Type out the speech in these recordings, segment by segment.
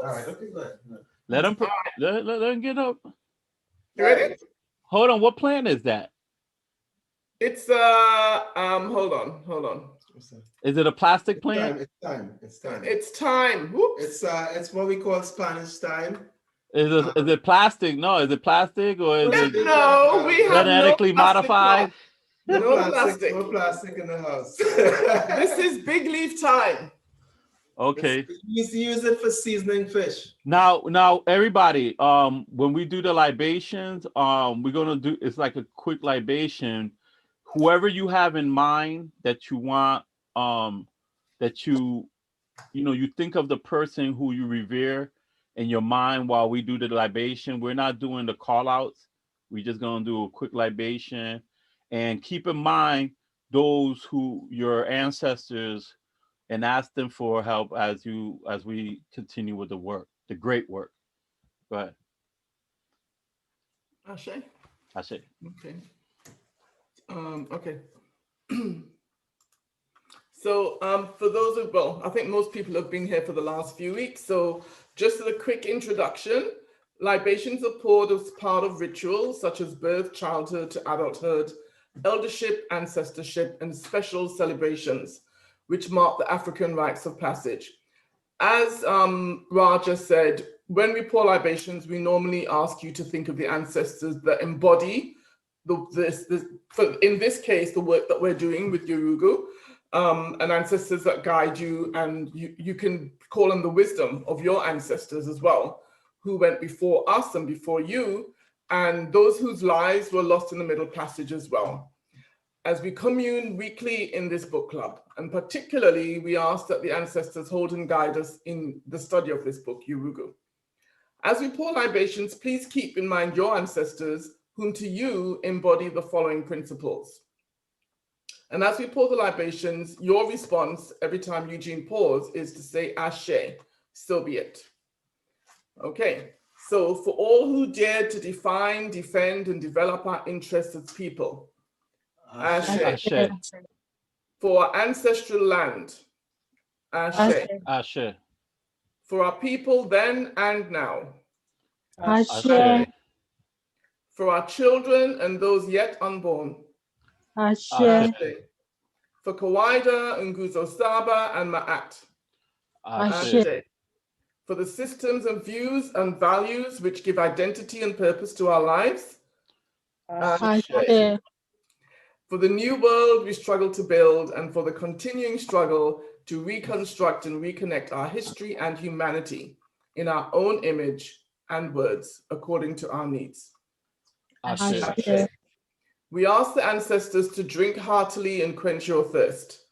All right, okay, go ahead. Let them get up. You ready? Hold on, what plant is that? It's hold on. Is it a plastic plant? It's time. It's time. Whoops. It's what we call Spanish time. Is it plastic? No, is it plastic or is it No, we have genetically modified? No plastic. No plastic in the house. This is big leaf time. Okay. Use it for seasoning fish. Now, everybody, when we do the libations, we're gonna do it's like a quick libation. Whoever you have in mind that you want, that you think of the person who you revere in your mind while we do the libation. We're not doing the call outs. We're just gonna do a quick libation, and keep in mind those who your ancestors, and ask them for help as we continue with the work, the great work. Go ahead. Ashe. Okay. Okay. So for those of, well, I think most people have been here for the last few weeks. So just as a quick introduction, libations are poured as part of rituals such as birth, childhood to adulthood, eldership, ancestorship, and special celebrations, which mark the African rites of passage. As Raja said, when we pour libations, we normally ask you to think of the ancestors that embody in this case, the work that we're doing with Yurugu, and ancestors that guide you, and you can call on the wisdom of your ancestors as well, who went before us and before you, and those whose lives were lost in the Middle Passage as well. As we commune weekly in this book club, and particularly we ask that the ancestors hold and guide us in the study of this book, Yurugu. As we pour libations, please keep in mind your ancestors, whom to you embody the following principles. And as we pour the libations, your response every time Eugene pours is to say Ashe, so be it. Okay, so for all who dared to define, defend, and develop our interests as people, Ashe. Ashe. For our ancestral land, Ashe. Ashe. For our people then and now, Ashe. For our children and those yet unborn, Ashe. Ashe. For Kawaida, Nguzo Saba, and Ma'at, Ashe. For the systems and views and values which give identity and purpose to our lives, Ashe. For the new world we struggle to build, and for the continuing struggle to reconstruct and reconnect our history and humanity in our own image and words according to our needs. Ashe. Ashe. We ask the ancestors to drink heartily and quench your thirst.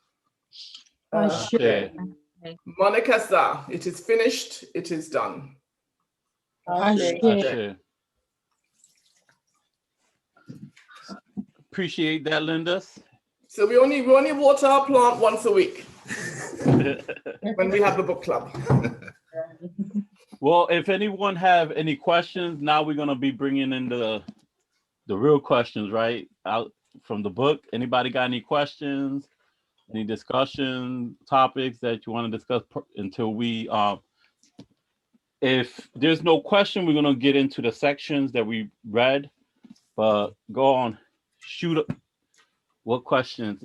Ashe. Monekasa, it is finished, it is done. Ashe. Ashe. Appreciate that, Linda. So we only water our plant once a week when we have the book club. Well, if anyone have any questions, now we're gonna be bringing in the real questions, right? Out from the book. Anybody got any questions? Any discussion topics that you want to discuss until we if there's no question, we're gonna get into the sections that we read. But go on, shoot up. What questions?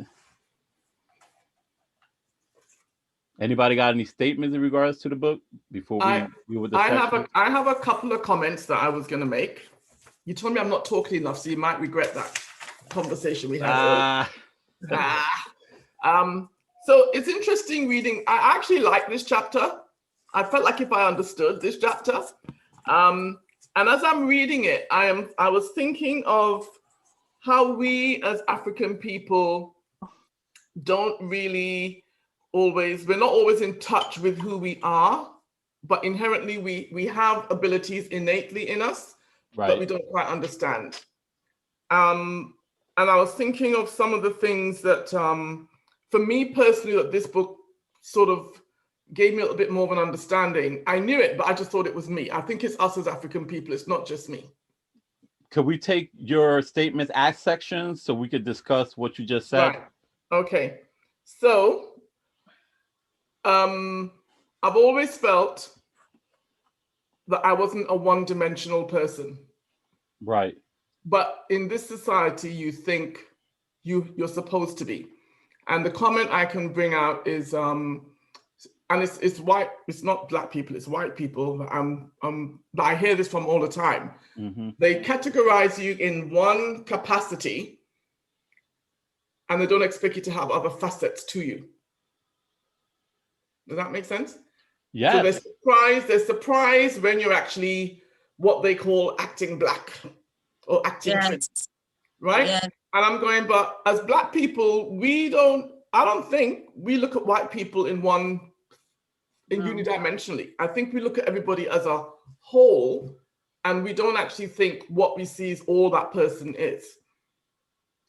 Anybody got any statements in regards to the book before we deal with the section? I have a couple of comments that I was gonna make. You told me I'm not talking enough, so you might regret that conversation we had. So it's interesting reading. I actually like this chapter. I felt like if I understood this chapter. And as I'm reading it, I was thinking of how we as African people don't really always, we're not always in touch with who we are, but inherently we have abilities innately in us, right, that we don't quite understand. And I was thinking of some of the things that, for me personally, that this book sort of gave me a little bit more of an understanding. I knew it, but I just thought it was me. I think it's us as African people. It's not just me. Could we take your statements as sections so we could discuss what you just said? Right. Okay. So, I've always felt that I wasn't a one-dimensional person. Right. But in this society, you think you're supposed to be. And the comment I can bring out is, and it's white, it's not black people, it's white people. But I hear this from all the time. Mm-hmm. They categorize you in one capacity, and they don't expect you to have other facets to you. Does that make sense? Yes. So they're surprised when you're actually what they call acting black or acting trans, right? Yes. And I'm going, but as black people, I don't think we look at white people in unidimensionally. I think we look at everybody as a whole, and we don't actually think what we see is all that person is.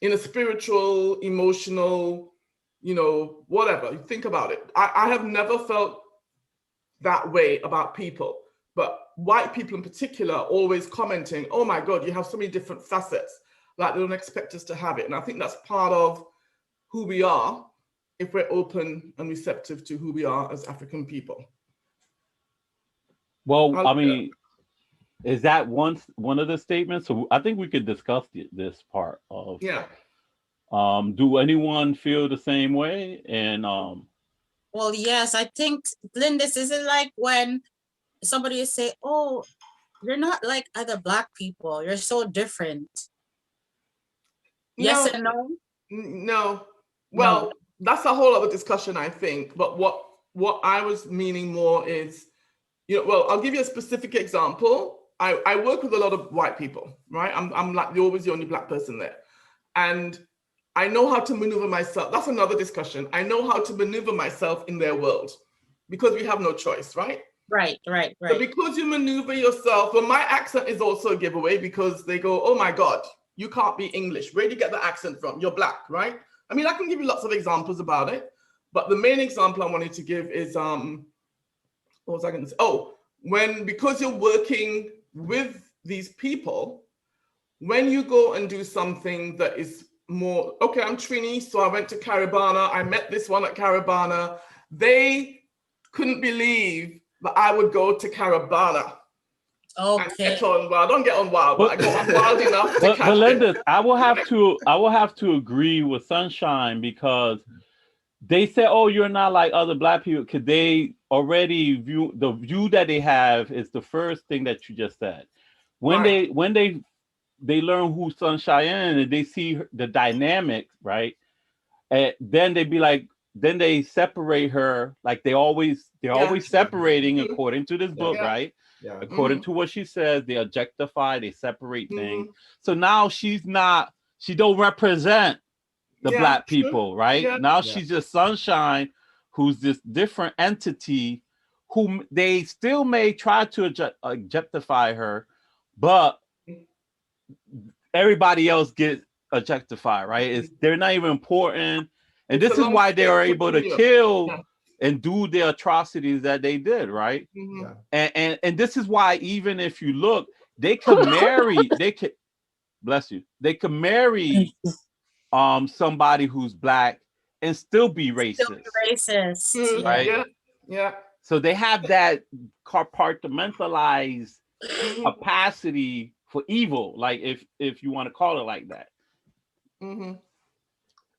In a spiritual, emotional, whatever, you think about it. I have never felt that way about people, but white people in particular are always commenting, oh my God, you have so many different facets, like they don't expect us to have it. And I think that's part of who we are if we're open and receptive to who we are as African people. Well, I mean, is that one of the statements? So I think we could discuss this part of. Yeah. Do anyone feel the same way? And Well, yes, I think, Lindis, is it like when somebody say, oh, you're not like other black people, you're so different? Yes and no? No. Well, that's a whole other discussion, I think. But what I was meaning more is, well, I'll give you a specific example. I work with a lot of white people, right? I'm like always the only black person there. And I know how to maneuver myself. That's another discussion. I know how to maneuver myself in their world because we have no choice, right? Right. So because you maneuver yourself, well, my accent is also a giveaway because they go, oh my God, you can't be English. Where do you get the accent from? You're black, right? I mean, I can give you lots of examples about it, but the main example I wanted to give is, what was I going to say? Oh, because you're working with these people, when you go and do something that is more, okay, I'm Trini, so I went to Caribana, I met this one at Caribana. They couldn't believe that I would go to Caribana. Okay. And get on wild. Don't get on wild, but I got wild enough to catch Linda, I will have to agree with Sunshine because they say, oh, you're not like other black people, because they already view that they have is the first thing that you just said. When they learn who Sunshine is and they see the dynamics, right? And then they be like, then they separate her, like they're always separating according to this book, right? Yeah. According to what she says, they objectify, they separate things. So now she don't represent the black people, right? Now she's just Sunshine, who's this different entity whom they still may try to objectify her, but everybody else gets objectified, right? They're not even important. And this is why they are able to kill and do the atrocities that they did, right? And this is why even if you look, they can marry, they can marry somebody who's black and still be racist. Right? Yeah. So they have that compartmentalized capacity for evil, like if you want to call it like that.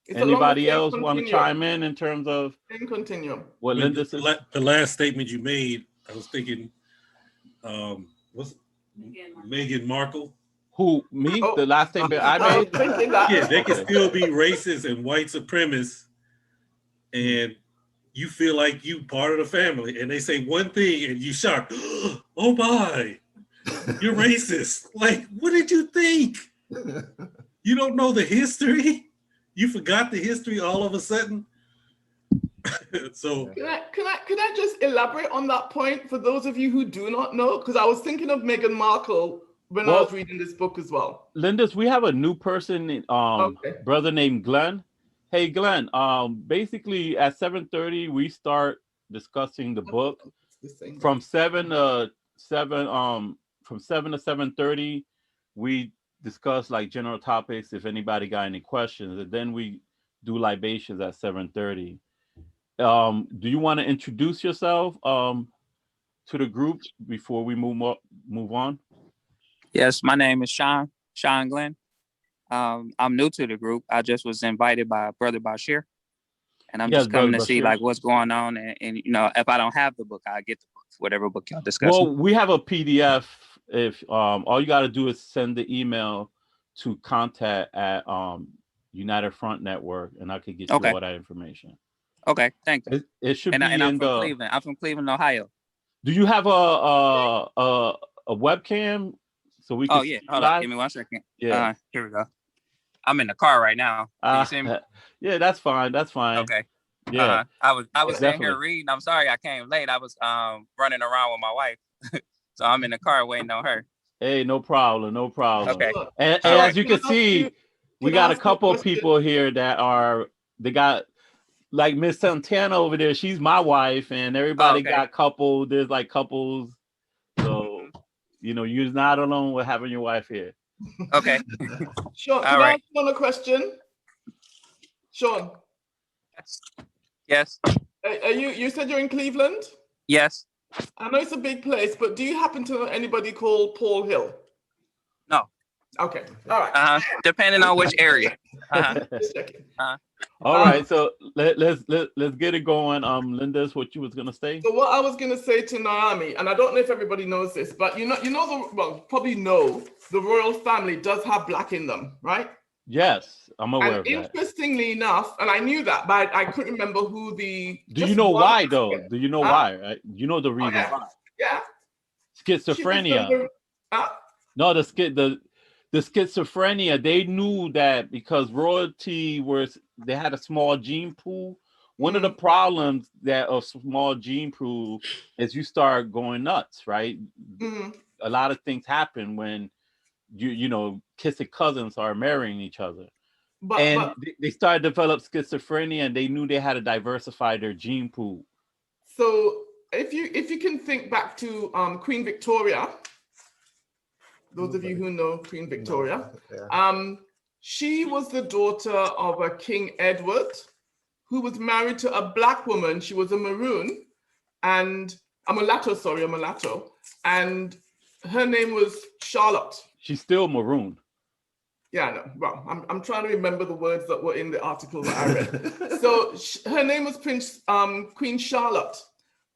Anybody else want to chime in terms of what Linda said? The last statement you made, I was thinking, what's Meghan Markle? Who, me? The last statement I made? Yeah, they can still be racist and white supremacists, and you feel like you part of the family, and they say one thing and you shocked. Oh my, you're racist. Like, what did you think? You don't know the history? You forgot the history all of a sudden? So could I just elaborate on that point for those of you who do not know? Because I was thinking of Meghan Markle when I was reading this book as well. Lindis, we have a new person, brother named Glenn. Hey Glenn, basically at 7:30 we start discussing the book. From 7 to 7:30 we discuss like general topics if anybody got any questions, and then we do libations at 7:30. Do you want to introduce yourself, to the group before we move on? Yes, my name is Sean Glenn. I'm new to the group. I just was invited by Brother Bashir, and I'm Yes, just coming Brother to see Bashir. like what's going on. And you know, if I don't have the book, I get the book, whatever book y'all discussing. Well, we have a PDF. If all you got to do is send the email to contact at United Front Network, and I could get you all that information. Okay, thank you. It should And be I'm in from the. Cleveland. I'm from Cleveland, Ohio. Do you have a webcam so we can? Oh yeah, hold up, give me 1 second. Yeah. Here we go. I'm in the car right now. Can you see me? Yeah, that's fine. That's fine. Okay. Yeah. I was sitting Definitely. here reading. I'm sorry I came late. I was running around with my wife. So I'm in the car waiting on her. Hey, no problem. No problem. Okay. And All as right. you can see, we got a couple of people here that they got like Miss Santana over there. She's my wife, and everybody got couple. There's like couples. So, you know, you're not alone with having your wife here. Okay. Sean, can I ask you a question? Sean. Yes. You said you're in Cleveland? Yes. I know it's a big place, but do you happen to know anybody called Paul Hill? No. Okay. All right. Depending on which area. All right. So let's get it going. Linda, what you was gonna say? So what I was gonna say to Naomi, and I don't know if everybody knows this, but probably know the royal family does have black in them, right? Yes, I'm aware of that. Interestingly enough, and I knew that, but I couldn't remember who the. Do you know why though? Do you know why? Right? You know the reason why. Yeah. Schizophrenia. No, the schizophrenia. They knew that because royalty they had a small gene pool. One of the problems that a small gene pool is you start going nuts, right? A lot of things happen when you know kissing cousins are marrying each other. But they started to develop schizophrenia, and they knew they had to diversify their gene pool. So if you can think back to Queen Victoria, those of you who know Queen Victoria, she was the daughter of a King Edward, who was married to a black woman. She was a maroon, and a mulatto, and her name was Charlotte. She's still maroon. Yeah, I know. Well, I'm trying to remember the words that were in the article that I read. So her name was Queen Charlotte.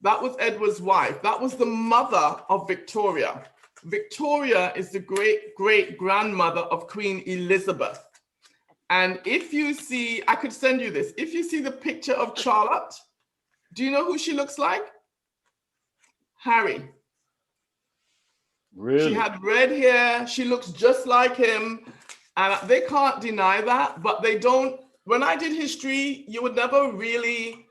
That was Edward's wife. That was the mother of Victoria. Victoria is the great-great-grandmother of Queen Elizabeth. And if you see, I could send you this. If you see the picture of Charlotte, do you know who she looks like? Harry. Really? She had red hair. She looks just like him. And they can't deny that, but they don't. When I did history, you would never really,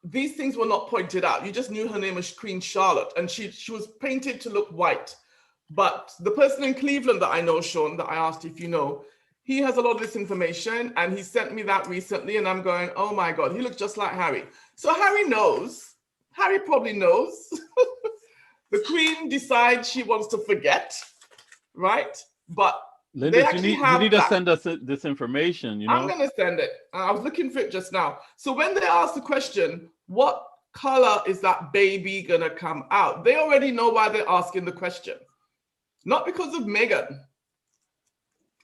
these things were not pointed out. You just knew her name was Queen Charlotte, and she was painted to look white. But the person in Cleveland that I know, Sean, that I asked if you know, he has a lot of this information, and he sent me that recently, and I'm going, oh my God, he looks just like Harry. So Harry knows. Harry probably knows. The Queen decides she wants to forget, right? But Linda, you need to send us this information, you know? I'm going to send it. I was looking for it just now. So when they ask the question, what color is that baby going to come out? They already know why they're asking the question. Not because of Meghan,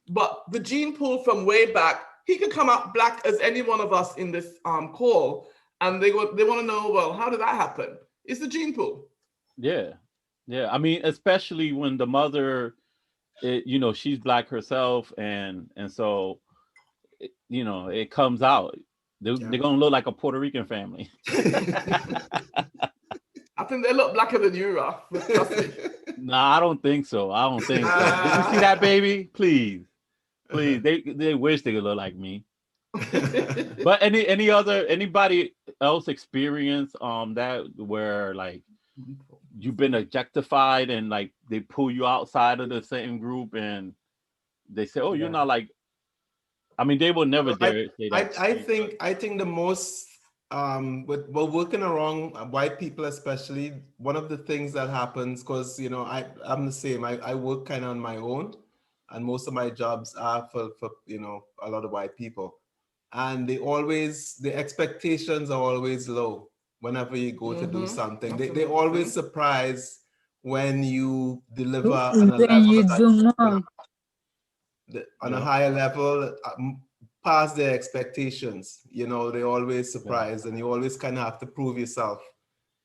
but the gene pool from way back, he could come out black as any one of us in this call. And they want to know, well, how did that happen? It's the gene pool. Yeah. Yeah. I mean, especially when the mother, you know, she's black herself, and so you know it comes out. They're gonna look like a Puerto Rican family. I think they look blacker than you are. Nah, I don't think so. I don't think so. Did you see that baby? Please. They wish they could look like me. But anybody else experience that where like you've been objectified and like they pull you outside of the same group and they say, oh, you're not like, I mean, they will never dare say that. I think the most we're working around white people, especially one of the things that happens, because you know I'm the same. I work kind of on my own, and most of my jobs are for you know a lot of white people, and the expectations are always low whenever you go to do something. That's They another always thing. surprise when you deliver on a When level you that, do you know, not, on a Yeah. higher level, past their expectations. You know, they always surprise, and you always kind of have to prove yourself,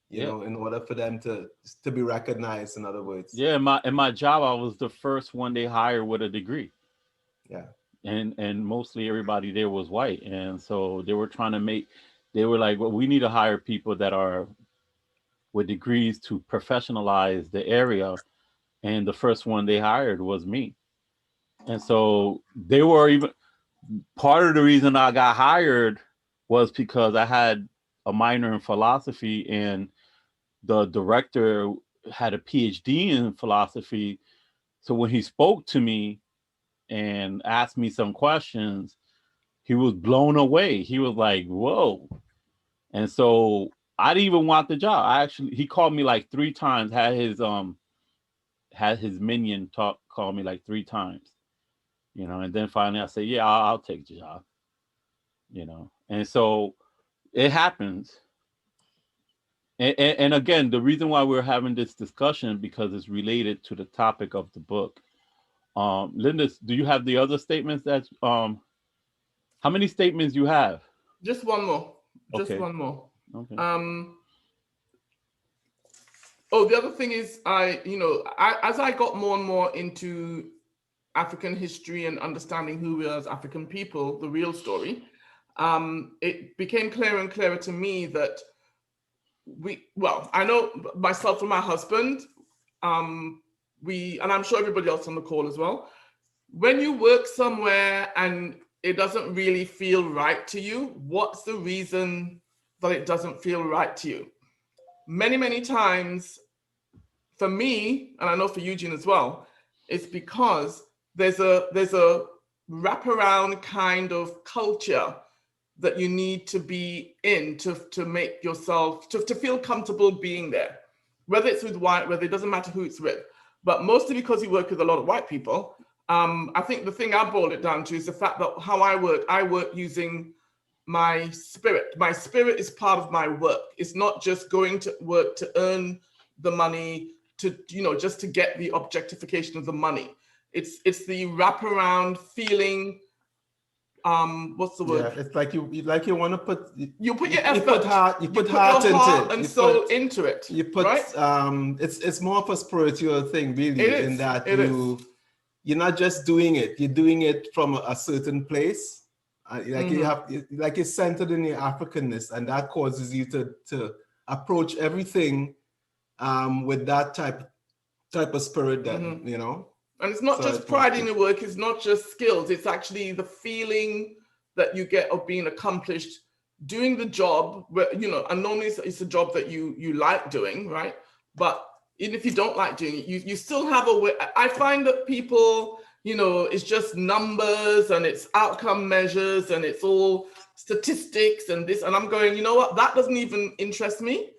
you know, in order for them to be recognized, in other words. Yeah, in my job, I was the first one they hired with a degree. Yeah. And mostly everybody there was white. And so they were trying to they were like, well, we need to hire people that are with degrees to professionalize the area. And the first one they hired was me. And so they were even part of the reason I got hired was because I had a minor in philosophy, and the director had a PhD in philosophy. So when he spoke to me and asked me some questions, he was blown away. He was like, whoa. And so I didn't even want the job. He called me like 3 times, had his minion call me like 3 times, you know, and then finally I said, yeah, I'll take the job, you know. And so it happens. And again, the reason why we're having this discussion, because it's related to the topic of the book. Linda, do you have the other statements that how many statements you have? Just one more. Just Okay. one more. Okay. Oh, the other thing is, as I got more and more into African history and understanding who we are as African people, the real story, it became clearer and clearer to me that I know myself and my husband, and I'm sure everybody else on the call as well, when you work somewhere and it doesn't really feel right to you, what's the reason that it doesn't feel right to you? Many, many times, for me, and I know for Eugene as well, it's because there's a wraparound kind of culture that you need to be in to make yourself, to feel comfortable being there. Whether it's with white, whether it doesn't matter who it's with. But mostly because you work with a lot of white people, I think the thing I boiled it down to is the fact that how I work using my spirit. My spirit is part of my work. It's not just going to work to earn the money, to, just to get the objectification of the money. It's the wraparound feeling. What's the word? Yeah, it's like you want to put you put your effort, you put your heart into heart it, and soul into it. You put right? It's more of a spiritual thing, really, It is, in that it is. you're not just doing it, you're doing it from a certain place. Like you're centered in your Africanness, and that causes you to approach everything with that type of spirit that, you know. And it's not just pride in your work, it's not just skills, it's actually the feeling that you get of being accomplished, doing the job, where, and normally it's a job that you like doing, right? But even if you don't like doing it, you still have a way. I find that people, it's just numbers and it's outcome measures and it's all statistics and this, and I'm going, you know what, that doesn't even interest me.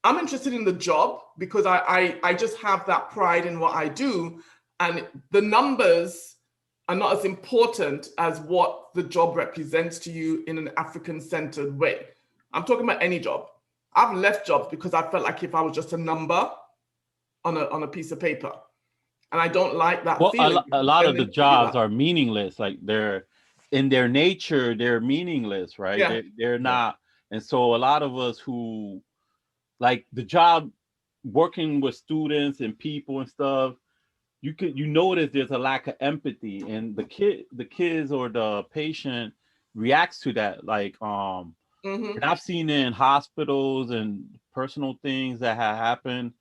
I'm interested in the job because I just have that pride in what I do. And the numbers are not as important as what the job represents to you in an African-centered way. I'm talking about any job. I've left jobs because I felt like if I was just a number on a piece of paper. And I don't like that feeling. A lot of the jobs are meaningless. Like in their nature, they're meaningless, right? Yeah. They're not. And so a lot of us who like the job working with students and people and stuff, you notice there's a lack of empathy, and the kids or the patient reacts to that. Like and I've seen it in hospitals and personal things that have happened.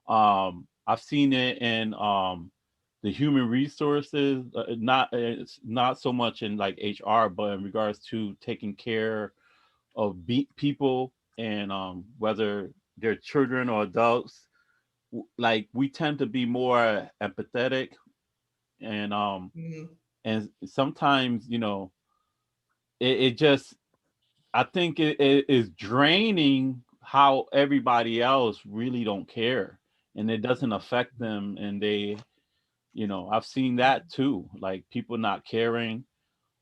I've seen it in the human resources, it's not so much in like HR, but in regards to taking care of people, and whether they're children or adults. Like we tend to be more empathetic, and and sometimes it just, I think it is draining how everybody else really don't care, and it doesn't affect them, and they I've seen that too, like people not caring,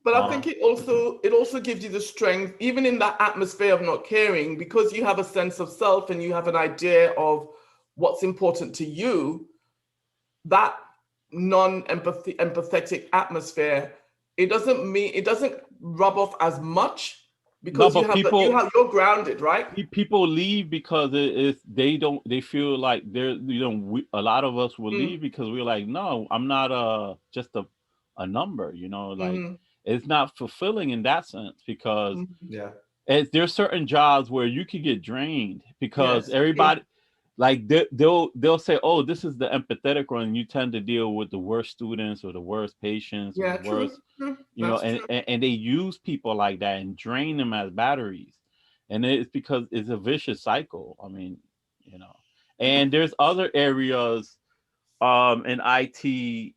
But I think it also gives you the strength, even in that atmosphere of not caring, because you have a sense of self and you have an idea of what's important to you. That empathetic atmosphere, it doesn't rub off as much because No, but you're grounded, right? People leave because they feel like they're, a lot of us will leave because we're like, no, I'm not just a number, like it's not fulfilling in that sense, because there's certain jobs where you could get drained because everybody like they'll say, oh, this is the empathetic one. You tend to deal with the worst students or the worst patients or the worst, and they use people like that and drain them as batteries. And it's because it's a vicious cycle. I mean, and there's other areas in IT,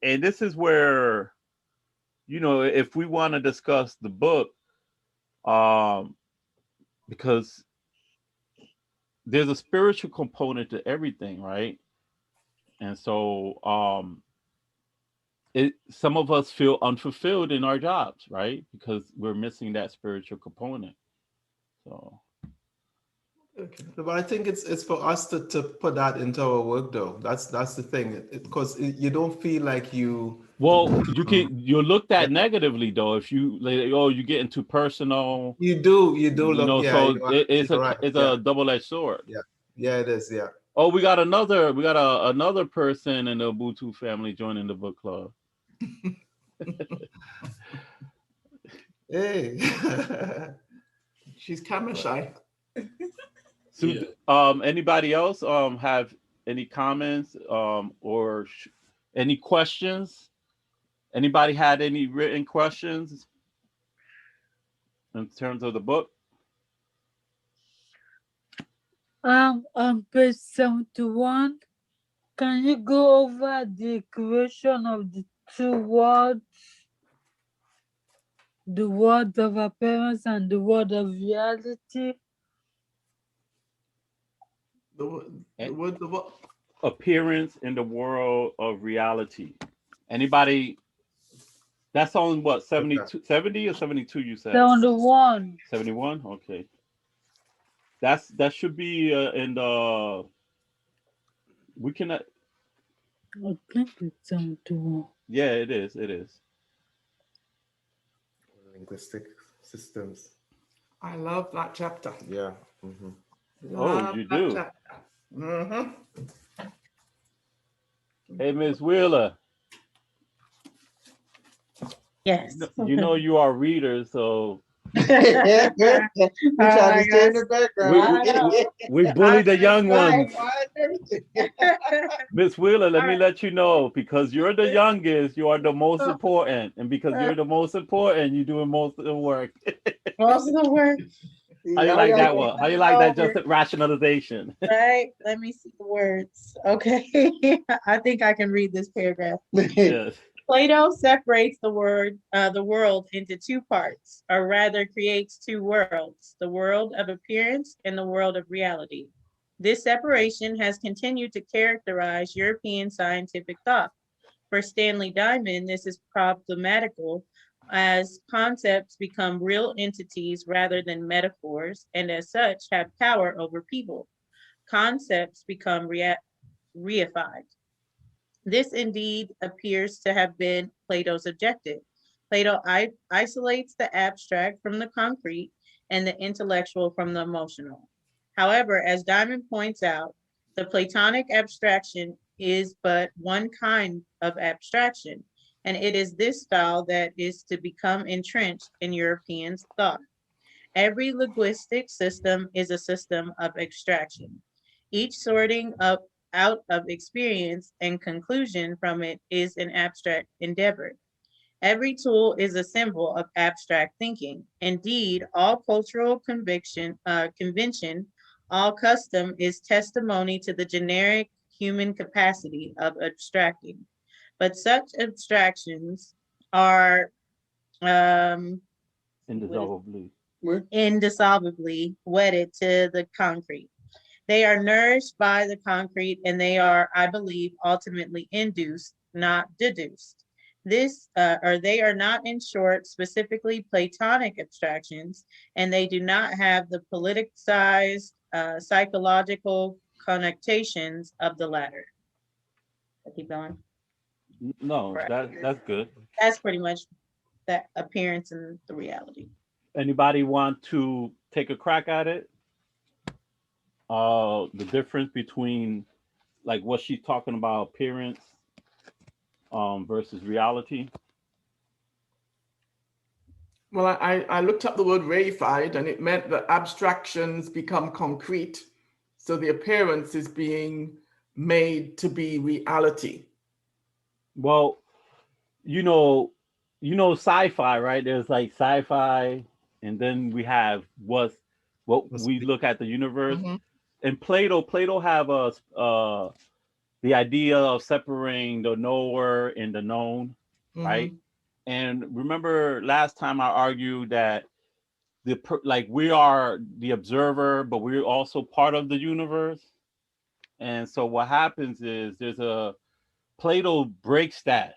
and this is where, if we want to discuss the book, because there's a spiritual component to everything, right? And so some of us feel unfulfilled in our jobs, right? Because we're missing that spiritual component. So but I think it's for us to put that into our work, though. That's the thing, because you don't feel like you. Well, you're looked at negatively, though, if you you get into personal. You do look. Yeah, so it's a double-edged sword. Yeah, it is. Yeah. Oh, we got another person in the Ubuntu family joining the book club. Hey. She's camera shy. So, anybody else have any comments or any questions? Anybody had any written questions in terms of the book? On page 71, can you go over the equation of the two words, the word of appearance and the word of reality? The word of what? Appearance in the world of reality. Anybody? That's on what, 72, 70 or 72 you said? 71. 71? Okay. That should be in the, we can. I think it's 71. Yeah, it is. Linguistic systems. I love that chapter. Yeah. Oh, you do. Hey, Ms. Wheeler. Yes. You are readers, so We try to stay in the background. we bully the young ones. Miss Wheeler, let me let you know, because you're the youngest, you are the most important, and because you're the most important, you're doing most of the work. Most of the work. How you like that one? How you like that just rationalization? Right. Let me see the words. Okay. I think I can read this paragraph. Yes. Plato separates the world into two parts, or rather creates two worlds, the world of appearance and the world of reality. This separation has continued to characterize European scientific thought. For Stanley Diamond, this is problematical as concepts become real entities rather than metaphors, and as such have power over people. Concepts become reified. This indeed appears to have been Plato's objective. Plato isolates the abstract from the concrete and the intellectual from the emotional. However, as Diamond points out, the Platonic abstraction is but one kind of abstraction, and it is this style that is to become entrenched in European thought. Every linguistic system is a system of abstraction. Each sorting out of experience and conclusion from it is an abstract endeavor. Every tool is a symbol of abstract thinking. Indeed, all cultural convention, all custom is testimony to the generic human capacity of abstracting. But such abstractions are indissolubly wedded to the concrete. They are nourished by the concrete, and they are, I believe, ultimately induced, not deduced. They are not, in short, specifically Platonic abstractions, and they do not have the politicized psychological connotations of the latter. I keep going. No, that's good. That's pretty much that appearance and the reality. Anybody want to take a crack at it? The difference between like what she's talking about, appearance versus reality. Well, I looked up the word reified, and it meant that abstractions become concrete. So the appearance is being made to be reality. Well, you know sci-fi, right? There's like sci-fi, and then we have what we look at the universe. Mm-hmm. And Plato have the idea of separating the knower and the known, right? And remember last time I argued that like we are the observer, but we're also part of the universe. And so what happens is Plato breaks that,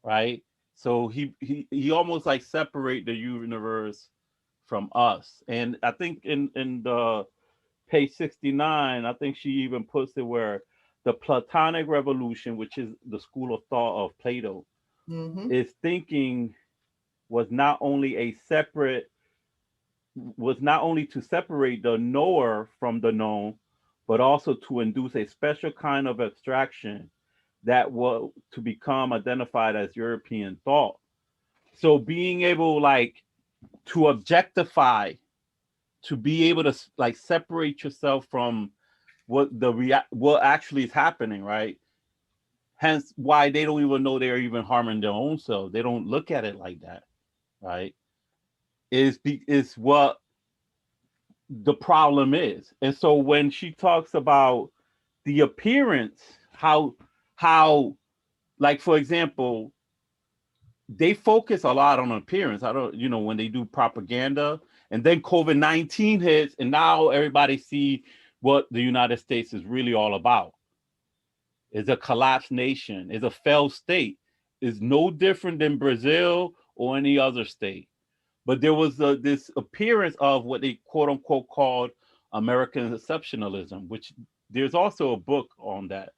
right? So he almost like separate the universe from us. And I think in the page 69, I think she even puts it where the Platonic revolution, which is the school of thought of Plato, is thinking was not only to separate the knower from the known, but also to induce a special kind of abstraction that was to become identified as European thought. So being able like to objectify, to be able to like separate yourself from what actually is happening, right? Hence why they don't even know they're even harming their own selves. They don't look at it like that, right? Is what the problem is. And so when she talks about the appearance, how like for example, they focus a lot on appearance. I don't, when they do propaganda, and then COVID-19 hits, and now everybody see what the United States is really all about. It's a collapsed nation, it's a failed state. It's no different than Brazil or any other state. But there was this appearance of what they quote unquote called American exceptionalism, which there's also a book on that,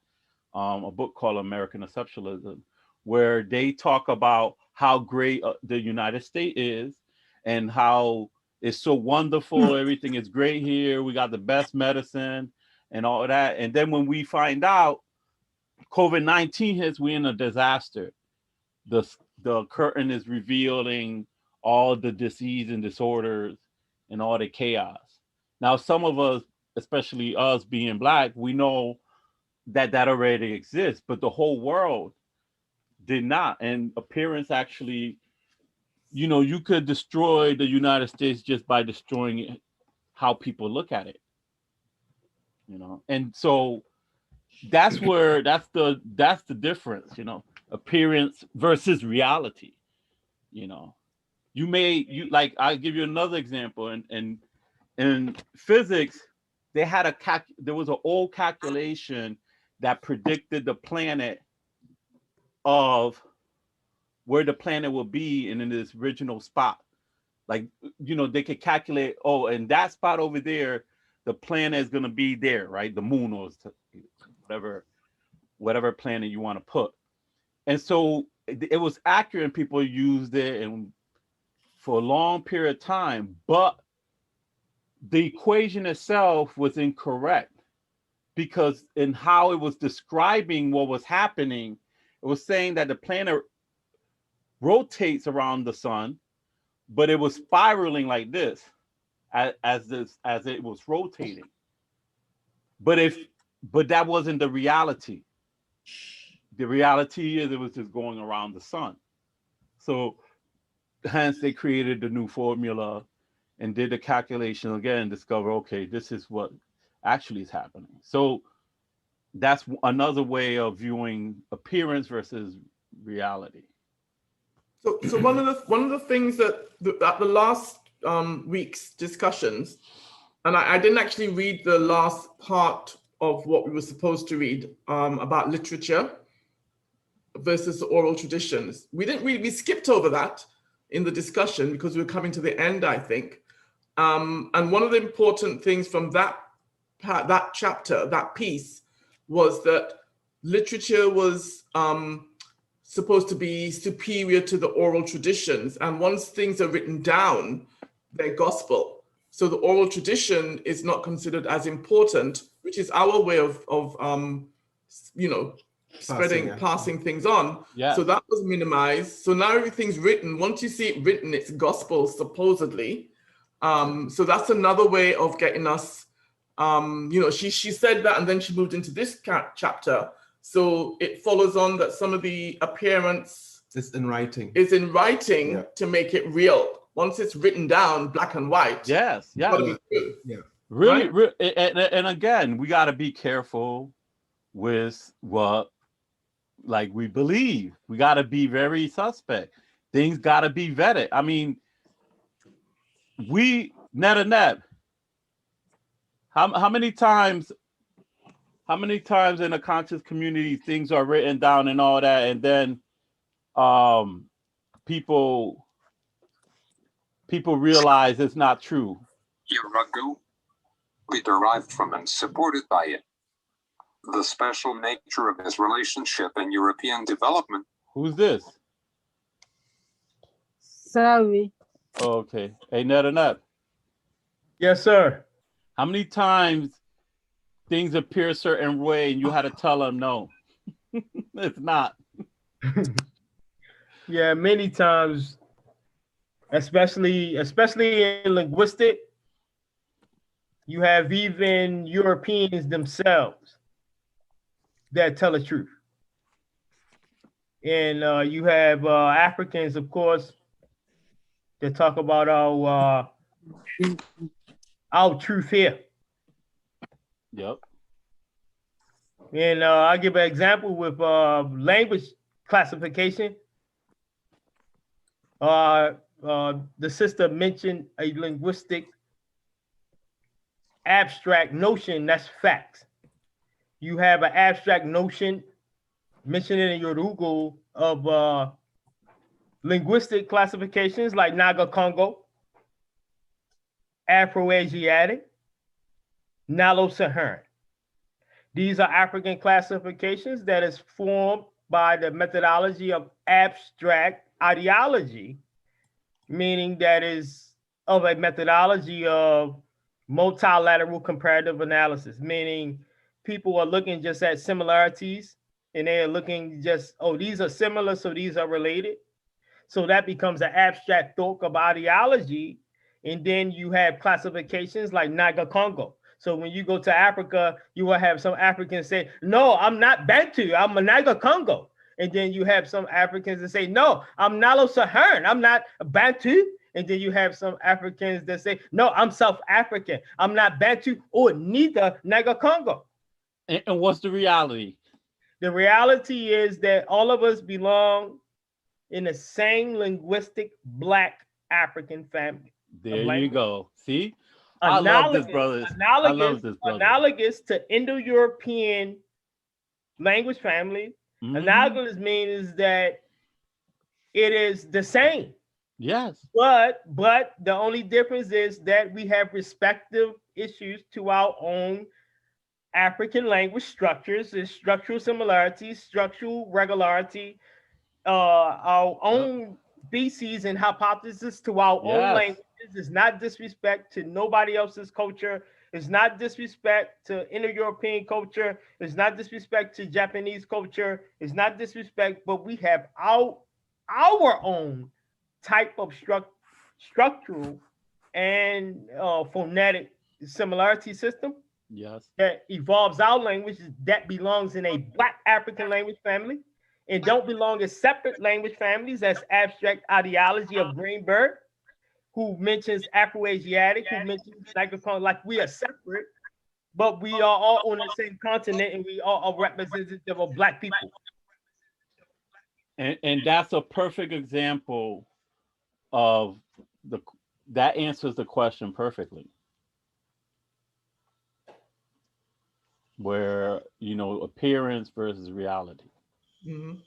a book called American Exceptionalism, where they talk about how great the United States is and how it's so wonderful. Everything is great here. We got the best medicine and all of that. And then when we find out COVID-19 hits, we're in a disaster. The curtain is revealing all the disease and disorders and all the chaos. Now, some of us, especially us being Black, we know that already exists, but the whole world did not. And appearance actually, you could destroy the United States just by destroying it, how people look at it. And so that's the difference, appearance versus reality. Like, I'll give you another example. In physics, there was an old calculation that predicted the planet of where the planet will be in its original spot. Like, they could calculate, in that spot over there, the planet is going to be there, right? The moon or whatever planet you want to put. And so it was accurate, and people used it and for a long period of time, but the equation itself was incorrect, because in how it was describing what was happening, it was saying that the planet rotates around the sun, but it was spiraling like this as it was rotating. But that wasn't the reality. The reality is it was just going around the sun. So hence they created the new formula and did the calculation again and discover, okay, this is what actually is happening. So that's another way of viewing appearance versus reality. So one of the things that at the last week's discussions, and I didn't actually read the last part of what we were supposed to read about literature, versus the oral traditions. We skipped over that in the discussion because we were coming to the end, I think. And one of the important things from that chapter, that piece, was that literature was supposed to be superior to the oral traditions. And once things are written down, they're gospel. So the oral tradition is not considered as important, which is our way of passing things on. Yeah. So that was minimized. So now everything's written. Once you see it written, it's gospel, supposedly. So that's another way of getting us, she said that, and then she moved into this chapter. So it follows on that some of the appearance is in writing. To make it real. Once it's written down, black and white. Yes, yeah. Gotta be true. Yeah. Really, Right? and again, we got to be careful with what, like, we believe. We got to be very suspect. Things got to be vetted. I mean, Net, how many times in a conscious community things are written down and all that, and then people realize it's not true. Uragu be derived from and supported by it. The special nature of his relationship and European development. Who's this? Sorry. Okay. Hey, Net. Yes, sir. How many times things appear a certain way and you had to tell them no? It's not. Yeah, many times, especially in linguistic, you have even Europeans themselves that tell the truth. And you have Africans, of course, that talk about our truth here. Yep. And I'll give an example with language classification. The sister mentioned a linguistic abstract notion, that's facts. You have an abstract notion mentioned in your Google of linguistic classifications like Naga Congo, Afro-Asiatic, Nilo-Saharan. These are African classifications that is formed by the methodology of abstract ideology, meaning that is of a methodology of multilateral comparative analysis, meaning people are looking just at similarities and they're looking just, oh, these are similar, so these are related. So that becomes an abstract thought of ideology. And then you have classifications like Naga Congo. So when you go to Africa, you will have some Africans say, no, I'm not Bantu, I'm a Naga Congo. And then you have some Africans that say, no, I'm Nilo-Saharan, I'm not Bantu. And then you have some Africans that say, no, I'm South African, I'm not Bantu or neither Naga Congo. And what's the reality? The reality is that all of us belong in the same linguistic Black African family. There you go. See? I love this, brother. I love this, brother. Analogous to Indo-European language family. Mm-hmm. Analogous means that it is the same. Yes. But the only difference is that we have respective issues to our own African language structures. There's structural similarities, structural regularity, our own theses and hypotheses to our own languages. It's not disrespect to nobody else's culture. It's not disrespect to Indo-European culture. It's not disrespect to Japanese culture. It's not disrespect, but we have our own type of structural and phonetic similarity system. Yes. That evolves our language that belongs in a Black African language family and don't belong as separate language families as abstract ideology of Greenberg, who mentions Afro-Asiatic, who mentions like we are separate, but we are all on the same continent and we are representative of Black people. And that's a perfect example of that answers the question perfectly. Where, appearance versus reality. Mm-hmm.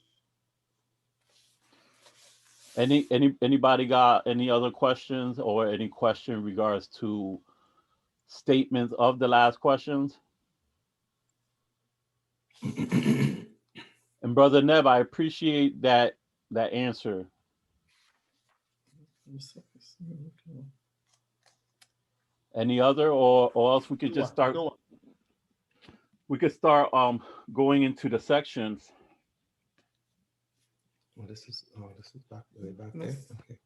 Anybody got any other questions or any question in regards to statements of the last questions? And Brother Neb, I appreciate that answer. Any other, or else we could just start. We could start going into the sections. Oh, this is back way back there. Okay.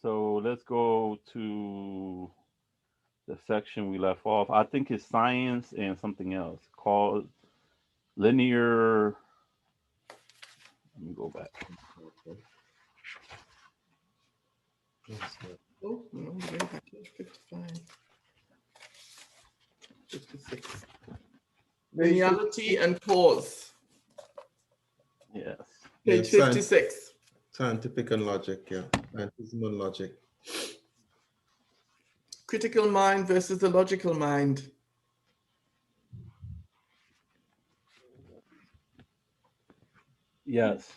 So let's go to the section we left off. I think it's science and something else called linear. Let me go back. Oh, no, way back to 55. 56. Lineality and cause. Yes. Page 56. Scientific and logic, yeah. Scientism and logic. Critical mind versus the logical mind. Yes.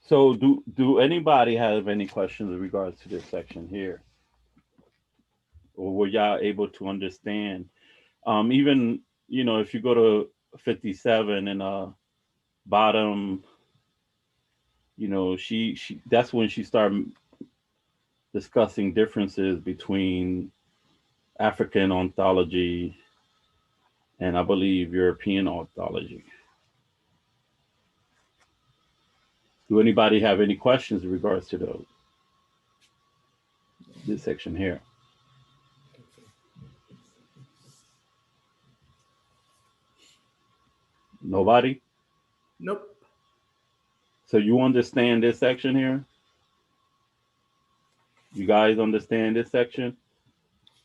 So do anybody have any questions in regards to this section here? Or were y'all able to understand? Even, if you go to 57 and bottom, she that's when she started discussing differences between African ontology and I believe European ontology. Do anybody have any questions in regards to this section here? Nobody? Nope. So you understand this section here? You guys understand this section?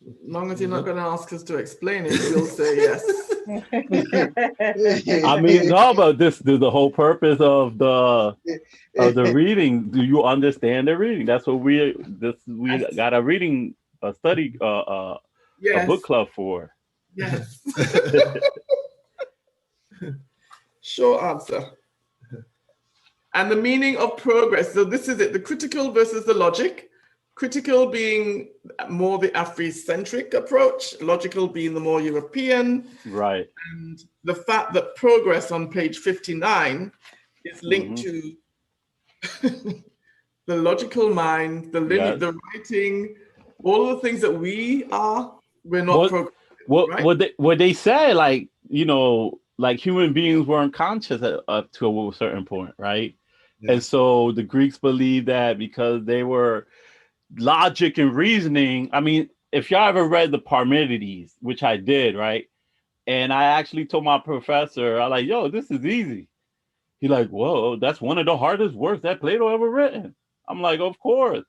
As long as you're not going to ask us to explain it, we'll say yes. I mean, no, but this is the whole purpose of the reading. Do you understand the reading? That's what we got a reading, a study, a book club for. Yes. Short answer. And the meaning of progress. So this is it, the critical versus the logic. Critical being more the Afrocentric approach, logical being the more European. Right. And the fact that progress on page 59 is linked to the logical mind, the the writing, all the things that we're not progressing. What they say, like, like human beings weren't conscious up to a certain point, right? Yeah. And so the Greeks believed that because they were logic and reasoning. I mean, if y'all ever read the Parmenides, which I did, right? And I actually told my professor, I like, yo, this is easy. He like, whoa, that's one of the hardest works that Plato ever written. I'm like, of course,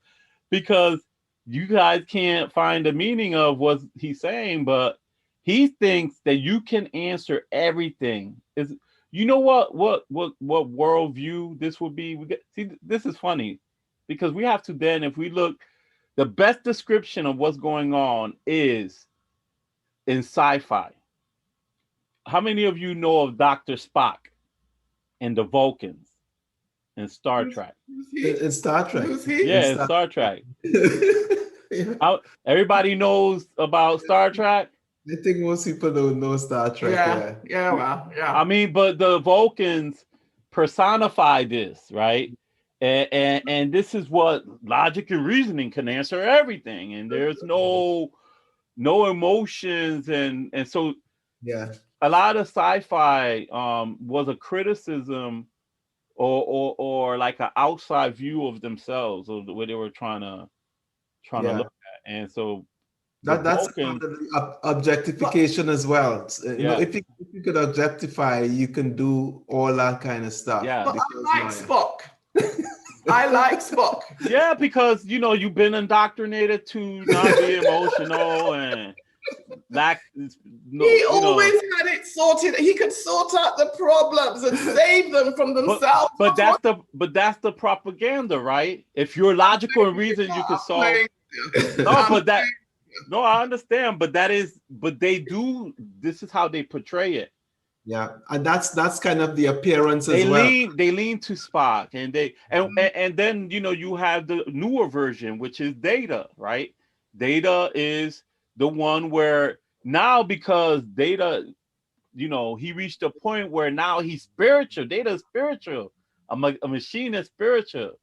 because you guys can't find the meaning of what he's saying, but he thinks that you can answer everything. Is what worldview this would be? See, this is funny because we have to then, if we look, the best description of what's going on is in sci-fi. How many of you know of Dr. Spock and the Vulcans in Star Trek? In Star Trek. Yeah, in Star Trek. Everybody knows about Star Trek? I think most people don't know Star Trek. Yeah. I mean, but the Vulcans personify this, right? And this is what logic and reasoning can answer everything. And there's no emotions. And so a lot of sci-fi was a criticism or like an outside view of themselves, or the way they were trying to look at. And so that's objectification as well. If you could objectify, you can do all that kind of stuff. Yeah, but I like Spock. I like Spock. Yeah, because you've been indoctrinated to not be emotional and he always had it sorted. He could sort out the problems and save them from themselves. But that's the propaganda, right? If you're logical and reason, you can solve. No, I understand, but they do. This is how they portray it. Yeah, and that's kind of the appearance They as well. They lean to Spock, and and then you have the newer version, which is Data, right? Data is the one where now, because Data, he reached a point where now he's spiritual. Data is spiritual. A machine is spiritual.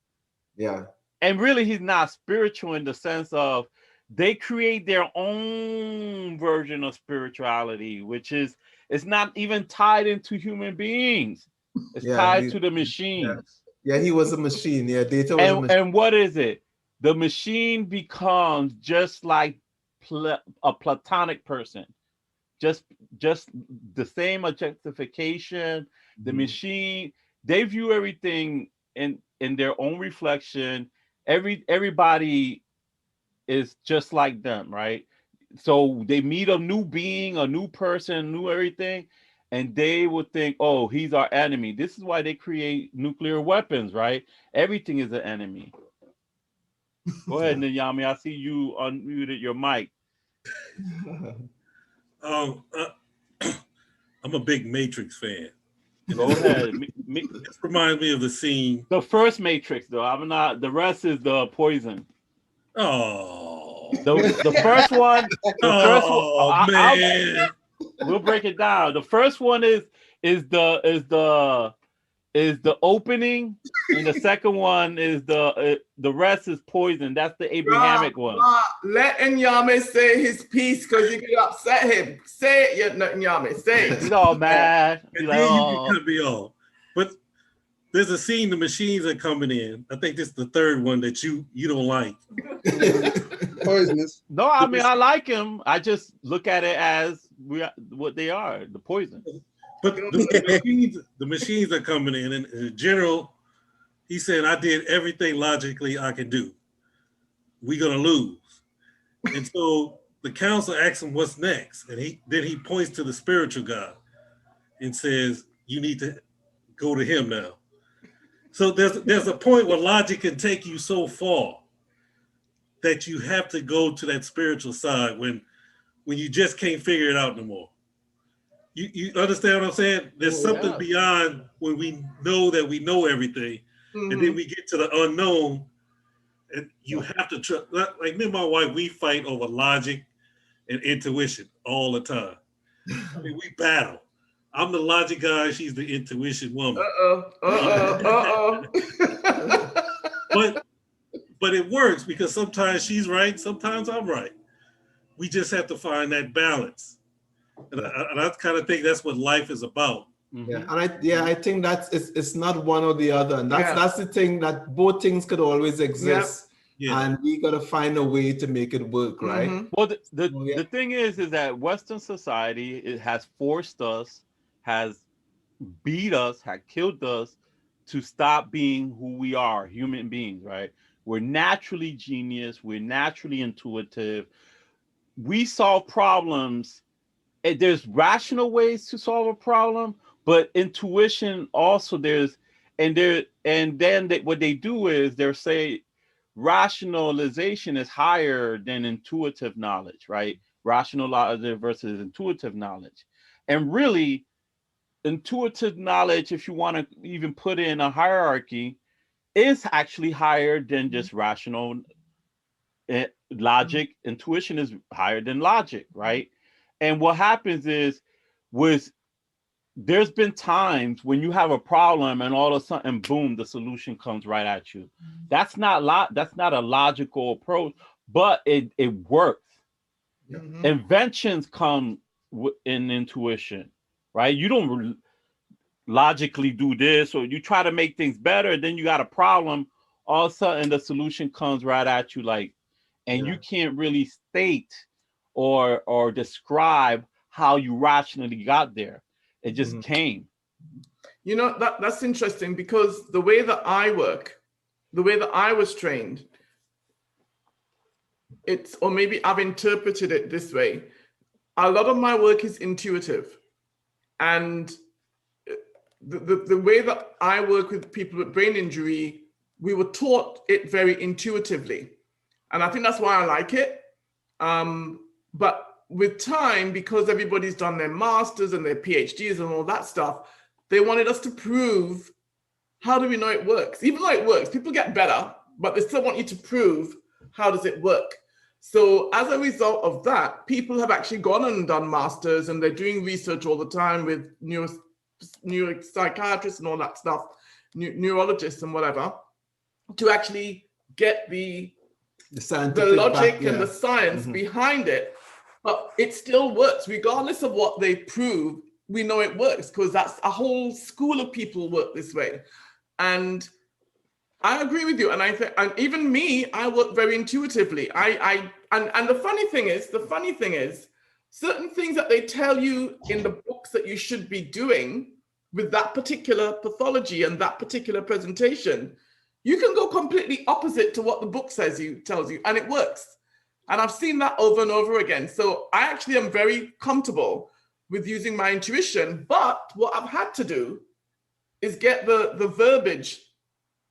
Yeah. And really, he's not spiritual in the sense of they create their own version of spirituality, which is, it's not even tied into human beings. It's tied to the machines. Yeah, he was a machine. Yeah, Data was a machine. And what is it? The machine becomes just like a platonic person. Just the same objectification. The machine, they view everything in their own reflection. Everybody is just like them, right? So they meet a new being, a new person, new everything, and they would think, oh, he's our enemy. This is why they create nuclear weapons, right? Everything is an enemy. Go ahead, Nyami. I see you unmuted your mic. I'm a big Matrix fan. Go ahead. This reminds me of the scene. The first Matrix, though. I'm not. The rest is the Poison. Oh. The first one. Man. We'll break it down. The first one is the opening, and the second one is the rest is Poison. That's the Abrahamic one. Let Nyame say his piece, because you can upset him. Say it, Nyame. Say it. Man. And then you can cut me off. But there's a scene, the machines are coming in. I think this is the third one that you don't like. Poisonous. No, I mean, I like him. I just look at it as what they are, the poison. But the machines are coming in, and in general, he said, I did everything logically I could do. We're gonna lose. And so the council asks him what's next. And he points to the spiritual God and says, you need to go to him now. So there's a point where logic can take you so far that you have to go to that spiritual side when you just can't figure it out no more. You understand what I'm saying? There's something beyond when we know that we know everything, and then we get to the unknown, and you have to trust. Like me and my wife, we fight over logic and intuition all the time. I mean, we battle. I'm the logic guy, she's the intuition woman. But it works because sometimes she's right, sometimes I'm right. We just have to find that balance. And I kind of think that's what life is about. Yeah, and I think that's it's not one or the other, and that's the thing, that both things could always exist, and we gotta find a way to make it work, right? Well, the thing is that Western society, it has forced us, has beat us, has killed us to stop being who we are, human beings, right? We're naturally genius, we're naturally intuitive. We solve problems. There's rational ways to solve a problem, but intuition also what they do is they say rationalization is higher than intuitive knowledge, right? Rational knowledge versus intuitive knowledge. And really, intuitive knowledge, if you want to even put in a hierarchy, is actually higher than just rational logic. Intuition is higher than logic, right? And what happens is, there's been times when you have a problem and all of a sudden, boom, the solution comes right at you. That's not a logical approach, but it works. Inventions come in intuition, right? You don't logically do this, or you try to make things better, then you got a problem, all of a sudden the solution comes right at you, and you can't really state or describe how you rationally got there. It just came. You know, that's interesting, because the way that I work, the way that I was trained, or maybe I've interpreted it this way, a lot of my work is intuitive. And the way that I work with people with brain injury, we were taught it very intuitively. And I think that's why I like it. But with time, because everybody's done their masters and their PhDs and all that stuff, they wanted us to prove, how do we know it works? Even though it works, people get better, but they still want you to prove, how does it work? So as a result of that, people have actually gone and done masters, and they're doing research all the time with neuropsychiatrists and all that stuff, neurologists and whatever, to actually get the logic and the science behind it. But it still works, regardless of what they prove. We know it works because that's a whole school of people work this way. And I agree with you. And I think, and even me, I work very intuitively. And the funny thing is, certain things that they tell you in the books that you should be doing with that particular pathology and that particular presentation, you can go completely opposite to what the book tells you, and it works. And I've seen that over and over again. So I actually am very comfortable with using my intuition. But what I've had to do is get the verbiage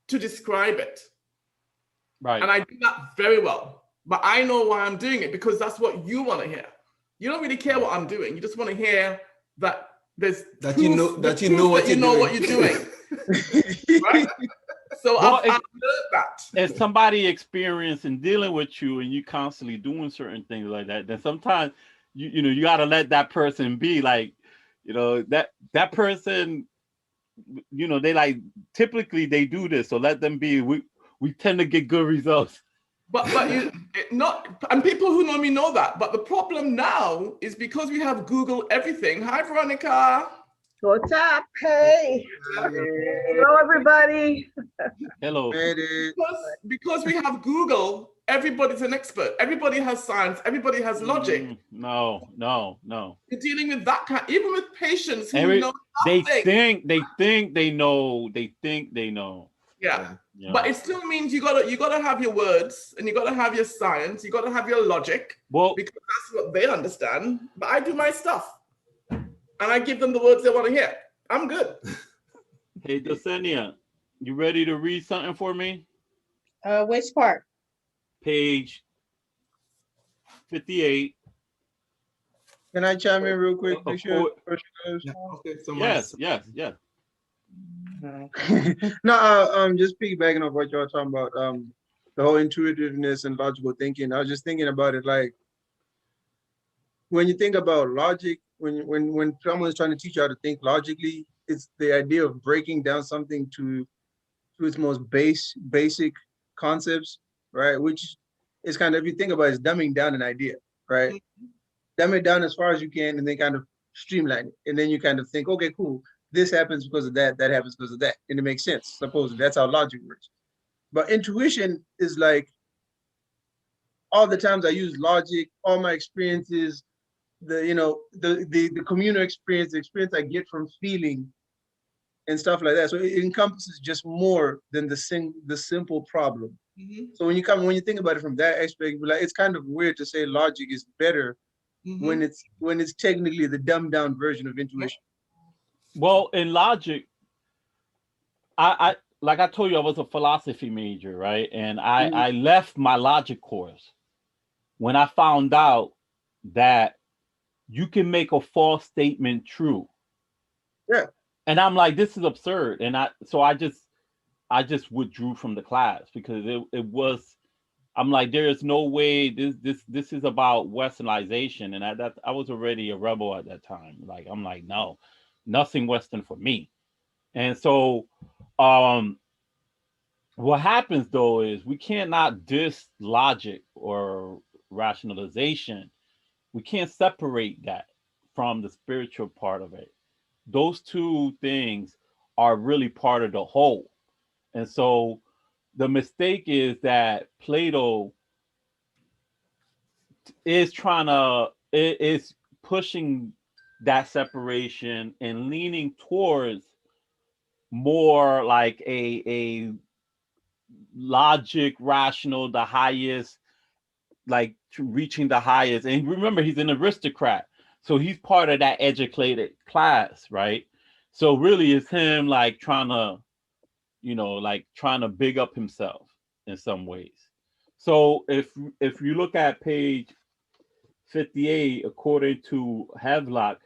to describe it. Right. And I do that very well. But I know why I'm doing it, because that's what you want to hear. You don't really care what I'm doing. You just want to hear that there's that proof, you know that you know what you're doing. Right? So Well, I've learned that. As somebody experienced in dealing with you, and you constantly doing certain things like that, then sometimes you got to let that person be, like, that person, they like, typically they do this, so let them be. We tend to get good results. But and people who know me know that. But the problem now is because we have Google everything. Hi, Veronica. What's up? Hey. Hello, everybody. Hello. Because we have Google, everybody's an expert. Everybody has science. Everybody has logic. No. You're dealing with that kind, even with patients who know they nothing. think they know. They think they know. Yeah. But it still means you gotta have your words, and you gotta have your science. You gotta have your logic. Well, because that's what they understand. But I do my stuff. And I give them the words they want to hear. I'm good. Hey, Desenia, you ready to read something for me? Which part? Page 58. Can I chime in real quick? Make sure. Yes. No, just piggybacking off what y'all talking about, the whole intuitiveness and logical thinking. I was just thinking about it, like, when you think about logic, when someone's trying to teach you how to think logically, it's the idea of breaking down something to its most basic concepts, right? Which is kind of, if you think about it, it's dumbing down an idea, right? Dumb it down as far as you can, and then kind of streamline it. And then you kind of think, okay, cool, this happens because of that, that happens because of that. And it makes sense, supposedly. That's how logic works. But intuition is like, all the times I use logic, all my experiences, the communal experience, the experience I get from feeling and stuff like that. So it encompasses just more than the simple problem. So when you think about it from that aspect, like, it's kind of weird to say logic is better when it's technically the dumbed down version of intuition. Well, in logic, I like I told you, I was a philosophy major, right? And I left my logic course when I found out that you can make a false statement true. Yeah. And I'm like, this is absurd. And I just withdrew from the class, because it was, I'm like, there is no way this is about Westernization. And I was already a rebel at that time. Like, I'm like, no, nothing Western for me. And so what happens though is we cannot diss logic or rationalization. We can't separate that from the spiritual part of it. Those two things are really part of the whole. And so the mistake is that Plato is pushing that separation and leaning towards more like a logic, rational, the highest, like reaching the highest. And remember, he's an aristocrat, so he's part of that educated class, right? So really it's him like trying to big up himself in some ways. So if you look at page 58, according to Havelock,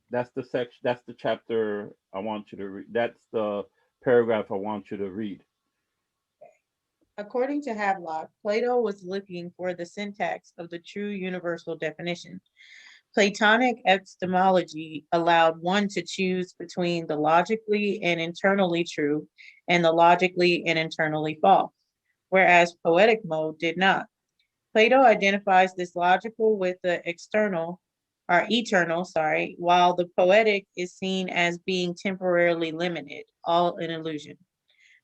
that's the section, that's the chapter I want you to read. That's the paragraph I want you to read. According to Havelock, Plato was looking for the syntax of the true universal definition. Platonic epistemology allowed one to choose between the logically and internally true and the logically and internally false, whereas poetic mode did not. Plato identifies this logical with the eternal, while the poetic is seen as being temporarily limited, all an illusion.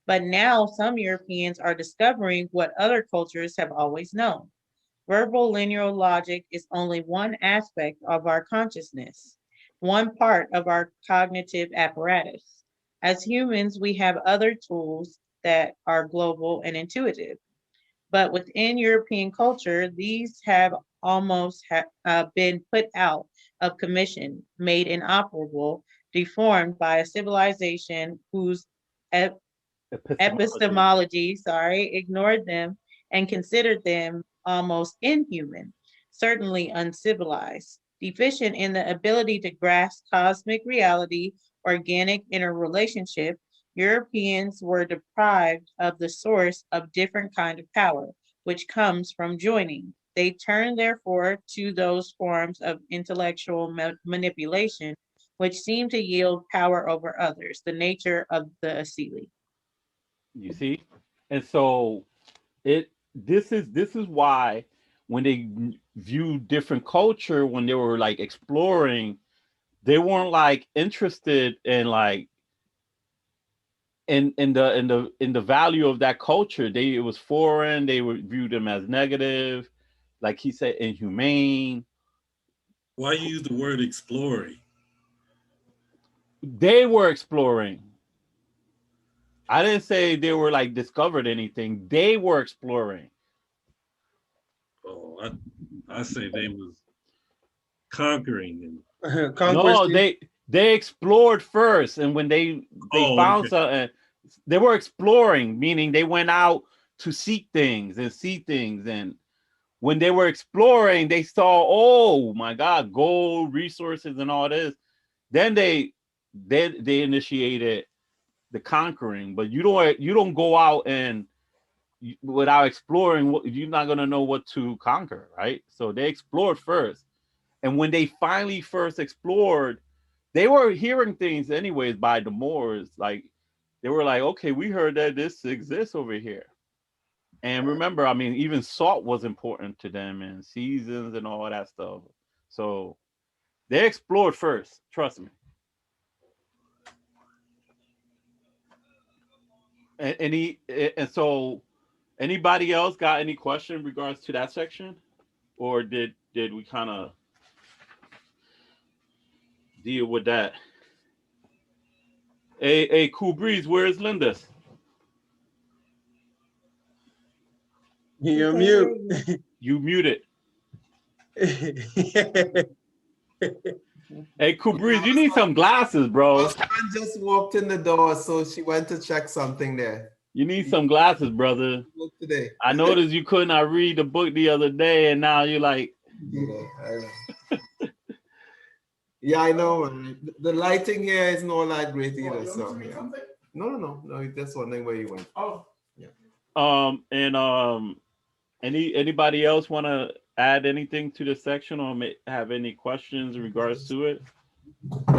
But now some Europeans are discovering what other cultures have always known. Verbal linear logic is only one aspect of our consciousness, one part of our cognitive apparatus. As humans, we have other tools that are global and intuitive. But within European culture, these have almost been put out of commission, made inoperable, deformed by a civilization whose epistemology, ignored them and considered them almost inhuman, certainly uncivilized, deficient in the ability to grasp cosmic reality, organic interrelationship. Europeans were deprived of the source of different kind of power, which comes from joining. They turned, therefore, to those forms of intellectual manipulation, which seem to yield power over others, the nature of the asili. You see? And so this is why when they view different culture, when they were like exploring, they weren't like interested in like in the value of that culture. It was foreign. They would view them as negative, like he said, inhumane. Why you use the word exploring? They were exploring. I didn't say they were like discovered anything. They were exploring. Oh, I say they was conquering and no, they explored first, and when they found something, they were exploring, meaning they went out to seek things and see things. And when they were exploring, they saw, oh my God, gold, resources, and all this. Then they initiated the conquering. But you don't go out and without exploring, you're not gonna know what to conquer, right? So they explored first, and when they finally first explored, they were hearing things anyways by the Moors. Like they were like, okay, we heard that this exists over here. And remember, I mean, even salt was important to them and seasons and all that stuff. So they explored first, trust me. And so anybody else got any question in regards to that section? Or did we kind of deal with that? Hey, Cool Breeze, where's Linda's? You're mute. You muted. Hey, Cool Breeze, you need some glasses, bro. Someone just walked in the door, so she went to check something there. You need some glasses, brother. Today. I noticed you could not read the book the other day, and now you're like... Yeah, I know, man. The lighting here is not that great either, so yeah. No, just wondering where you went. Oh. Yeah. Anybody else want to add anything to this section or have any questions in regards to it?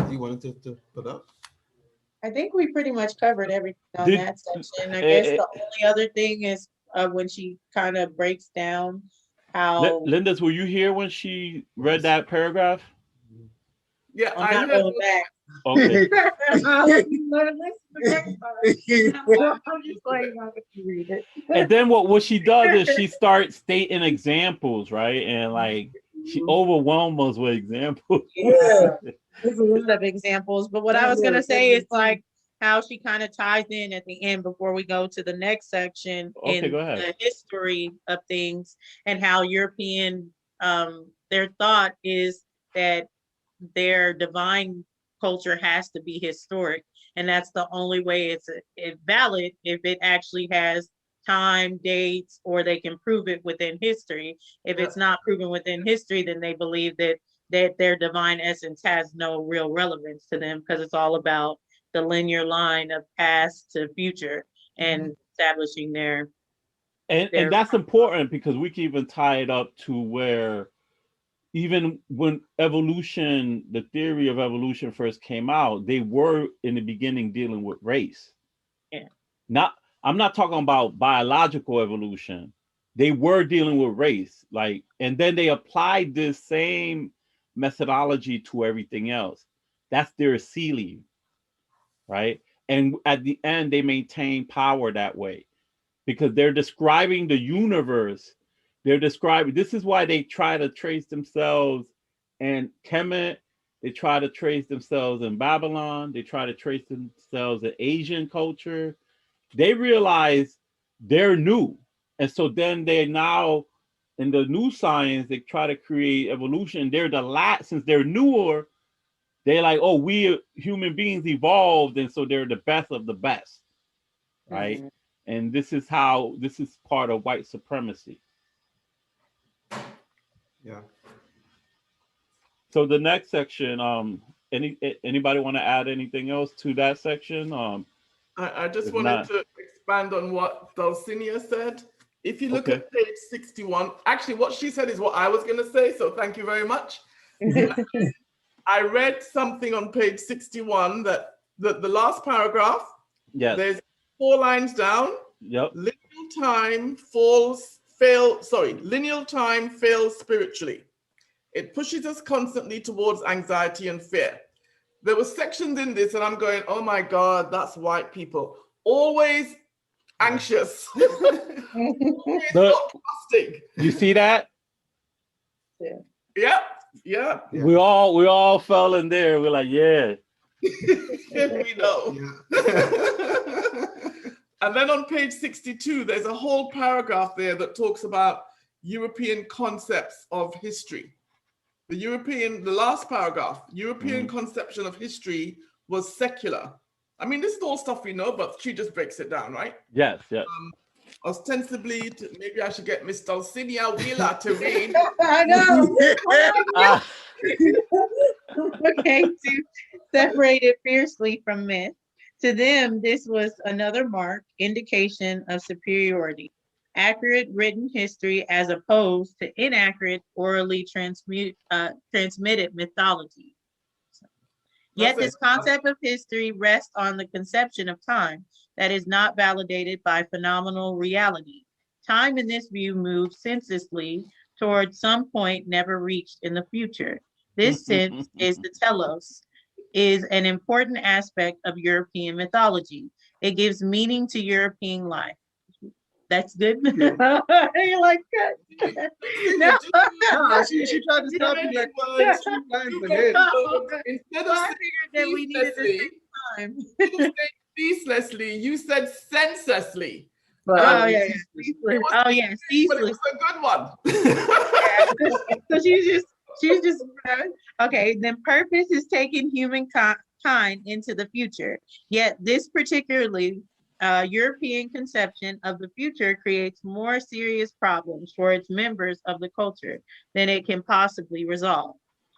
You wanted to put up? I think we pretty much covered everything on that section. I guess the only other thing is when she kind of breaks down how... Linda's, were you here when she read that paragraph? Yeah, I'm not going back. Okay. And then what she does is she starts stating examples, right? And like she overwhelms us with examples. Yeah, there's a lot of examples. But what I was gonna say is like how she kind of ties in at the end before we go to the next section in the history of things and how European their thought is that their divine culture has to be historic, and that's the only way it's valid if it actually has time, dates, or they can prove it within history. If it's not proven within history, then they believe that their divine essence has no real relevance to them, because it's all about the linear line of past to future and establishing their and that's important, because we can even tie it up to where even when evolution, the theory of evolution first came out, they were in the beginning dealing with race. Yeah. I'm not talking about biological evolution. They were dealing with race, like, and then they applied this same methodology to everything else. That's their ceiling, right? And at the end, they maintain power that way, because they're describing the universe. They're describing, this is why they try to trace themselves in Kemet. They try to trace themselves in Babylon. They try to trace themselves in Asian culture. They realize they're new. And so then they now, in the new science, they try to create evolution. They're the last, since they're newer, they're like, oh, we human beings evolved, and so they're the best of the best, right? And this is part of white supremacy. Yeah. So the next section, anybody want to add anything else to that section? I just wanted to expand on what Dulcinea said. If you look at page 61, actually what she said is what I was going to say, so thank you very much. I read something on page 61 that the last paragraph, there's 4 lines down. Lineal time fails spiritually. It pushes us constantly towards anxiety and fear. There were sections in this and I'm going, oh my God, that's white people. Always anxious. Always forecasting. You see that? Yeah. We all fell in there. We're like, yeah. We know. And then on page 62, there's a whole paragraph there that talks about European concepts of history. The last paragraph, European conception of history was secular. I mean, this is all stuff we know, but she just breaks it down, right? Yes. Ostensibly, maybe I should get Miss Dulcinea Wheeler to read. I know. Okay, to separate it fiercely from myth. To them, this was another mark, indication of superiority. Accurate written history as opposed to inaccurate orally transmitted mythology. Yet this concept of history rests on the conception of time that is not validated by phenomenal reality. Time in this view moves senselessly towards some point never reached in the future. This sense is the telos, is an important aspect of European mythology. It gives meaning to European life. That's good. You like that? No, she tried to stop me like 2 lines ahead. Instead of that we needed to take time. ceaselessly, you said senselessly. Yeah. But it was a good one. So she's just okay. Then purpose is taking humankind into the future. Yet this particularly European conception of the future creates more serious problems for its members of the culture than it can possibly resolve.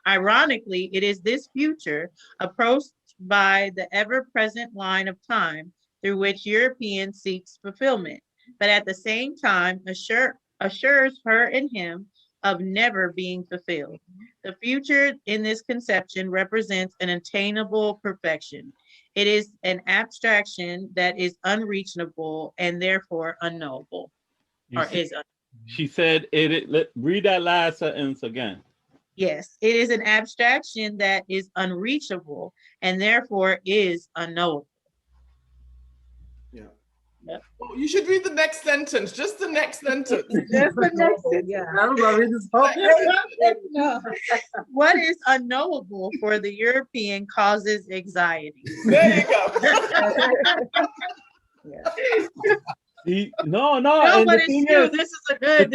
Ironically, it is this future approached by the ever-present line of time through which European seeks fulfillment, but at the same time assures her and him of never being fulfilled. The future in this conception represents an attainable perfection. It is an abstraction that is unreachable and therefore unknowable. She said, read that last sentence again. Yes, it is an abstraction that is unreachable and therefore is unknowable. Yeah. Well, you should read the next sentence, just the next sentence. Just the next sentence. Yeah. I was gonna read this whole What is unknowable for the European causes anxiety. There you go. No, and but it's true. This is a good.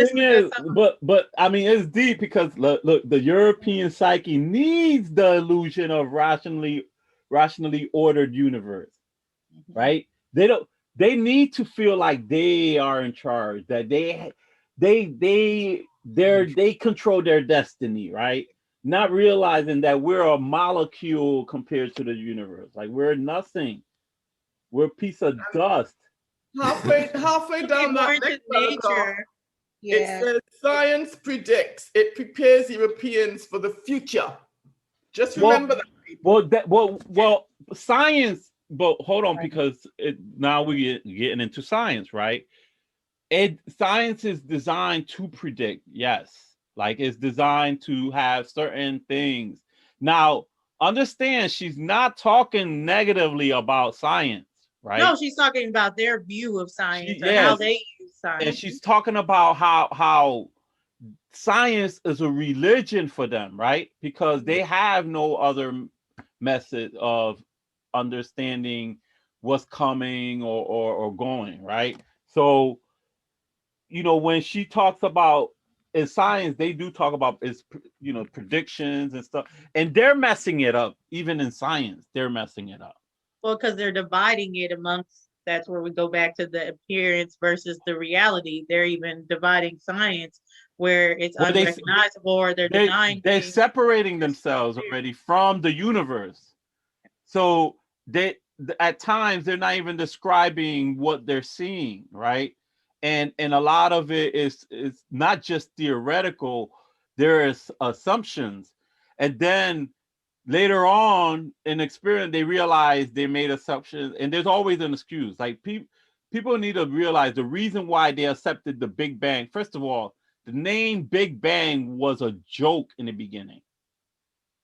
But I mean, it's deep because look, the European psyche needs the illusion of rationally ordered universe, right? They don't. they need to feel like they are in charge, that they control their destiny, right? Not realizing that we're a molecule compared to the universe. Like we're nothing. We're a piece of dust. Halfway down that More into next paragraph, nature. it Yeah. says science predicts, it prepares Europeans for the future. Just remember that, people. Well, science. But hold on, because now we getting into science, right? Science is designed to predict, yes. Like it's designed to have certain things. Now, understand, she's not talking negatively about science, right? No, she's talking about their view of science or yes. how they use science. And she's talking about how science is a religion for them, right? Because they have no other method of understanding what's coming or going, right? So, when she talks about in science, they do talk about predictions and stuff, and they're messing it up. Even in science, they're messing it up. Well, because they're dividing it amongst, that's where we go back to the appearance versus the reality. They're even dividing science where it's unrecognizable, or they're denying. They're separating themselves already from the universe. So at times they're not even describing what they're seeing, right? And a lot of it is not just theoretical. There is assumptions, and then later on in experience they realize they made assumptions, and there's always an excuse. Like people need to realize the reason why they accepted the Big Bang. First of all, the name Big Bang was a joke in the beginning,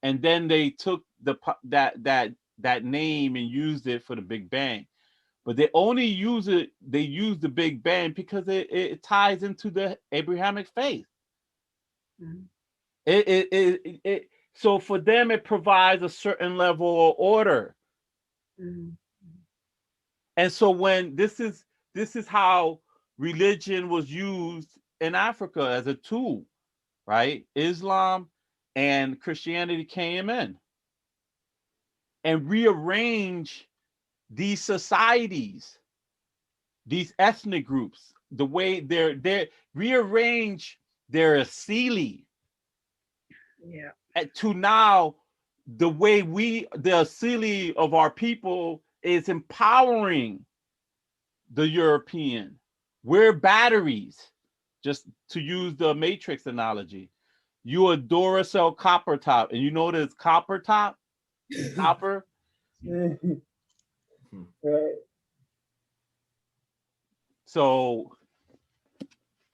and then they took that name and used it for the Big Bang. But they only use the Big Bang because it ties into the Abrahamic faith. Mm-hmm. So for them it provides a certain level of order. Mm-hmm. And so when this is how religion was used in Africa as a tool, right? Islam and Christianity came in and rearrange these societies, these ethnic groups, the way they rearrange their asili, to now the way the asili of our people is empowering the European. We're batteries, just to use the Matrix analogy. You a Duracell copper top, and you know there's copper top, copper. So,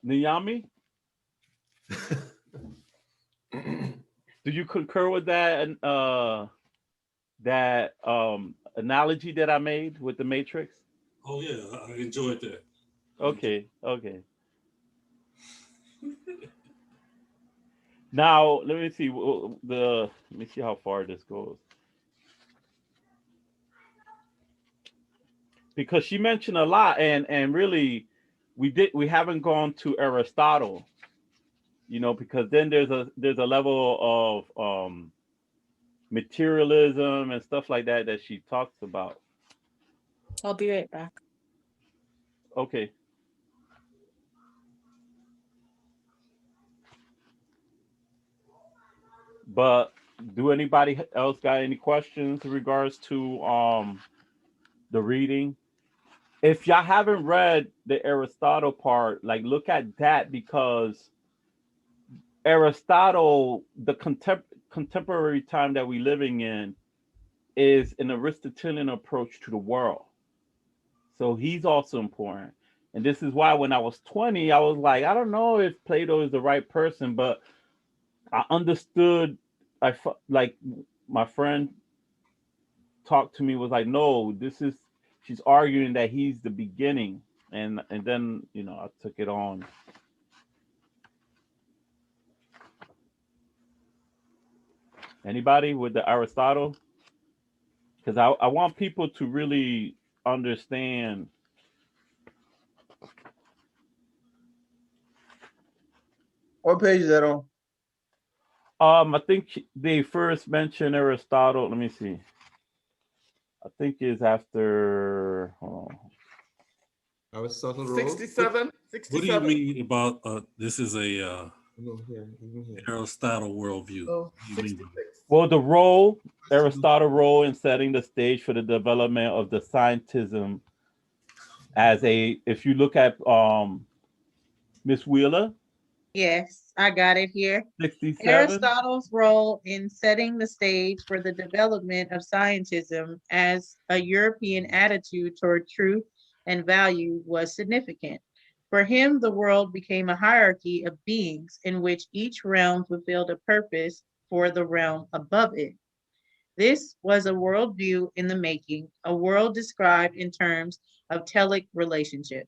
Niyami, do you concur with that analogy that I made with the Matrix? Oh yeah, I enjoyed that. Okay. Now let me see how far this goes, because she mentioned a lot, and really we haven't gone to Aristotle, because then there's a level of materialism and stuff like that she talks about. I'll be right back. Okay. But do anybody else got any questions in regards to the reading? If y'all haven't read the Aristotle part, like look at that, because Aristotle, the contemporary time that we're living in, is an Aristotelian approach to the world. So he's also important. And this is why when I was 20, I was like, I don't know if Plato is the right person, but I understood. Like my friend talked to me, was like, no, she's arguing that he's the beginning. And then, I took it on. Anybody with the Aristotle? Because I want people to really understand. What page is that on? I think they first mentioned Aristotle. Let me see. I think it's after. Hold on. Aristotle role. 67. What do you mean about this is a No, here, even here. Aristotle worldview? Oh, What do you mean? 66. Well, the role, Aristotle role in setting the stage for the development of the Scientism as a, if you look at Miss Wheeler, Yes, I got it here. 67. Aristotle's role in setting the stage for the development of scientism as a European attitude toward truth and value was significant. For him, the world became a hierarchy of beings in which each realm fulfilled a purpose for the realm above it. This was a worldview in the making, a world described in terms of telic relationship.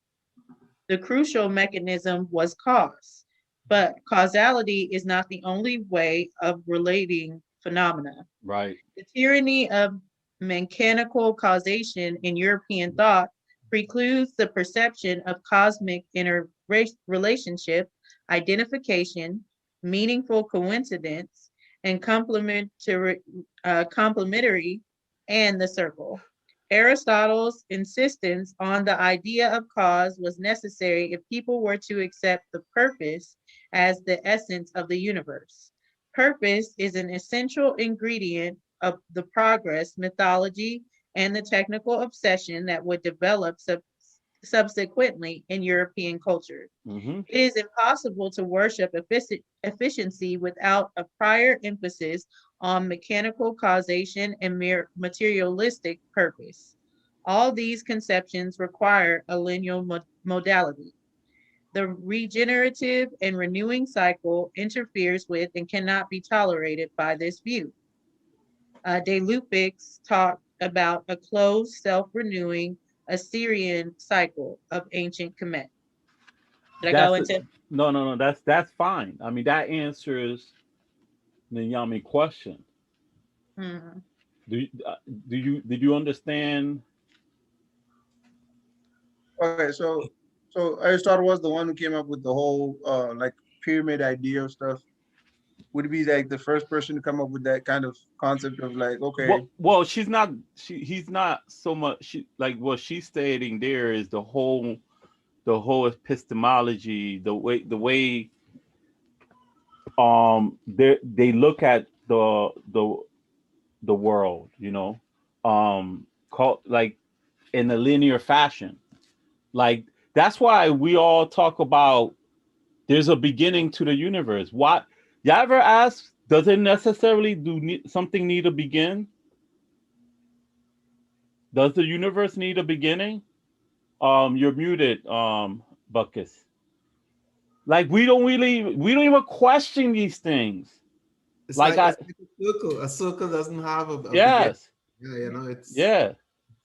The crucial mechanism was cause, but causality is not the only way of relating phenomena. Right. The tyranny of mechanical causation in European thought precludes the perception of cosmic interrelationship, identification, meaningful coincidence, and complementary, and the circle. Aristotle's insistence on the idea of cause was necessary if people were to accept the purpose as the essence of the universe. Purpose is an essential ingredient of the progress, mythology, and the technical obsession that would develop subsequently in European culture. Mm-hmm. It is impossible to worship efficiency without a prior emphasis on mechanical causation and materialistic purpose. All these conceptions require a lineal modality. The regenerative and renewing cycle interferes with and cannot be tolerated by this view. De Lupics talked about a closed, self-renewing Assyrian cycle of ancient Kemet. Did I go into? No. That's fine. I mean, that answers the Yami question. Mhm. Did you understand? Okay, so Aristotle was the one who came up with the whole like pyramid idea of stuff. Would he be like the first person to come up with that kind of concept of like, okay, Well, he's not so much. Like what she's stating there is the whole epistemology, the way they look at the world, you know, like in a linear fashion. Like that's why we all talk about there's a beginning to the universe. Why? Y'all ever ask, does it necessarily something need a begin? Does the universe need a beginning? You're muted, Buckus. Like we don't even question these things. It's like a circle. A circle doesn't have a yes. Beginning. Yeah, you know, it's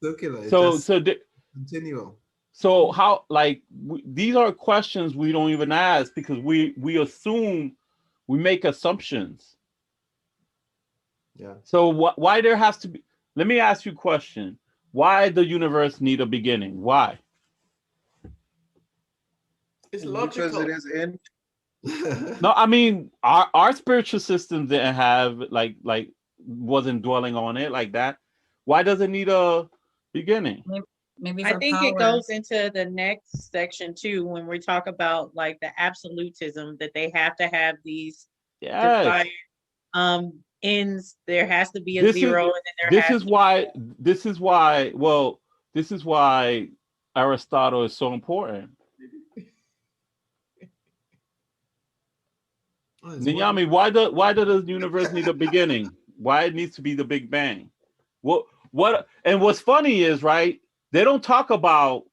circular. Continual. So how, like, these are questions we don't even ask because we assume, we make assumptions. Yeah. So why there has to be? Let me ask you a question. Why the universe need a beginning? Why? It's logical. Because it is in. No, I mean our spiritual system didn't have like wasn't dwelling on it like that. Why does it need a beginning? Maybe I for think power. it goes into the next section too, when we talk about like the absolutism that they have to have these Yes. defined ends. There has to be a zero, and then this is why Aristotle is so important. Ninyami, why does the universe need a beginning? Why it needs to be the Big Bang? What and what's funny is, right, they don't talk about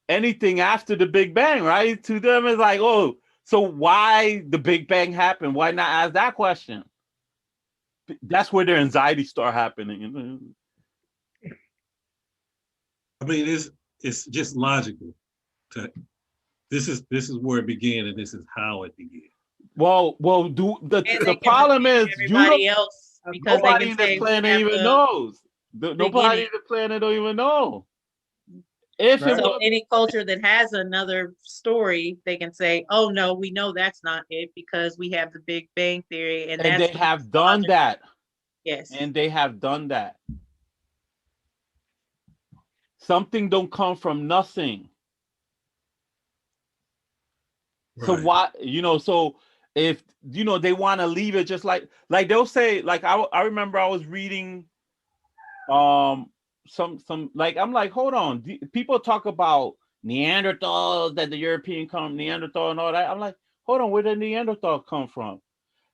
anything after the Big Bang, right? To them it's like, oh, so why the Big Bang happened? Why not ask that question? That's where their anxiety start happening. I mean, it's just logical. This is where it began, and this is how it began. Well, the problem is everybody else, because nobody in this planet even knows. Nobody in the planet don't even know. So any culture that has another story, they can say, "Oh no, we know that's not it because we have the Big Bang theory," and they have done that. Yes, and they have done that. Something don't come from nothing. So why, so if, they want to leave it just like they'll say, like, I remember I was reading some like, I'm like, hold on, people talk about Neanderthals, that the European come Neanderthal and all that. I'm like, hold on, where did Neanderthal come from?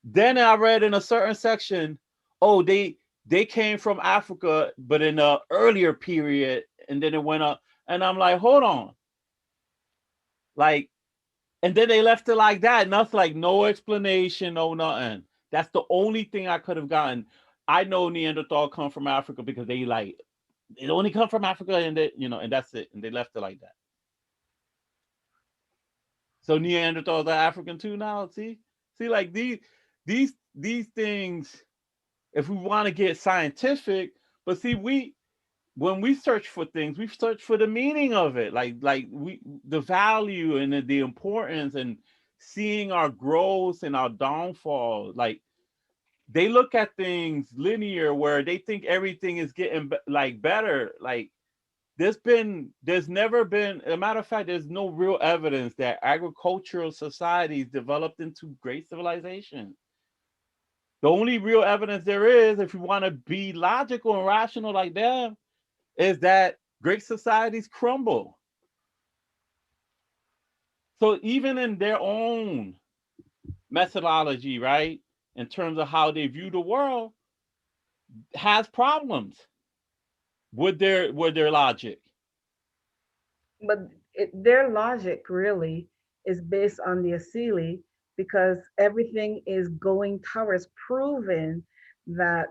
Then I read in a certain section, oh, they came from Africa, but in a earlier period, and then it went up. And I'm like, hold on. Like, and then they left it like that. Nothing, like no explanation, no nothing. That's the only thing I could have gotten. I know Neanderthal come from Africa because they only come from Africa, and they, and that's it. And they left it like that. So Neanderthals are African too now. See, like these things. If we want to get scientific, but see, when we search for things, we search for the meaning of it, like the value and the importance, and seeing our growth and our downfall. Like, they look at things linear, where they think everything is getting like better. Like, there's never been, a matter of fact, there's no real evidence that agricultural societies developed into great civilization. The only real evidence there is, if you want to be logical and rational like them, is that great societies crumble. So even in their own methodology, right, in terms of how they view the world, has problems with their logic. But their logic really is based on the Asili, because everything is going towards proving that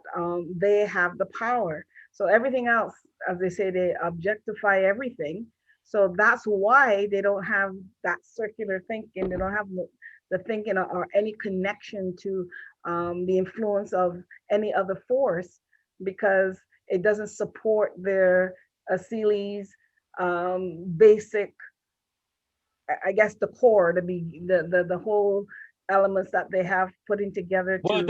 they have the power. So everything else, as they say, they objectify everything. So that's why they don't have that circular thinking. They don't have the thinking or any connection to the influence of any other force, because it doesn't support their Asili's basic, I guess, the core, the whole elements that they have putting together Well, to it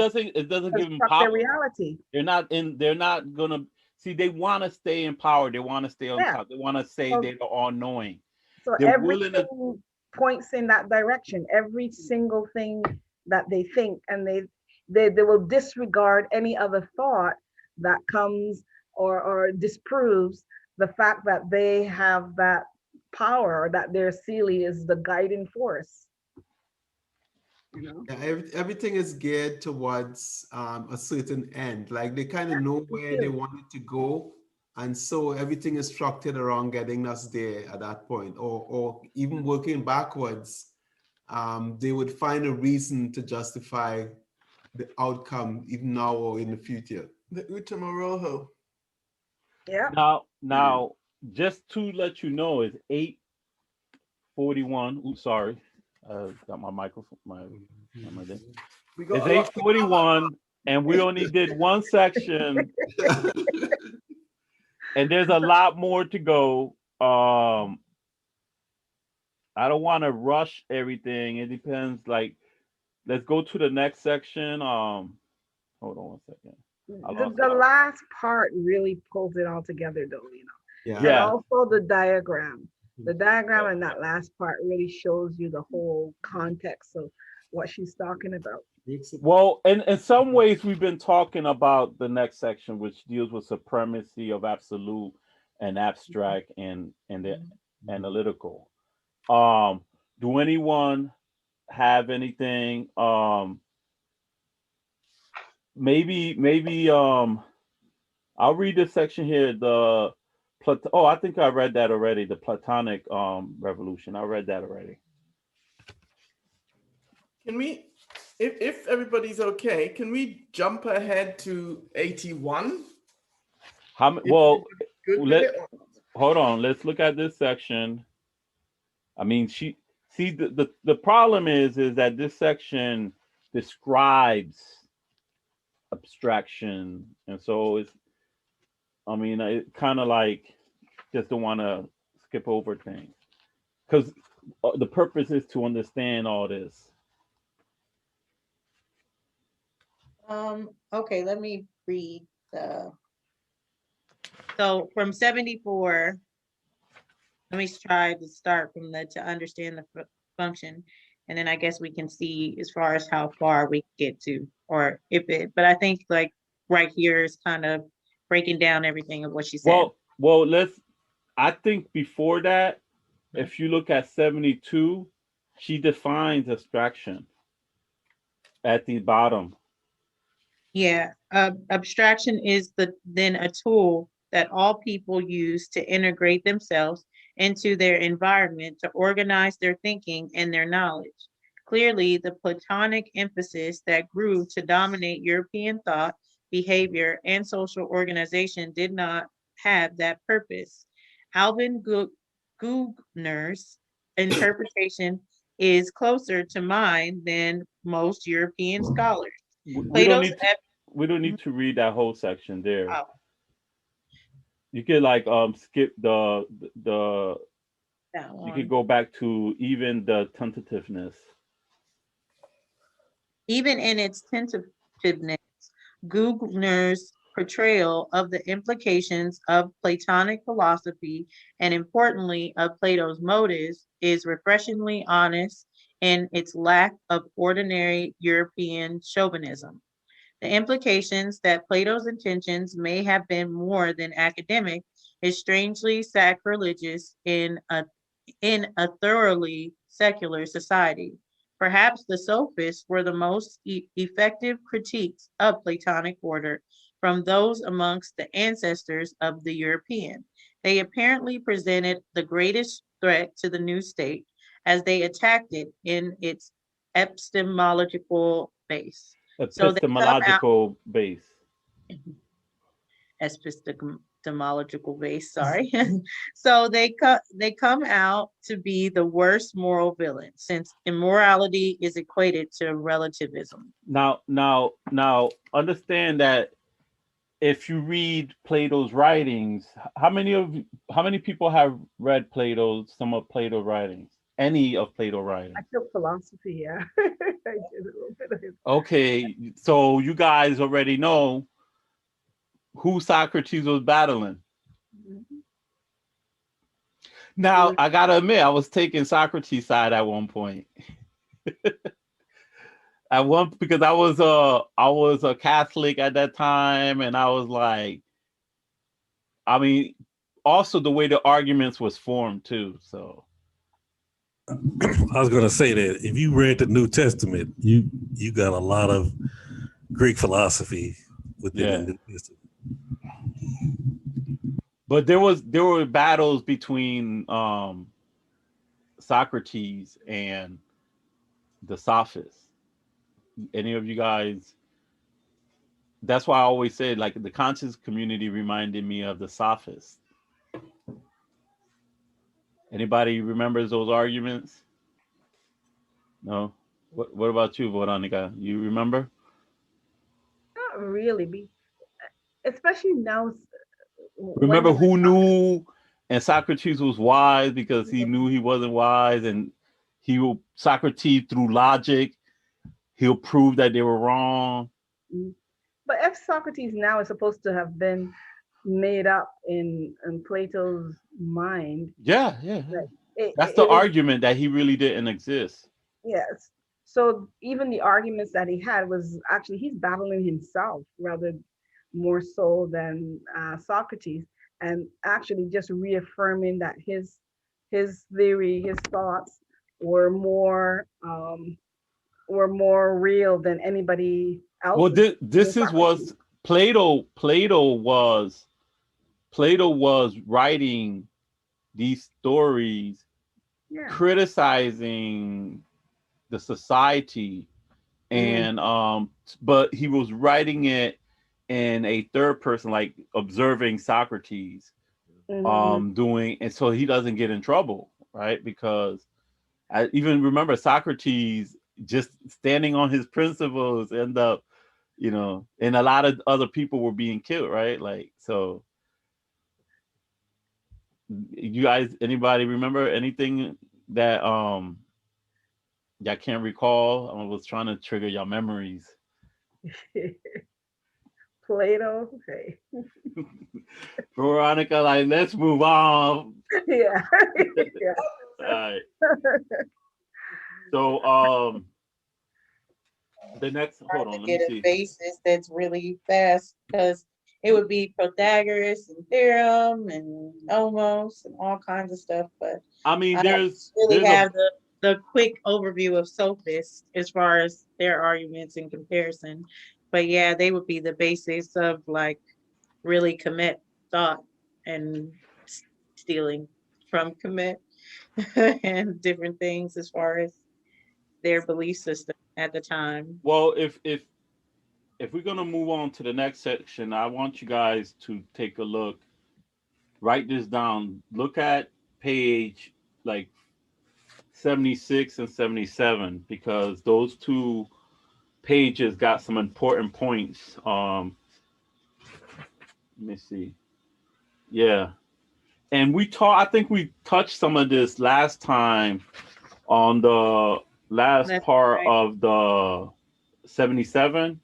doesn't give them construct power. their reality. They're not gonna see, they want to stay in power, they want to stay on top, they want to say So, they're all knowing. so They're willing to, everything points in that direction. Every single thing that they think, and they will disregard any other thought that comes or disproves the fact that they have that power, or that their Sealy is the guiding force. Yeah, everything is geared towards a certain end. Like, they kind of know where they want it to go, and so everything is structured around getting us there at that point, or even working backwards. They would find a reason to justify the outcome, even now or in the future. The Utamawazo. Yeah. Now, just to let you know, it's 8:41. Oops, sorry. Got my microphone, my thing. It's 8:41, and we only did one section, and there's a lot more to go. I don't want to rush everything. It depends. Like, let's go to the next section. Hold on one second. The last part really pulls it all together, though, Yeah. And also the diagram. The diagram in that last part really shows you the whole context of what she's talking about. Well, in some ways, we've been talking about the next section, which deals with supremacy of absolute and abstract and the analytical. Do anyone have anything? Maybe I'll read this section here. I think I read that already. The Platonic revolution. I read that already. Can we, if everybody's okay, can we jump ahead to 81? Hold on. Let's look at this section. I mean, the problem is that this section describes abstraction, and so it's, I mean, it kind of like just don't want to skip over things, because the purpose is to understand all this. Okay, let me read so from 74, let me try to start from to understand the function. And then I guess we can see as far as how far we get to, or if it, but I think like right here is kind of breaking down everything of what she said. Well, I think before that, if you look at 72, she defines abstraction at the bottom. Yeah, abstraction is then a tool that all people use to integrate themselves into their environment to organize their thinking and their knowledge. Clearly, the Platonic emphasis that grew to dominate European thought, behavior, and social organization did not have that purpose. Alvin Gugner's interpretation is closer to mine than most European scholars. We don't need to read that whole section there. Oh. You could like skip the That you one. could go back to even the tentativeness. Even in its tentativeness, Gugner's portrayal of the implications of Platonic philosophy and importantly of Plato's motives is refreshingly honest in its lack of ordinary European chauvinism. The implications that Plato's intentions may have been more than academic is strangely sacrilegious in a thoroughly secular society. Perhaps the sophists were the most effective critiques of Platonic order from those amongst the ancestors of the European. They apparently presented the greatest threat to the new state as they attacked it in its epistemological base. Epistemological base. Epistemological base, sorry. So they come out to be the worst moral villain, since immorality is equated to relativism. Now, understand that if you read Plato's writings, how many people have read some of Plato's writings? Any of Plato's writings? I took philosophy, yeah. I did a little bit of it. Okay, so you guys already know who Socrates was battling. Mhm. Now, I gotta admit, I was taking Socrates' side at one point. Because I was a Catholic at that time, and I was like, I mean, also the way the arguments was formed too. So I was gonna say that if you read the New Testament, you got a lot of Greek philosophy within the New Testament. But there were battles between Socrates and the Sophists. Any of you guys? That's why I always say, like, the conscious community reminded me of the Sophists. Anybody remembers those arguments? No. What about you, Veronica? You remember? Not really, especially now. Remember who knew and Socrates was wise because he knew he wasn't wise, and Socrates through logic, he'll prove that they were wrong. But if Socrates now is supposed to have been made up in Plato's mind. Yeah. That's the argument that he really didn't exist. Yes. So even the arguments that he had was actually he's battling himself rather more so than Socrates, and actually just reaffirming that his theory, his thoughts were more real than anybody else. Well, this is what Plato was writing these stories, criticizing the society, and but he was writing it in a third person, like observing Socrates doing, and so he doesn't get in trouble, right? Because I even remember Socrates just standing on his principles end up, and a lot of other people were being killed, right? Like, so you guys, anybody remember anything that y'all can't recall? I was trying to trigger your memories. Plato, okay. Veronica, like, let's move on. Yeah. All right. So the next, hold on, let me Get a see. basis that's really fast because it would be Pythagoras and theorem and almost and all kinds of stuff. But I mean, I don't there's really a have the quick overview of sophists as far as their arguments in comparison. But yeah, they would be the basis of like really commit thought and stealing from commit and different things as far as their belief system at the time. well, if we're gonna move on to the next section, I want you guys to take a look, write this down. Look at page like 76 and 77 because those two pages got some important points. Let me see. Yeah. And I think we touched some of this last time on the last That's part right. of the 77,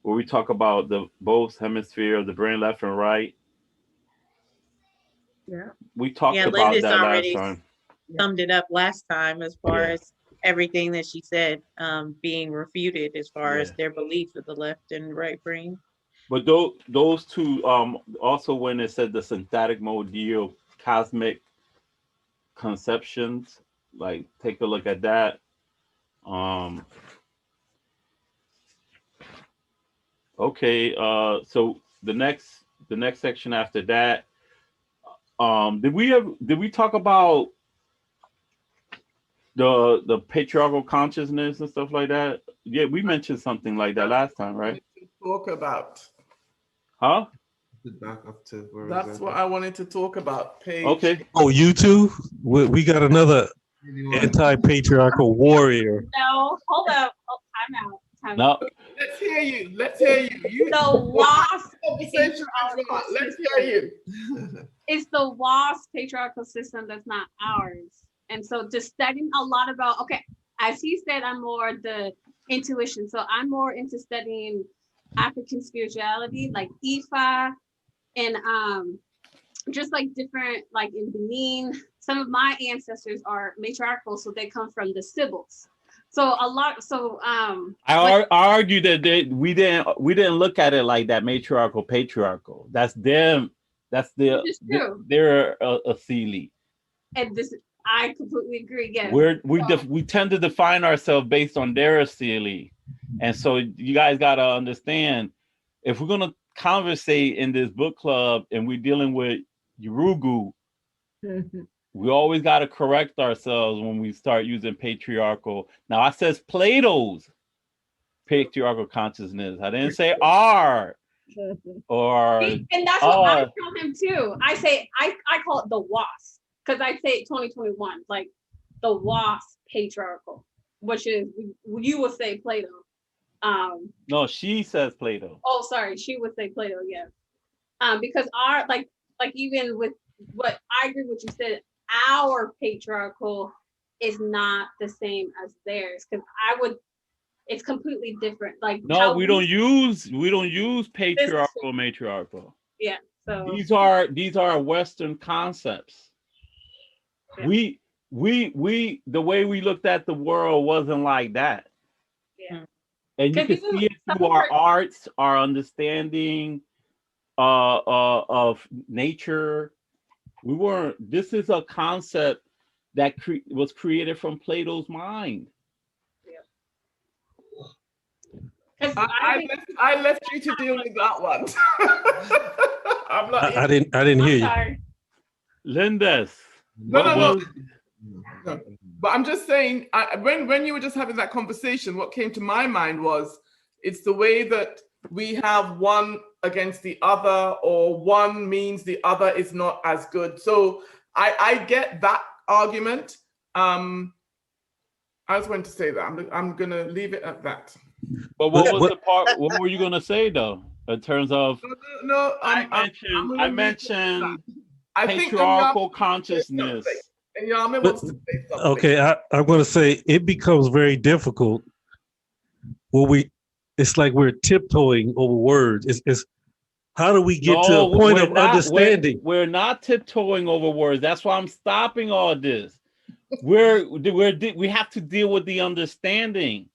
where we talk about the both hemisphere of the brain, left and right. Yeah. We talked Yeah, about Linda's that last already time. summed it up last time as far Yeah. as everything that she said being refuted as far as Yeah. their belief of the left and right brain. But those two, also when it said the synthetic model cosmic conceptions, like take a look at that. Okay, so the next section after that, did we talk about the patriarchal consciousness and stuff like that? Yeah, we mentioned something like that last time, right? Talk about. Huh? Back up to where was That's it? what I wanted to talk about. Page. Okay. Oh, you too? We got another anti-patriarchal warrior. No, hold up. Oh, time out. No. Let's hear you. Let's hear you. The WASP Conversation patriarchal Let's system. hear you. It's the WASP patriarchal system that's not ours. And so just studying a lot about, okay, as he said, I'm more the intuition. So I'm more into studying African spirituality, like Ifa, and just like different, like in Benin, some of my ancestors are matriarchal, so they come from the Sibyls. So a lot, so I argue that we didn't look at it like that, matriarchal, patriarchal. That's them. That's they're a Sealy. And this, I completely agree. Yeah, We tend to define ourselves based on their Sealy, and so you guys got to understand, if we're gonna conversate in this book club and we're dealing with Yurugu, we always got to correct ourselves when we start using patriarchal. Now, I says Plato's patriarchal consciousness. I didn't say R or. and that's what I tell him too. I say I call it the WASP because I say 2021, like the WASP patriarchal, which is you would say Plato. No, she says Plato. Oh, sorry, she would say Plato. Yeah, because our like even with what I agree with you said, our patriarchal is not the same as theirs because it's completely different. Like no, we don't use patriarchal, matriarchal. Yeah, so these are Western concepts. Yeah. We the way we looked at the world wasn't like that. Yeah, and you can see it through our arts, our understanding of nature. This is a concept that was created from Plato's mind. Yeah. I left you to deal with that one. I'm not. I didn't hear you. Linda's. No. But I'm just saying, when you were just having that conversation, what came to my mind was it's the way that we have one against the other, or one means the other is not as good. So I get that argument. I was going to say that. I'm going to leave it at that. But what was the part? What were you going to say though, in terms of? No. I mentioned patriarchal consciousness. And Yami wants to say something. Okay, I'm going to say it becomes very difficult when it's like we're tiptoeing over words. It's how do we get to a point of understanding? We're not tiptoeing over words. That's why I'm stopping all this. we have to deal with the understanding.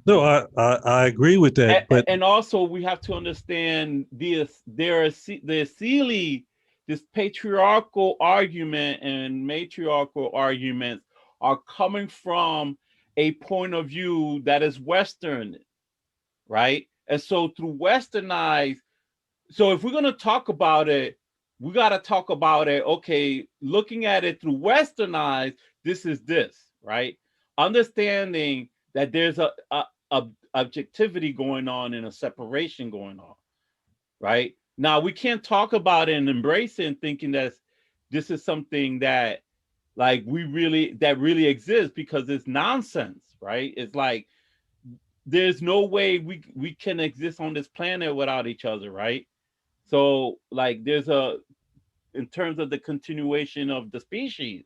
No, I agree with that, but And also we have to understand the Sealy, this patriarchal argument and matriarchal arguments are coming from a point of view that is Western, right? And so through westernized, so if we're going to talk about it, we got to talk about it, okay, looking at it through westernized, this is this, right? Understanding that there's a objectivity going on and a separation going on, right? Now we can't talk about it and embrace it and thinking that this is something that like that really exists, because it's nonsense, right? It's like there's no way we can exist on this planet without each other, right? So like there's in terms of the continuation of the species,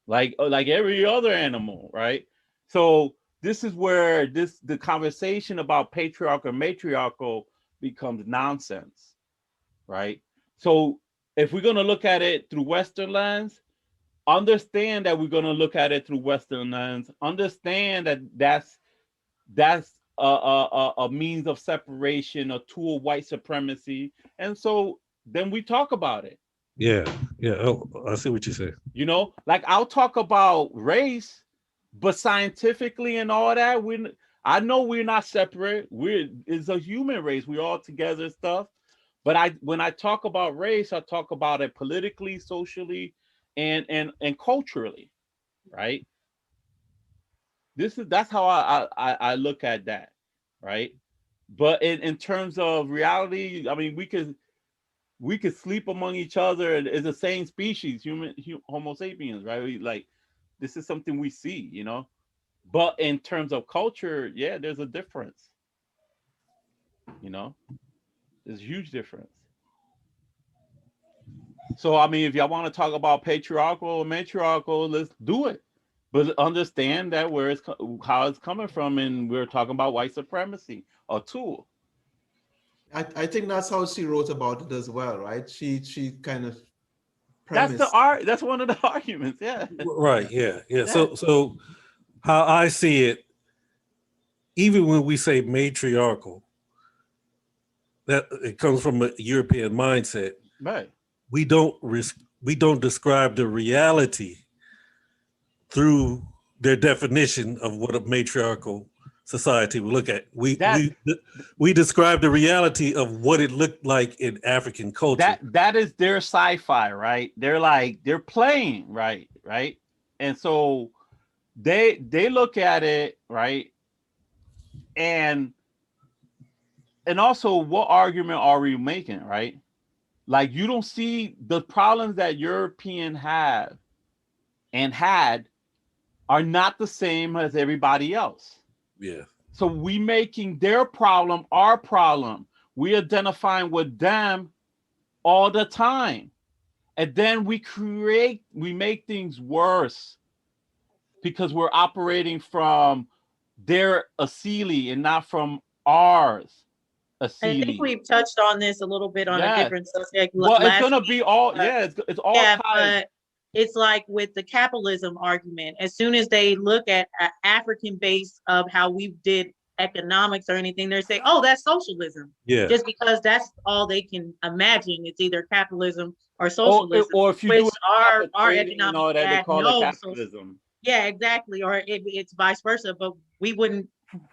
like every other animal, right? So this is where the conversation about patriarchal and matriarchal becomes nonsense, right? So if we're going to look at it through Western lens, understand that we're going to look at it through Western lens, understand that that's a means of separation, a tool of white supremacy. And so then we talk about it. Yeah. Oh, I see what you say. You know, like I'll talk about race, but scientifically and all that, I know we're not separate. It's a human race. We're all together and stuff. But when I talk about race, I talk about it politically, socially, and culturally, right? That's how I look at that, right? But in terms of reality, I mean, we could sleep among each other as the same species, Homo sapiens, right? Like this is something we see, you know. But in terms of culture, yeah, there's a difference. You know, there's a huge difference. So I mean, if y'all want to talk about patriarchal or matriarchal, let's do it. But understand that how it's coming from, and we're talking about white supremacy, a tool. I think that's how she wrote about it as well, right? She kind of premised. That's one of the arguments, yeah. Right, yeah. So how I see it, even when we say matriarchal, that it comes from a European mindset. Right. We don't describe the reality through their definition of what a matriarchal society would look at. We describe the reality of what it looked like in African culture. That is their sci-fi, right? They're playing, right? And so they look at it, right? And also, what argument are we making, right? Like, you don't see the problems that European have and had are not the same as everybody else. Yeah. So we making their problem our problem. We identifying with them all the time. And then we make things worse because we're operating from their asili and not from ours. I think we've touched on this a little bit on a different subject. Well, it's gonna be all it's all tied. But it's like with the capitalism argument. As soon as they look at an African base of how we did economics or anything, they say, "Oh, that's socialism." Yeah. Just because that's all they can imagine. It's either capitalism or socialism. Or if you which do our economics that they call it capitalism. Yeah, exactly. Or it's vice versa, but we wouldn't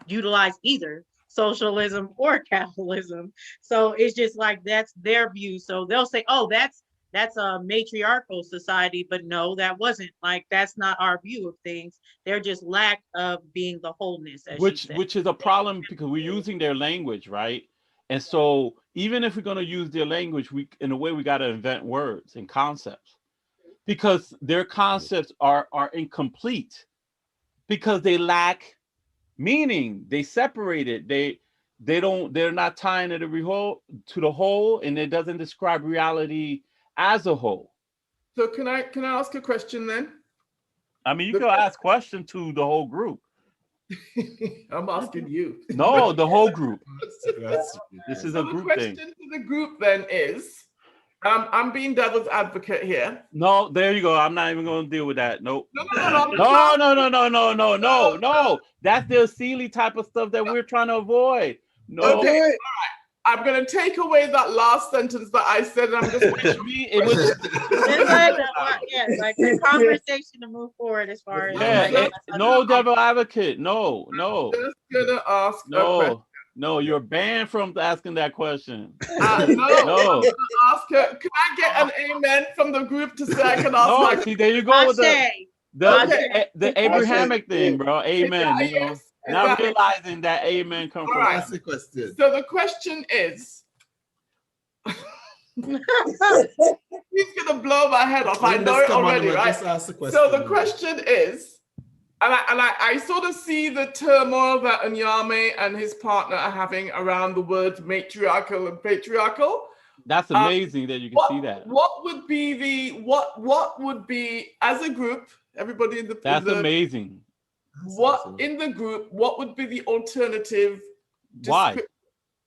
utilize either socialism or capitalism. So it's just like that's their view. So they'll say, "Oh, that's a matriarchal society," but no, that wasn't. Like, that's not our view of things. They're just lack of being the wholeness, which is a problem because we're using their language, right? And so even if we're going to use their language, we got to invent words and concepts, because their concepts are incomplete because they lack meaning. They separate it. They're not tying it to the whole, and it doesn't describe reality as a whole. So can I ask a question then? I mean, you can ask question to the whole group. I'm asking you. No, the whole group. This is a group thing. The question to the group then is, I'm being devil's advocate here. No, there you go. I'm not even going to deal with that. Nope. No. No. That's the silly type of stuff that we're trying to avoid. No. Okay, all right. I'm going to take away that last sentence that I said. And I'm just waiting. It was like the conversation to move forward as far as no devil advocate. No. I'm just gonna ask a question. No, you're banned from asking that question. No. I'm gonna ask her. Can I get an amen from the group to say I can ask? No, see, there you go with the Abrahamic thing, bro. Amen. You know, not realizing that amen comes from. That's the question. So the question is, he's gonna blow my head off. I know it already, right? So the question is, and I sort of see the turmoil that Nyame and his partner are having around the words matriarchal and patriarchal. That's amazing that you can see that. What would be what would be, as a group, everybody in the That's amazing. In the group, what would be the alternative? Why?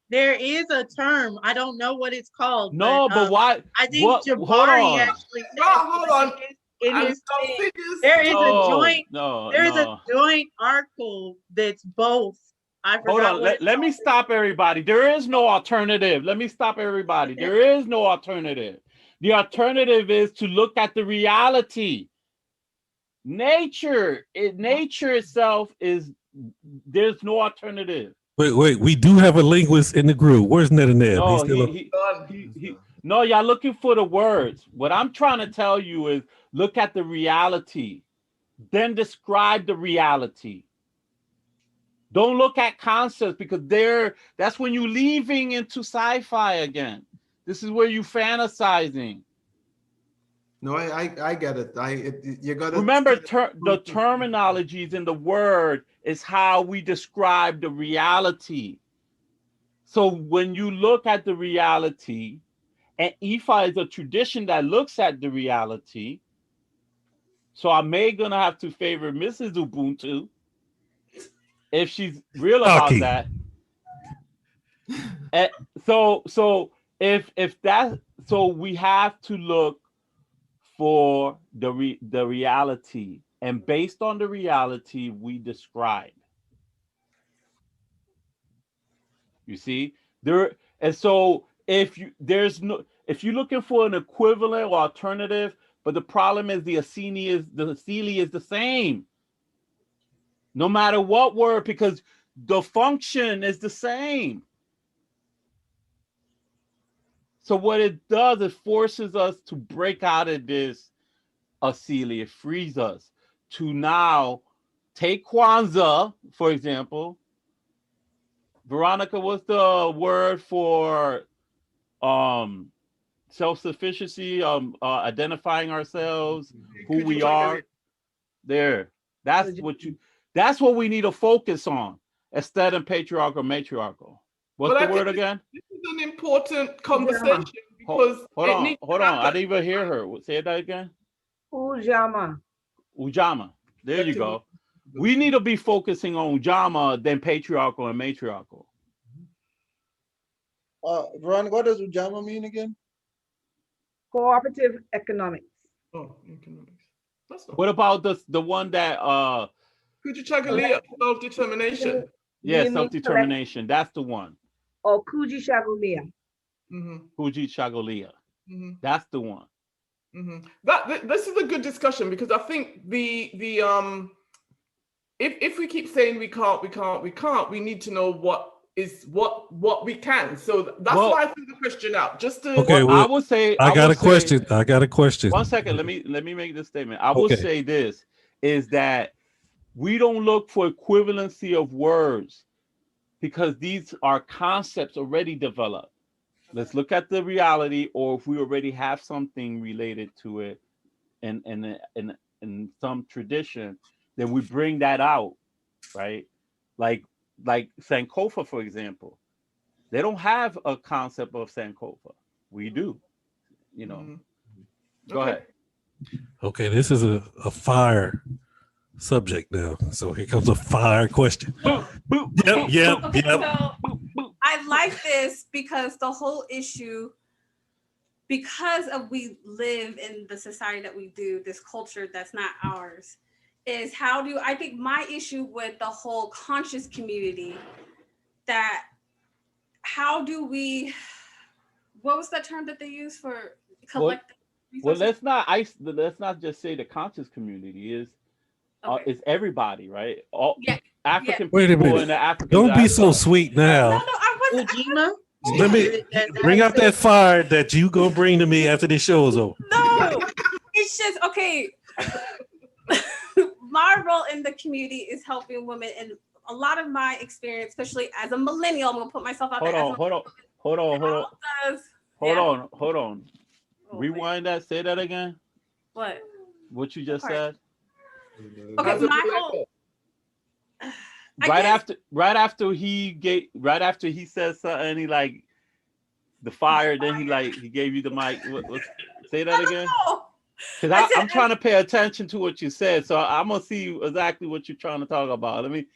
There is a term. I don't know what it's called. No, but why? I think Jabari actually said, hold on. There is a joint article that's both. Hold on. Let me stop everybody. There is no alternative. Let me stop everybody. There is no alternative. The alternative is to look at the reality. Nature itself is, there's no alternative. Wait, we do have a linguist in the group. Where's Netanel? No, no, y'all looking for the words. What I'm trying to tell you is look at the reality, then describe the reality. Don't look at concepts, because that's when you're leaving into sci-fi again. This is where you fantasizing. No, I get it. You gotta remember the terminologies in the word is how we describe the reality. So when you look at the reality, and Ifa is a tradition that looks at the reality. So I may gonna have to favor Mrs. Ubuntu if she's real about that. And so we have to look for the reality, and based on the reality we describe. You see there, and so if you're looking for an equivalent or alternative, but the problem is the Asini is the same, no matter what word, because the function is the same. So what it does, it forces us to break out of this Asili. It frees us to now take Kwanzaa, for example. Veronica, what's the word for self-sufficiency, identifying ourselves, who we are? There. That's what we need to focus on instead of patriarchal, matriarchal. What's the word again? This is an important conversation because hold on. I didn't even hear her. Say that again. Ujamaa. There you go. We need to be focusing on Ujamaa than patriarchal and matriarchal. Veronica, what does Ujamaa mean again? Cooperative economics. Oh, economics. What about the one that Kujichagulia, self-determination? Yeah, self-determination. That's the one. Or Kujichagulia. Kujichagulia. That's the one. This is a good discussion, because I think if we keep saying we can't, we need to know what we can. So that's why I threw the question out. Just to I would say I got a question. One second, let me make this statement. I will say this is that we don't look for equivalency of words, because these are concepts already developed. Let's look at the reality, or if we already have something related to it in some tradition, then we bring that out, right? Like Sankofa, for example. They don't have a concept of Sankofa. We do, you know. Go ahead. Okay, this is a fire subject now. So here comes a fire question. Yep. So, I like this because the whole issue because of we live in the society that we do, this culture that's not ours, is how do I think my issue with the whole conscious community, that how do we, what was that term that they use for collective well, resources? let's not just say the conscious community is Okay. it's everybody, right? All Yeah. African Wait a people minute. in the African Don't be so diaspora. sweet now. Ujima? Let me bring out that fire that you gonna bring to me after this show is over. No, it's just okay. My role in the community is helping women, and a lot of my experience, especially as a millennial, I'm gonna put myself out there. Hold on. Rewind that. Say that again. What? What you just part? said. Okay, my whole. Right after he said something, he like the fire. Then he gave you the mic. Say that again. Because I'm trying to pay attention to what you said, so I'm gonna see exactly what you're trying to talk about. Let me.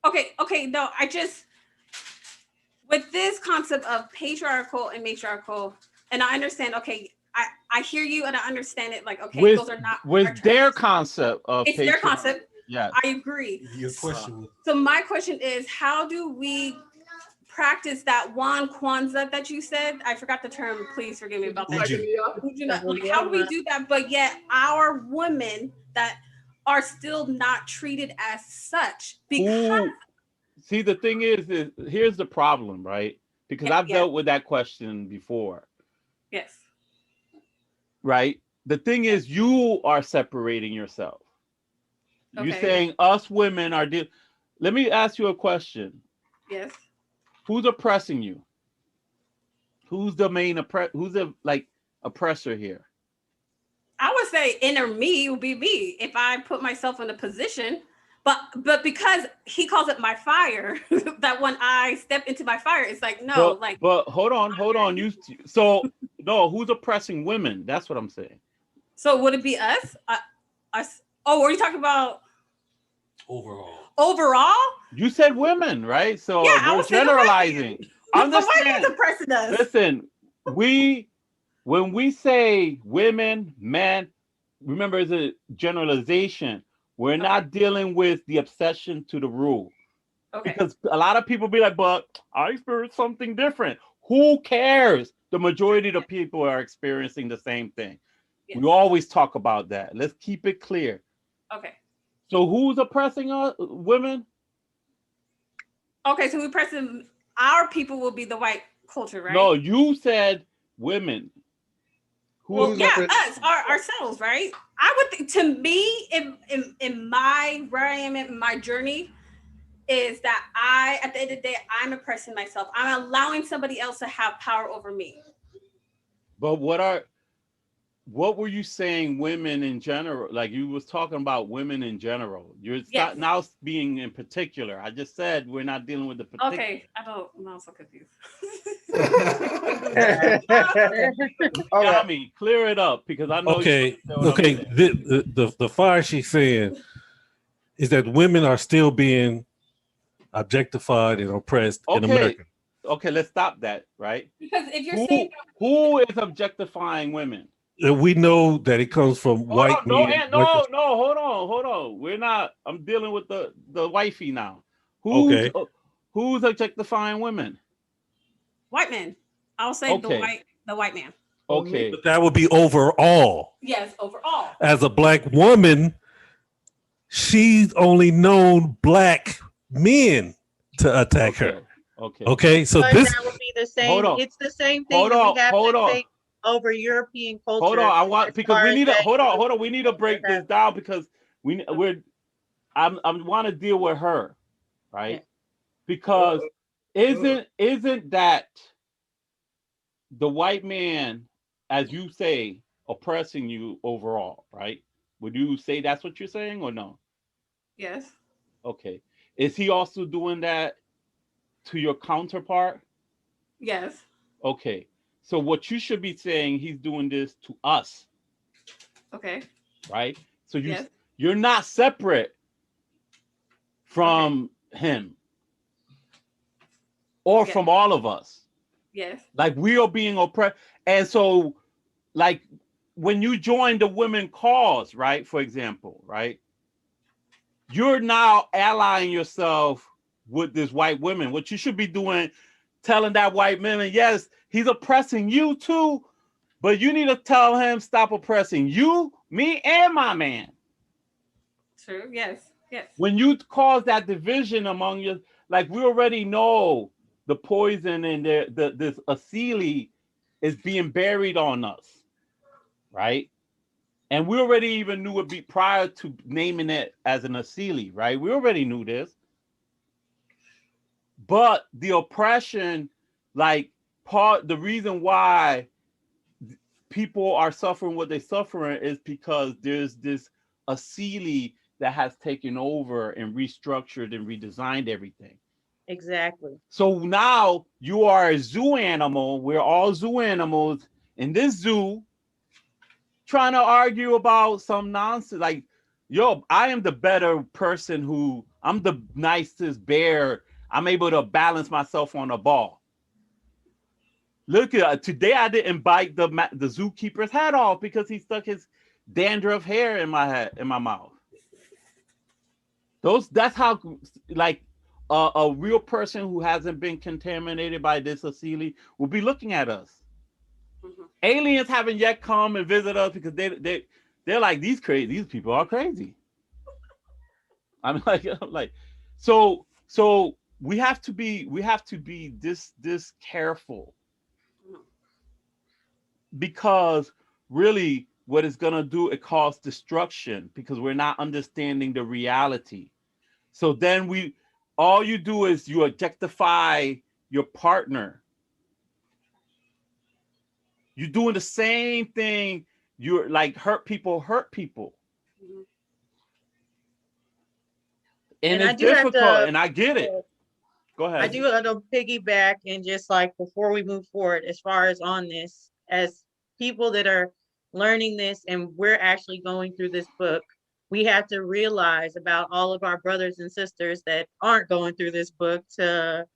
Okay. No, I just with this concept of patriarchal and matriarchal, and I understand. Okay, I hear you and I understand it. Like, okay, those are not their concept of. It's their concept. Yeah, I agree. Your question. So my question is, how do we practice that one Kwanzaa that you said? I forgot the term. Please forgive me about that. Like, how do we do that? But yet our women that are still not treated as such because. See, the thing is here's the problem, right? Because I've dealt with that question before. Yes. Right. The thing is, you are separating yourself. Okay. You're saying us women are. Let me ask you a question. Yes. Who's oppressing you? Who's the main who's the oppressor here? I would say inner me would be me if I put myself in a position, but because he calls it my fire, that when I step into my fire, it's like no, But hold on. No, who's oppressing women? That's what I'm saying. So would it be us? Us? Oh, were you talking about overall? You said women, right? So yeah, we're generalizing. Understand? Oppressing us. Listen, when we say women, men, remember it's a generalization. We're not dealing with the obsession to the rule. Okay. Because a lot of people be like, but I experience something different. Who cares? The majority of the people are experiencing the same thing. Yes. We always talk about that. Let's keep it clear. Okay. So who's oppressing women? Okay, so we're pressing our people will be the white culture, right? No, you said women. Us, ourselves, right? I would think, to me, in my where I am in my journey, is that at the end of the day, I'm oppressing myself. I'm allowing somebody else to have power over me. But what were you saying women in general? Like you was talking about women in general. You're now being in particular. I just said we're not dealing with the particular. Okay, I'm so confused. Yami, clear it up because I know. Okay. The fire she's saying is that women are still being objectified and oppressed in America. Okay, let's stop that, right? Because if you're saying who is objectifying women? We know that it comes from white men. No, hold on. We're not. I'm dealing with the wifey now. Who's objectifying women? White men. I'll say the white man. Okay, but that would be overall. Yes, overall. As a black woman, she's only known black men to attack her. Okay. So but this that would be the same. It's the same thing. We have to think over European culture. Hold on, we need to hold on. We need to break this down because I want to deal with her, right? Yeah. Because isn't that the white man, as you say, oppressing you overall, right? Would you say that's what you're saying or no? Yes. Okay. Is he also doing that to your counterpart? Yes. Okay. So what you should be saying, he's doing this to us. Okay. Right? So you're not separate from him or from all of us. Yes. Like we are being oppressed. And so like when you join the women cause, right? For example, right? You're now allying yourself with this white women. What you should be doing, telling that white man, yes, he's oppressing you too, but you need to tell him stop oppressing you, me, and my man. True. Yes. Yes. When you cause that division among you, like we already know the poison and this acili is being buried on us, right? And we already even knew it be prior to naming it as an acili, right? We already knew this. But the oppression, like the reason why people are suffering what they're suffering is because there's this acili that has taken over and restructured and redesigned everything. Exactly. So now you are a zoo animal. We're all zoo animals in this zoo trying to argue about some nonsense. Like, yo, I am the better person I'm the nicest bear. I'm able to balance myself on a ball. Look at today I didn't bite the zookeeper's head off because he stuck his dandruff hair in my mouth. That's how like a real person who hasn't been contaminated by this acili will be looking at us. Mm-hmm. Aliens haven't yet come and visit us because they're like these people are crazy. I'm like, so we have to be this careful, because really what it's gonna do, it causes destruction because we're not understanding the reality. So then all you do is you objectify your partner. You're doing the same thing. You're like hurt people. Mm-hmm. And I it's do have difficult, to, and I get it. Go ahead. I do have to piggyback and just like before we move forward, as far as on this, as people that are learning this and we're actually going through this book, we have to realize about all of our brothers and sisters that aren't going through this book to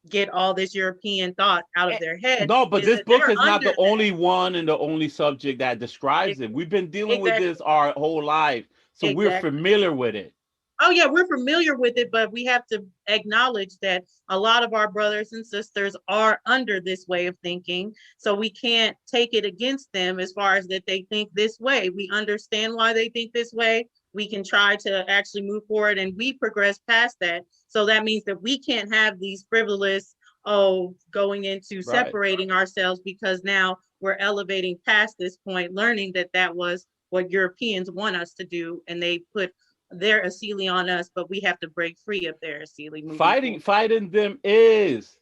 get all this European thought out of their head. No, but this book is not the that. only one and the only subject that describes it. We've been dealing with this our whole life, so we're familiar with it. Oh yeah, we're familiar with it, but we have to acknowledge that a lot of our brothers and sisters are under this way of thinking. So we can't take it against them as far as that they think this way. We understand why they think this way. We can try to actually move forward and we progress past that. So that means that we can't have these frivolous, going into separating ourselves, because now we're elevating past this point, learning that that was what Europeans want us to do. And they put their acili on us, but we have to break free of their acili. Fighting them is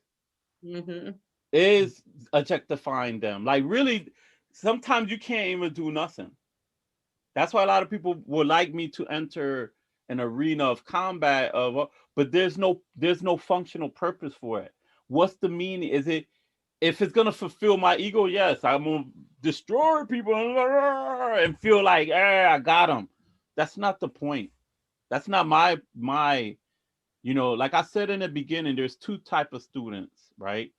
objectifying them. Like really, sometimes you can't even do nothing. That's why a lot of people would like me to enter an arena of combat but there's no functional purpose for it. What's the meaning? Is it, if it's gonna fulfill my ego? Yes, I'm gonna destroy people and feel like I got them. That's not the point. That's not my like I said in the beginning, there's two types of students, right?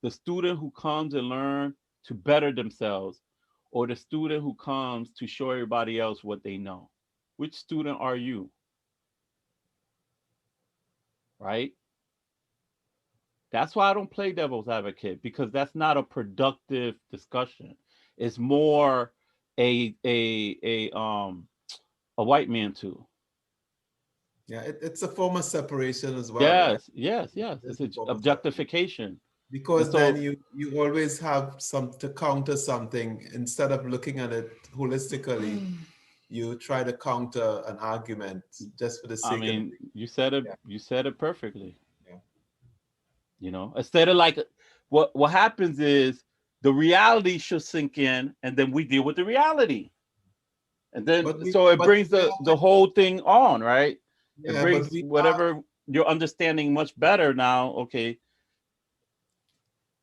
The student who comes and learn to better themselves, or the student who comes to show everybody else what they know. Which student are you? Right? That's why I don't play devil's advocate, because that's not a productive discussion. It's more a white man too. Yeah, it's a form of separation as well. Yes, right? yes. It's an objectification. Because then you always have to counter something. Instead of looking at it holistically, you try to counter an argument just for the sake of it. You said it. Yeah. You said it perfectly. Yeah. Instead of like, what happens is the reality should sink in, and then we deal with the reality, and then it brings the whole thing on, right? Yeah, it brings whatever you're understanding much better now. Okay.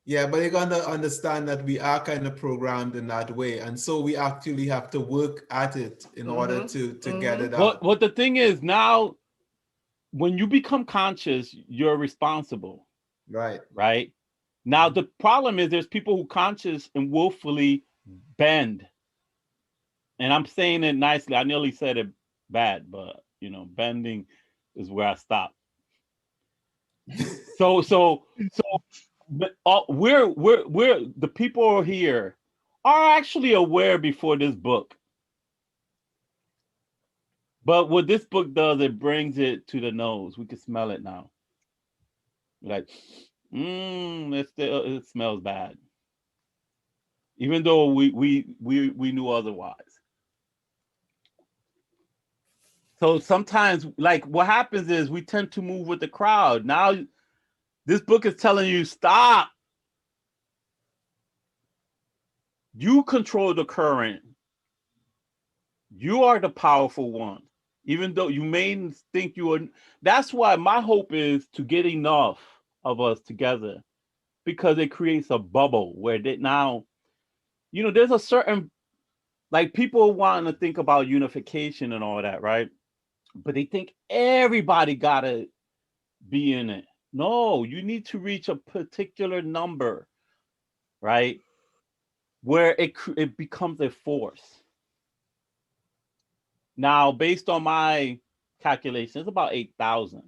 Yeah, but you're going to understand that we are kind of programmed in that way. And so we actually have to work at it in order to get it out. What the thing is now, when you become conscious, you're responsible. Right. Right. Now, the problem is there's people who conscious and willfully bend. And I'm saying it nicely. I nearly said it bad, but you know, bending is where I stop. So but we're the people here are actually aware before this book. But what this book does, it brings it to the nose. We can smell it now. Like, it smells bad. Even though we knew otherwise. So sometimes, like, what happens is we tend to move with the crowd. Now, this book is telling you, stop. You control the current. You are the powerful one. Even though you may think you are. That's why my hope is to get enough of us together, because it creates a bubble where now, you know, there's a certain, like, people want to think about unification and all that, right? But they think everybody gotta be in it. No, you need to reach a particular number, right? Where it becomes a force. Now, based on my calculations, it's about 8,000.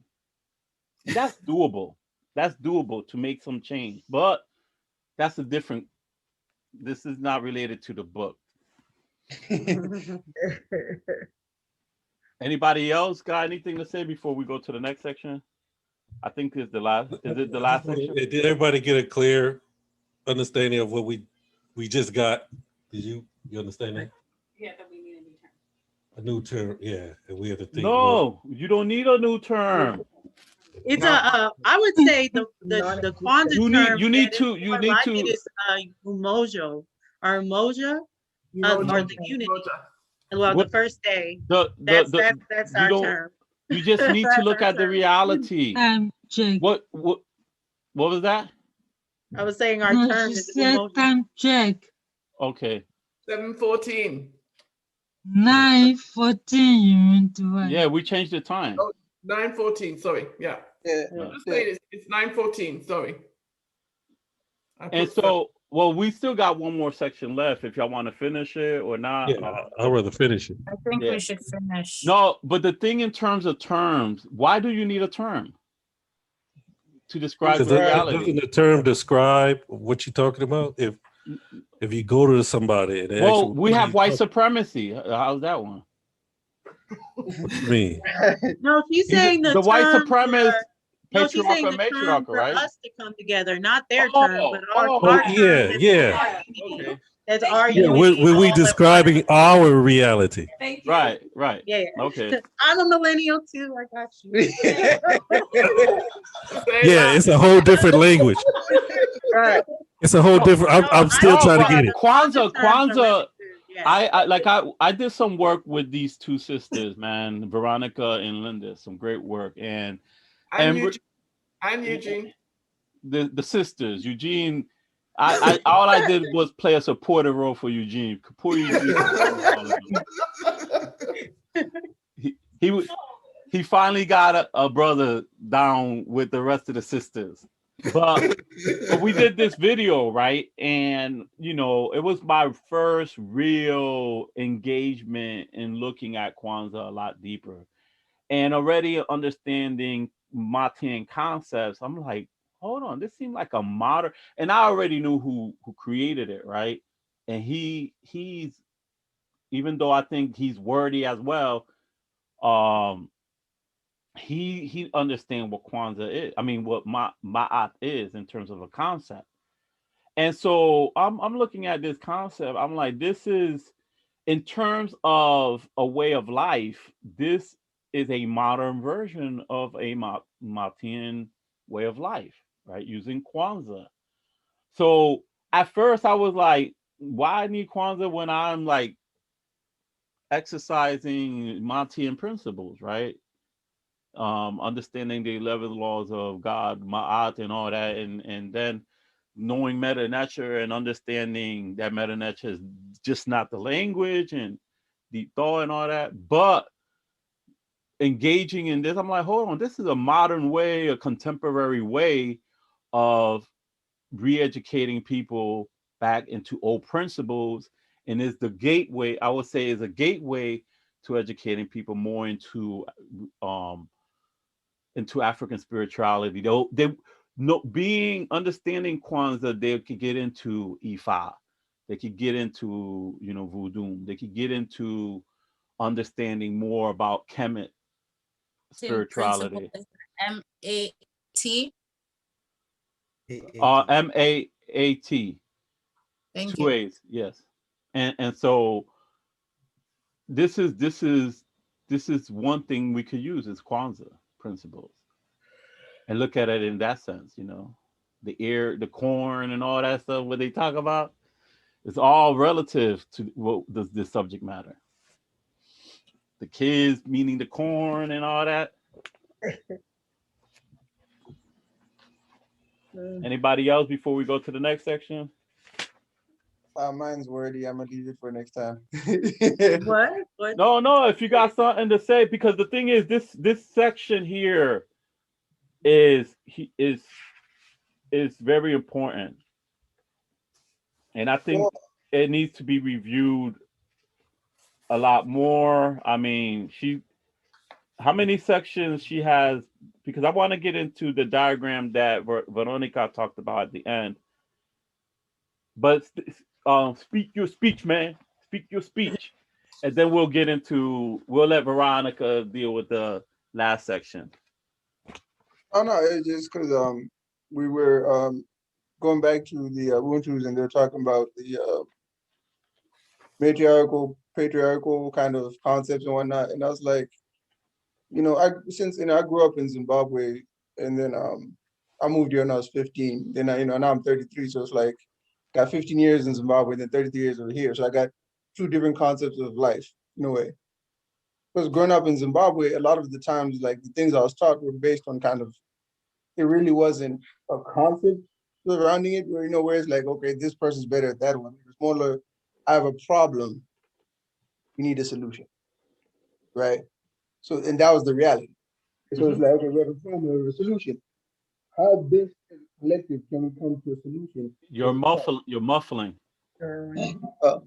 That's doable. That's doable to make some change, but that's a different. This is not related to the book. Anybody else got anything to say before we go to the next section? I think it's the last. Is it the last section? Did everybody get a clear understanding of what we just got? Did you understand that? Yeah, that we need a new term. A new term, yeah. And we have to think. No, you don't need a new term. It's I would say the Kwanzaa You term need that to is more like it is umoja or umoja or the unity. Well, the first day. That's our term. You just need to look at the reality. What was that? I was saying our term is umoja. Time check. Okay. 7:14. 9:14. You meant to write. Yeah, we changed the time. Oh, 9:14. Sorry. Yeah. Just saying it's 9:14. Sorry. And so, well, we still got one more section left. If y'all want to finish it or not. Yeah, I'd rather finish it. I think we should finish. No, but the thing in terms of terms, why do you need a term to describe reality? Doesn't the term describe what you're talking about? If you go to somebody and well, we have white supremacy. How's that one? What you mean? No, she's saying the white term supremacist, no, she's saying the term patriarchal, for right? us to come together, not their term, but our term. Yeah. Okay. That's our Yeah, unity. when we describing our reality. Thank you. Right. Yeah. Okay. I'm a millennial too. I got you. Yeah, it's a whole different language. Right. It's a whole different. I'm still trying to get it. Kwanzaa. I did some work with these two sisters, man, Veronica and Linda. Some great work, and Eugene. The sisters, Eugene. All I did was play a supportive role for Eugene. Poor Eugene. He finally got a brother down with the rest of the sisters. But we did this video, right? And, you know, it was my first real engagement in looking at Kwanzaa a lot deeper. And already understanding Martian concepts, I'm like, hold on, this seemed like a modern, and I already knew who created it, right? And he's, even though I think he's wordy as well, he understands what Kwanzaa is. I mean, what Ma'at is in terms of a concept. And so I'm looking at this concept. I'm like, this is, in terms of a way of life, this is a modern version of a Martian way of life, right? Using Kwanzaa. So at first I was like, why need Kwanzaa when I'm like exercising Martian principles, right? Understanding the 11 laws of God, Ma'at and all that, and then knowing meta nature and understanding that meta nature is just not the language and deep thought and all that, but engaging in this, I'm like, hold on, this is a modern way, a contemporary way of re-educating people back into old principles, and is the gateway, I would say, is a gateway to educating people more into African spirituality. They no being understanding Kwanzaa, they could get into Ifa, they could get into voodoo, they could get into understanding more about Kemet spirituality. M-A-T. M-A-A-T. Thank Two you. A's, yes. And so this is one thing we could use is Kwanzaa principles and look at it in that sense, the ear, the corn and all that stuff, what they talk about, it's all relative to what the subject matter. The kids meaning the corn and all that. Anybody else before we go to the next section? Mine's wordy. I'm gonna leave it for next time. What? No, if you got something to say, because the thing is, this section here is very important, and I think it needs to be reviewed a lot more. I mean, how many sections she has? Because I want to get into the diagram that Veronica talked about at the end. But speak your speech, man. Speak your speech, and then we'll let Veronica deal with the last section. Oh no, it's just because we were going back to the Ubuntu's, and they're talking about the patriarchal kind of concepts and whatnot, and I was like, I grew up in Zimbabwe, and then I moved here when I was 15. Then now I'm 33, so it's like got 15 years in Zimbabwe, then 33 years over here. So I got two different concepts of life in a way. Because growing up in Zimbabwe, a lot of the times, like the things I was taught were based on kind of, it really wasn't a concept surrounding it, where it's like, okay, this person's better at that one. It's more like, I have a problem, we need a solution, right? So, and that was the reality. So it's like, okay, we have a problem, we have a solution. How best as a collective can we come to a solution? You're muffling. Is that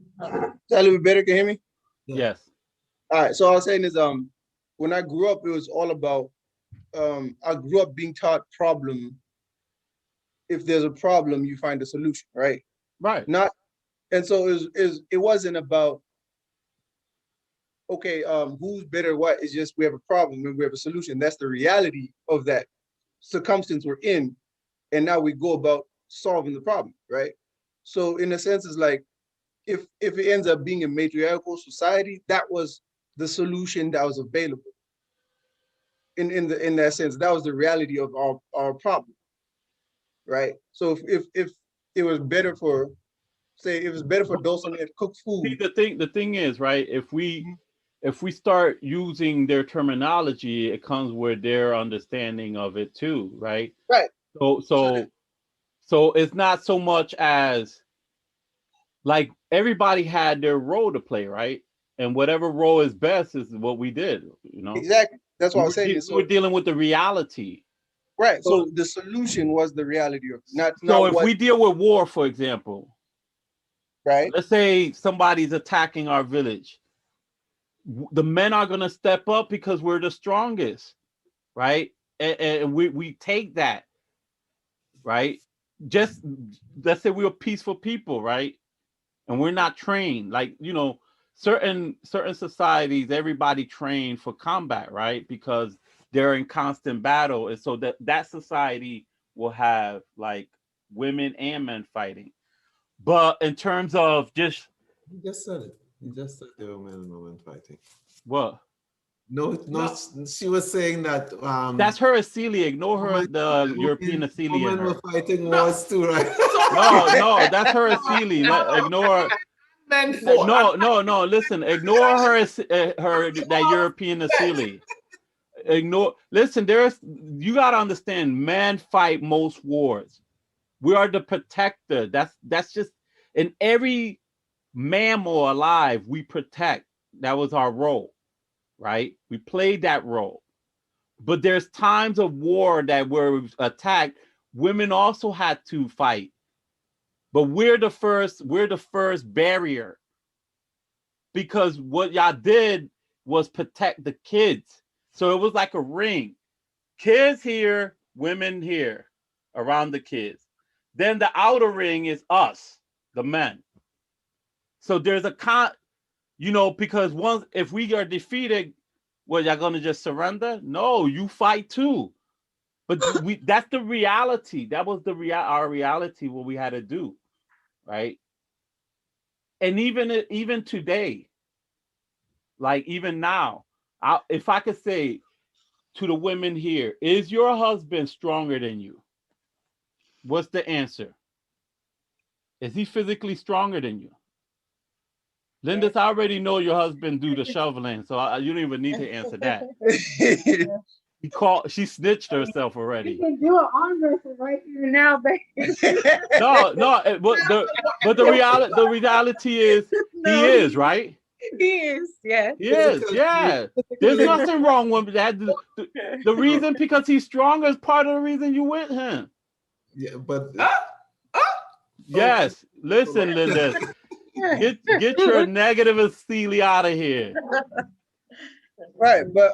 a little bit better? Can you hear me? Yes. All right. So I was saying is, when I grew up, it was all about, I grew up being taught problem. If there's a problem, you find a solution, right? Right. And so it wasn't about, okay, who's better what, it's just we have a problem and we have a solution. That's the reality of that circumstance we're in. And now we go about solving the problem, right? So in a sense, it's like, if it ends up being a matriarchal society, that was the solution that was available. In that sense, that was the reality of our problem, right? So if it was better for, say, it was better for those on that cook food. See, the thing is, right? If we start using their terminology, it comes with their understanding of it too, right? Right. So it's not so much as like everybody had their role to play, right? And whatever role is best is what we did, Exactly. That's what I was saying. We were dealing with the reality. Right. So the solution was the reality of not. So if we deal with war, for example, right? Let's say somebody's attacking our village. The men are going to step up because we're the strongest, right? And we take that, right? Just let's say we're peaceful people, right? And we're not trained, like certain societies, everybody trained for combat, right? Because they're in constant battle, and so that society will have like women and men fighting. But in terms of you just said it. You just said there were men and women fighting. What? No, she was saying that that's her Acelia. Ignore her, the European Acelia. Women were fighting wars too, right? No, that's her Acelia. Ignore. No. Listen, ignore her. That European Acelia. Ignore. Listen, you gotta understand. Men fight most wars. We are the protector. That's just in every mammal alive. We protect. That was our role, right? We played that role. But there's times of war that were attacked. Women also had to fight. but we're the first barrier, because what y'all did was protect the kids. So it was like a ring. Kids here, women here, around the kids. Then the outer ring is us, the men. So there's a because once, if we are defeated, well, y'all gonna just surrender? No, you fight too. But that's the reality. That was our reality, what we had to do, right? And even today, like even now, if I could say to the women here, is your husband stronger than you? What's the answer? Is he physically stronger than you? Lindis, I already know your husband do the shoveling, so you don't even need to answer that. She snitched herself already. You can do an arm wrestle right here now, baby. No, but the reality is he is, right? He is, yeah. He is, yeah. There's nothing wrong with that. The reason, because he's strong, is part of the reason you with him. Yeah, but yes. Listen, Linda, get your negative Steely out of here. Right, but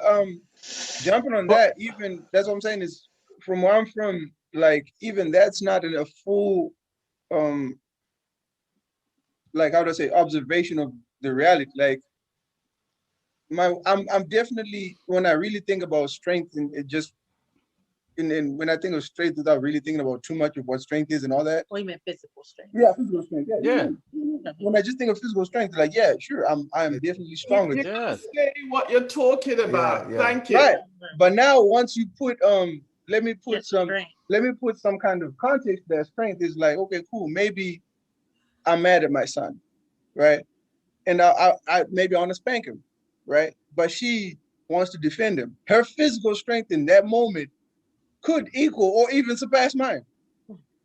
jumping on that, even that's what I'm saying is, from where I'm from, like even that's not in a full like, how do I say, observation of the reality. Like I'm definitely, when I really think about strength, and it just when I think of strength without really thinking about too much of what strength is and all that. Oh, you meant physical strength. Yeah, physical strength. Yeah. When I just think of physical strength, like, yeah, sure, I'm definitely stronger. You can say what you're talking about. Thank you. Right. But now once you put let me put some kind of context to that strength, is like, okay, cool, maybe I'm mad at my son, right? And I maybe I want to spank him, right? But she wants to defend him. Her physical strength in that moment could equal or even surpass mine.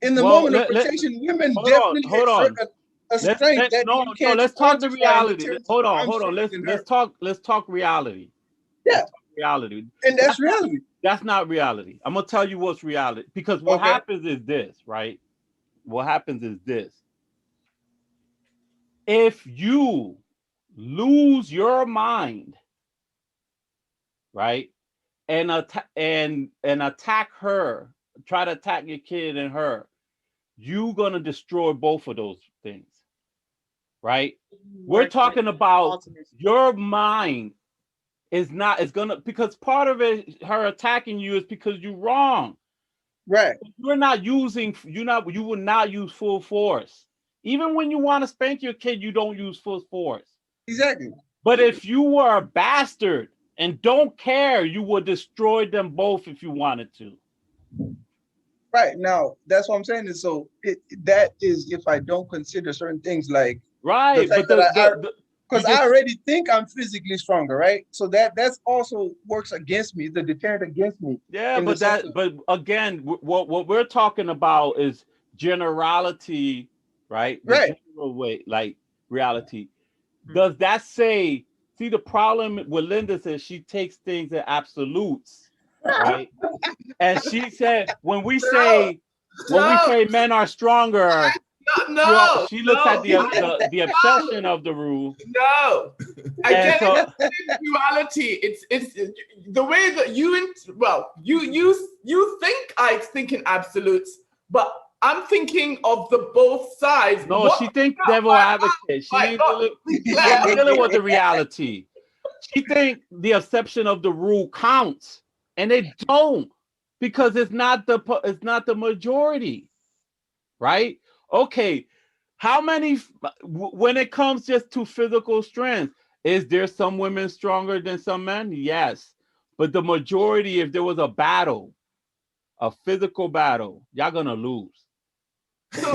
In the moment of protection, women definitely exert a strength that you can't. Let's talk the reality. Hold on. Let's talk reality. Yeah. Reality. And that's reality. That's not reality. I'm gonna tell you what's reality. Because what happens is this, right? What happens is this. If you lose your mind, right, and attack her, try to attack your kid and her, you're gonna destroy both of those things, right? We're talking about your mind is gonna, because part of it, her attacking you, is because you're wrong. Right. You will not use full force. Even when you want to spank your kid, you don't use full force. Exactly. But if you were a bastard and don't care, you would destroy them both if you wanted to. Right. Now, that's what I'm saying. Is so that is if I don't consider certain things, like right, but because I already think I'm physically stronger, right? So that's also works against me, the deterrent against me. Yeah, but again, what we're talking about is generality, right? Right. General way, like reality. Does that say? See, the problem with Linda is she takes things in absolutes, right? And she said, when we say men are stronger, she looks at the obsession of the rule. No, again, it's duality. It's the way that you think I think in absolutes, but I'm thinking of the both sides. No, she thinks devil advocate. She ain't dealing with the reality. She think the exception of the rule counts, and it don't, because it's not the majority, right? Okay, how many, when it comes just to physical strength, is there some women stronger than some men? Yes, but the majority, if there was a battle, a physical battle, y'all gonna lose. So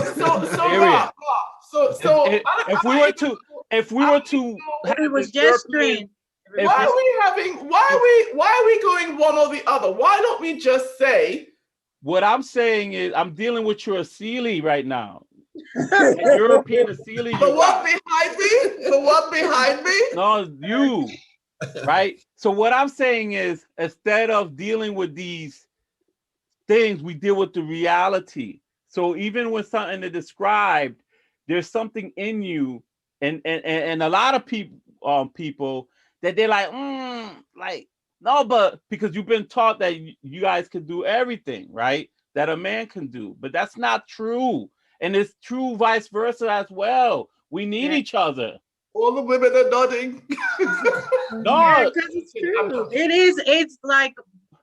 if we were to it was just strength. Why are we going one or the other? Why don't we just say? What I'm saying is, I'm dealing with your Asili right now. European Asili. The one behind me? The one behind me? No, you. Right? So what I'm saying is, instead of dealing with these things, we deal with the reality. So even when something is described, there's something in you, and a lot of people that they're like no, but because you've been taught that you guys can do everything, right? That a man can do, but that's not true, and it's true vice versa as well. We need each other. All the women are nodding. No, because it's true. It is. It's like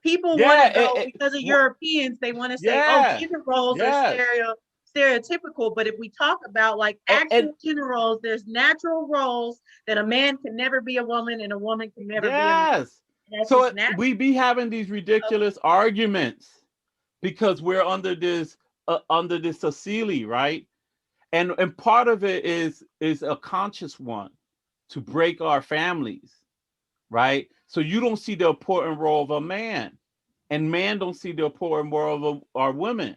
people want to go because of Europeans. They want to say, "Oh, gender roles are stereotypical." But if we talk about like actual gender roles, there's natural roles that a man can never be a woman and a woman can never be a man. So we be having these ridiculous arguments because we're under this facility, right? And part of it is a conscious one to break our families, right? So you don't see the important role of a man, and man don't see the important role of our women,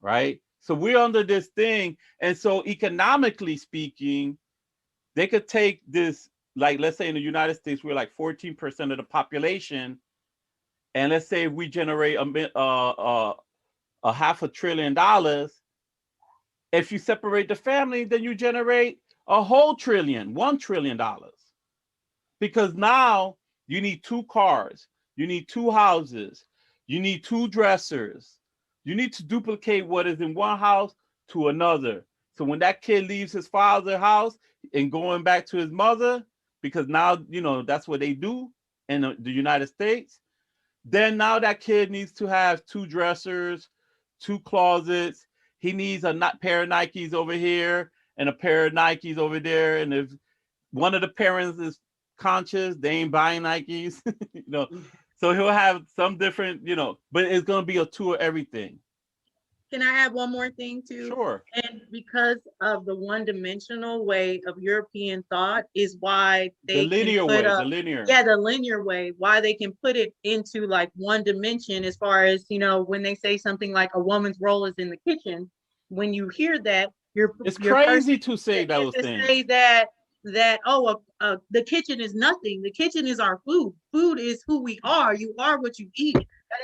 right? So we're under this thing, and so economically speaking, they could take this, like let's say in the United States, we're like 14% of the population, and let's say if we generate a $500 billion, if you separate the family, then you generate a whole trillion, $1 trillion. Because now you need 2 cars, you need 2 houses, you need 2 dressers. You need to duplicate what is in one house to another. So when that kid leaves his father's house and going back to his mother, because now, you know, that's what they do in the United States, then now that kid needs to have 2 dressers, 2 closets. He needs a pair of Nikes over here and a pair of Nikes over there. And if one of the parents is conscious, they ain't buying Nikes, you know. So he'll have some different, you know, but it's gonna be a tour of everything. Can I add one more thing too? Sure. And because of the one-dimensional way of European thought is why they the linear way, why they can put it into like one dimension as far as, you know, when they say something like a woman's role is in the kitchen, when you hear that, it's crazy to say those things. Say that the kitchen is nothing. The kitchen is our food. Food is who we are. You are what you eat.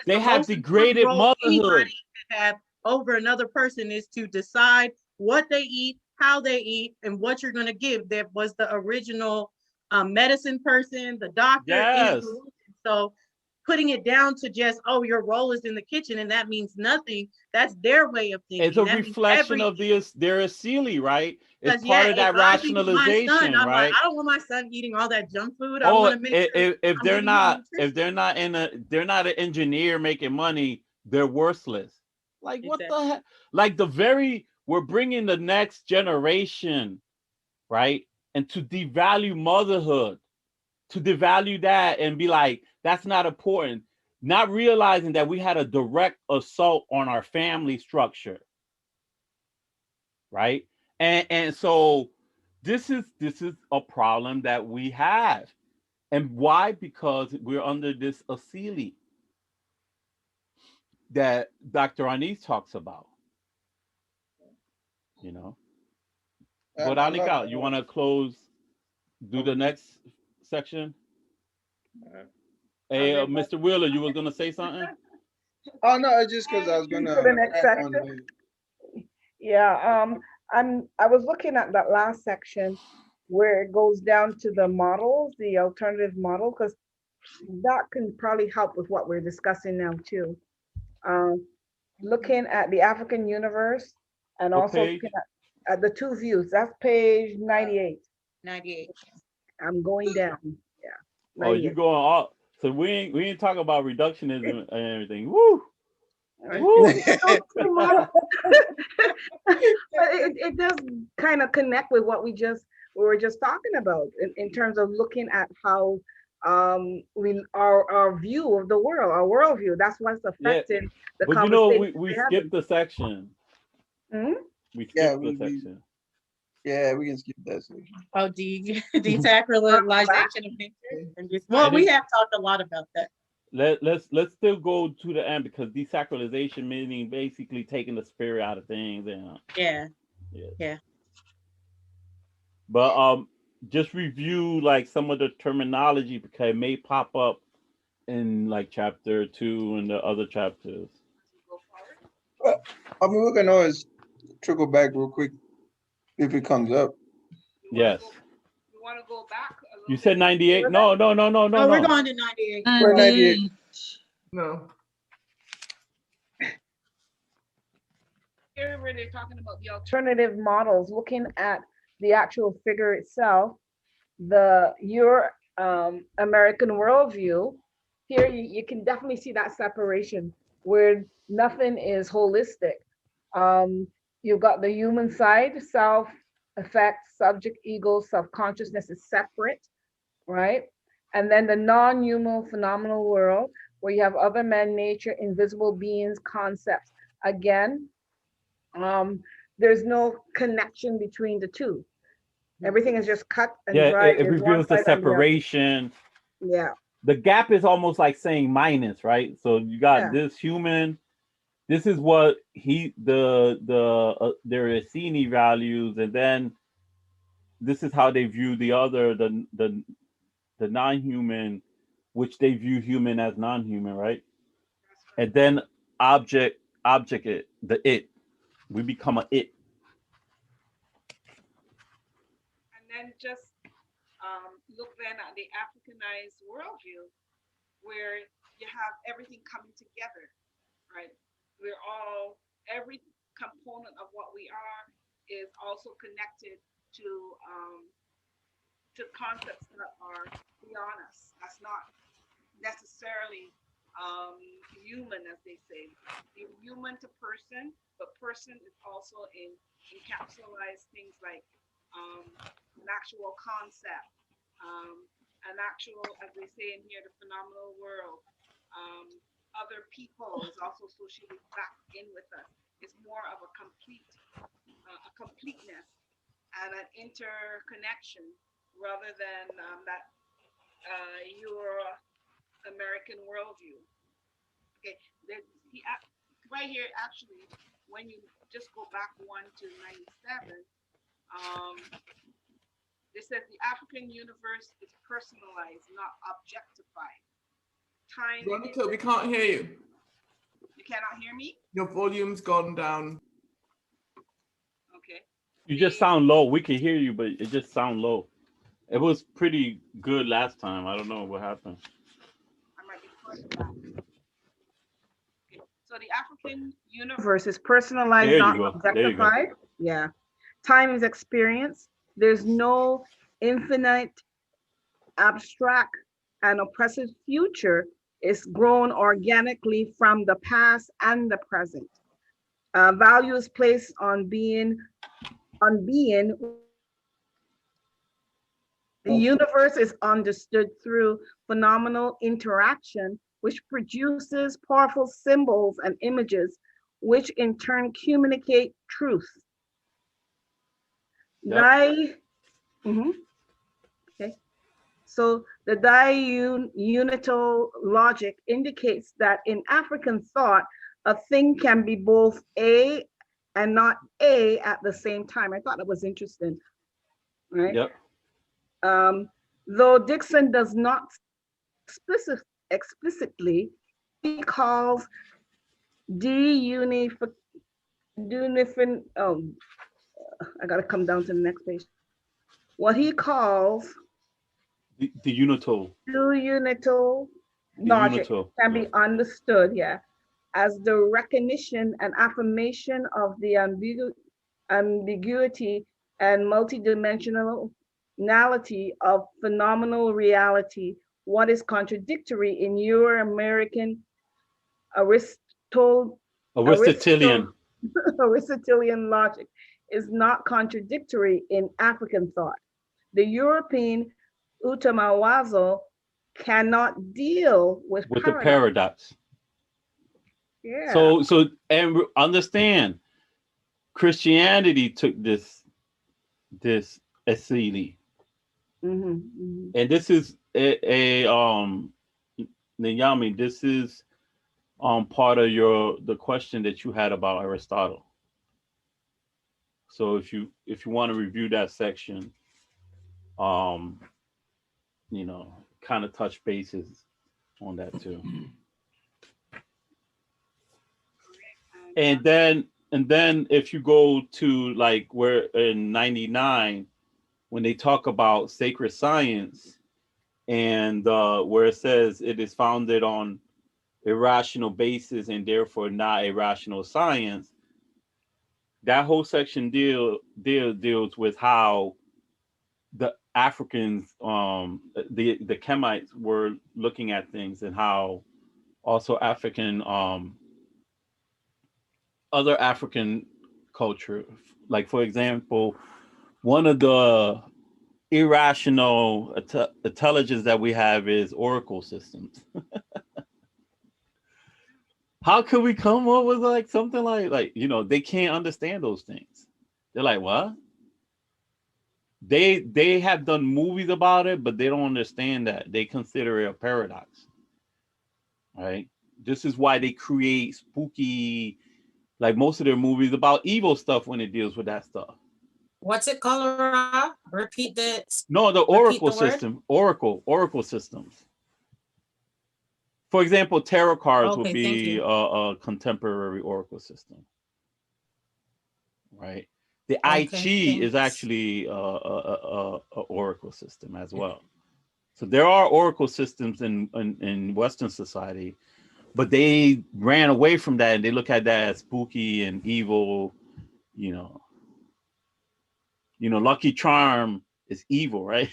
They have degraded motherhood. Have over another person is to decide what they eat, how they eat, and what you're going to give. That was the original medicine person, the doctor. Yes. So putting it down to just, oh, your role is in the kitchen and that means nothing. That's their way of thinking. It's a reflection of their asili, right? It's part of that if rationalization, son, I'm right? like, I don't want my son eating all that junk food. Oh, I want to make sure if they're not an engineer making money, they're worthless. Like what the heck? Like we're bringing the next generation, right? And to devalue motherhood, to devalue that and be like, that's not important. Not realizing that we had a direct assault on our family structure, right? And so this is a problem that we have. And why? Because we're under this asili that Dr. Anis talks about, you know. But Anika, you want to do the next section? Hey, Mr. Wheeler, you was gonna say something? Oh no, it's just because I was gonna. For the next section. Yeah, I was looking at that last section where it goes down to the models, the alternative model, because that can probably help with what we're discussing now too. Looking at the African universe and also looking at the 2 views. That's page 98. 98. I'm going down. Yeah. 98. Oh, you going up? So we ain't talking about reductionism and everything. Woo! Woo! But it does kind of connect with what we were just talking about in terms of looking at how our view of the world, our worldview, that's what's affecting the but conversation. you know, we skipped the section. We skipped the section. Yeah, we can skip that section. Oh, desacralization of nature. Well, we have talked a lot about that. Let's still go to the end, because desacralization meaning basically taking the spirit out of things and yeah. But just review like some of the terminology, because it may pop up in like chapter 2 and the other chapters. I mean, we can always trickle back real quick if it comes up. Yes. You want to go back? You said 98? No. Oh, we're going to 98. We're 98. No. Here where they're talking about the Alternative models, looking at the actual figure itself, your American worldview, here you can definitely see that separation where nothing is holistic. You've got the human side, self, effect, subject, ego, self-consciousness is separate, right? And then the non-human phenomenal world, where you have other men, nature, invisible beings, concepts. Again, there's no connection between the two. Everything is just cut and Yeah, dried. it There's one reveals the side or the other. separation. Yeah. The gap is almost like saying minus, right? So you got this human. This is what their Assini values, and then this is how they view the other, the non-human, which they view human as non-human, right? And then object it, the it. We become a it. And then just look then at the Africanized worldview, where you have everything coming together, right? We're all, every component of what we are is also connected to concepts that are beyond us. That's not necessarily human, as they say. You're human to person, but person is also encapsulates things like an actual concept, an actual, as they say in here, the phenomenal world. Other people is also associated back in with us. It's more of a completeness and an interconnection rather than that your American worldview. Okay, right here, actually, when you just go back 1 to 97, this says the African universe is personalized, not objectified. Time. Veronica, we can't hear you. You cannot hear me? Your volume's gone down. Okay. You just sound low. We can hear you, but it just sound low. It was pretty good last time. I don't know what happened. I might be further back. Okay. So the African Universe is personalized, not objectified. Yeah. Time is experience. There's no infinite, abstract, and oppressive future. It's grown organically from the past and the present. Value is placed on being. The universe is understood through phenomenal interaction, which produces powerful symbols and images, which in turn communicate truth. Okay. So the diunital logic indicates that in African thought, a thing can be both A and not A at the same time. I thought that was interesting, right? Yep. Though Dixon does not explicitly, he calls I gotta come down to the next page. What he calls the unital logic can be understood, as the recognition and affirmation of the ambiguity and multidimensionality of phenomenal reality. What is contradictory in your American Aristotelian logic is not contradictory in African thought. The European Utamawazo cannot deal with the paradox. Yeah. So and understand, Christianity took this Asili. And this is a Nyami, this is part of the question that you had about Aristotle. So if you want to review that section, you know, kind of touch bases on that too. And then if you go to like where in 99, when they talk about sacred science and where it says it is founded on irrational basis and therefore not a rational science, that whole section deals with how the Africans, the Kemites were looking at things, and how also African, other African culture, like for example, one of the irrational intelligence that we have is oracle systems. How could we come up with like something like you know, they can't understand those things. They're like, what? They have done movies about it, but they don't understand that. They consider it a paradox. Right? This is why they create spooky, like most of their movies about evil stuff when it deals with that stuff. What's it called, Ra? Repeat this. No, the oracle system. Oracle systems. For example, tarot cards would be a contemporary oracle system. Right? The I Ching is actually a oracle system as well. So there are oracle systems in Western society, but they ran away from that and they look at that as spooky and evil. You know, Lucky Charm is evil, right?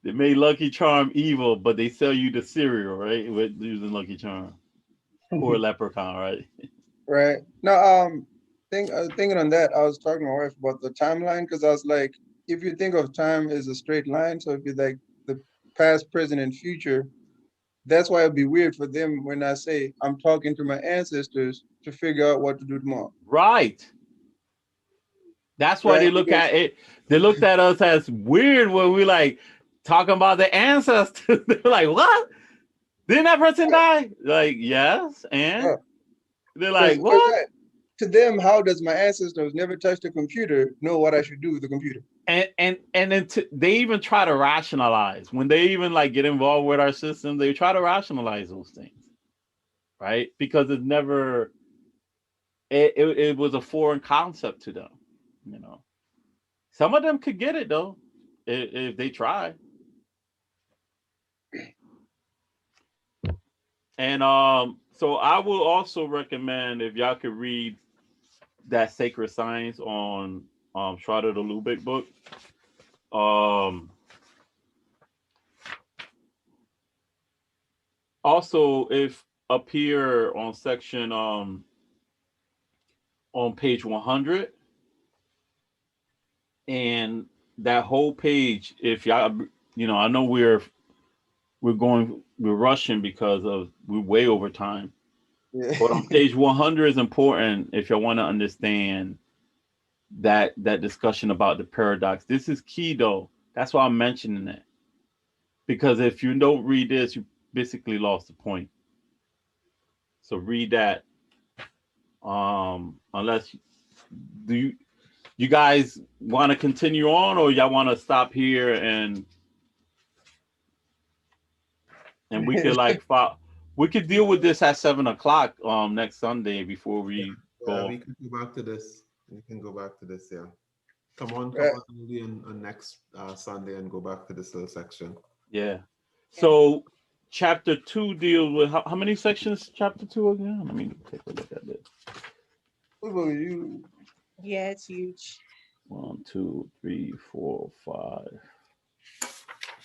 They made Lucky Charm evil, but they sell you the cereal, right? With using Lucky Charm. Poor leprechaun, right? Right. Now, thinking on that, I was talking to my wife about the timeline, because I was like, if you think of time as a straight line, so if you like the past, present, and future, that's why it'd be weird for them when I say I'm talking to my ancestors to figure out what to do tomorrow. Right. That's why they look at it. They looked at us as weird when we like talking about the ancestors. They're like, what? Didn't that person die? Like, yes. And they're like, what? To them, how does my ancestors never touch the computer know what I should do with the computer? And then they even try to rationalize when they even like get involved with our system. They try to rationalize those things, right? Because it never. It was a foreign concept to them, you know. Some of them could get it though, if they try. And so I will also recommend if y'all could read that Sacred Science on Shrouded the Lubeck book. Also, if up here on section on page 100, and that whole page, if y'all, I know we're rushing because we're way over time. Yeah. But on page 100 is important if y'all want to understand that discussion about the paradox. This is key though. That's why I'm mentioning it. Because if you don't read this, you basically lost the point. So read that. Unless you guys want to continue on, or y'all want to stop here and we could like we could deal with this at 7 o'clock next Sunday before we go. We can go back to this. We can go back to this. Yeah. Come on next Sunday and go back to this little section. Yeah. So chapter 2 deals with how many sections? Chapter 2 again? Let me take a look at this. Yeah, it's huge. 1, 2, 3, 4, 5.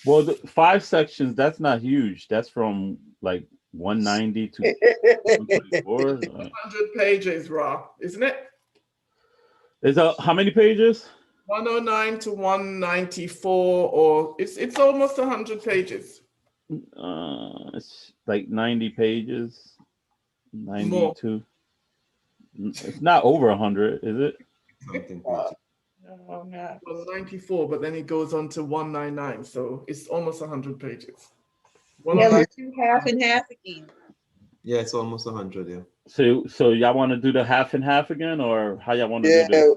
Well, the 5 sections, that's not huge. That's from like 190 to 124. 100 pages, Ra, isn't it? Is that how many pages? 109 to 194, or it's almost 100 pages. It's like 90 pages. 92. More. It's not over 100, is it? Something. Oh, no. Well, 94, but then it goes on to 199, so it's almost 100 pages. Yeah, let's do half and half again. Yeah, it's almost 100. Yeah. So y'all want to do the half and half again, or how y'all want to do this?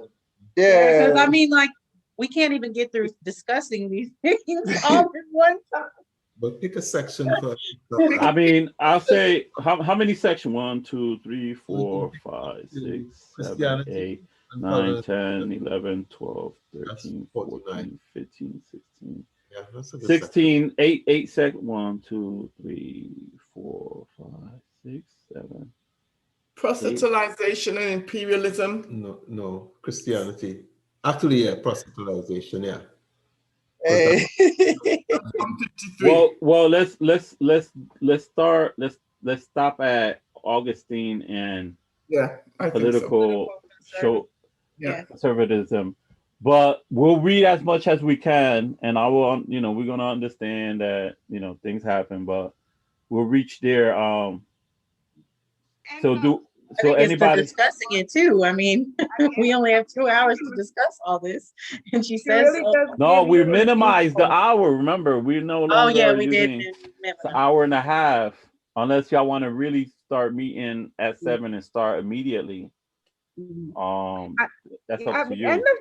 Yeah, because I mean, like, we can't even get through discussing these things all at one time. But pick a section for. I mean, I'll say how many sections? 1, 2, 3, 4, 5, 6, 7, 8, 9, 10, 11, 12, 13, 14, 15, 16. Yeah, that's a good 16, 8 seconds. 1, 2, 3, 4, 5, 6, 7. Proselytization and imperialism. No, Christianity. Actually, yeah, proselytization, yeah. Hey. Well, let's stop at Augustine and I think political show Yeah. conservatism, but we'll read as much as we can, and I will, we're gonna understand that things happen, but we'll reach there. I think it's the discussing it too. I mean, we only have 2 hours to discuss all this, and she says so. No, we minimized the hour. Remember, we no longer Oh yeah, are we did. using it's an hour and a half, unless y'all want to really start meeting at 7 and start immediately. That's up At to the you. end of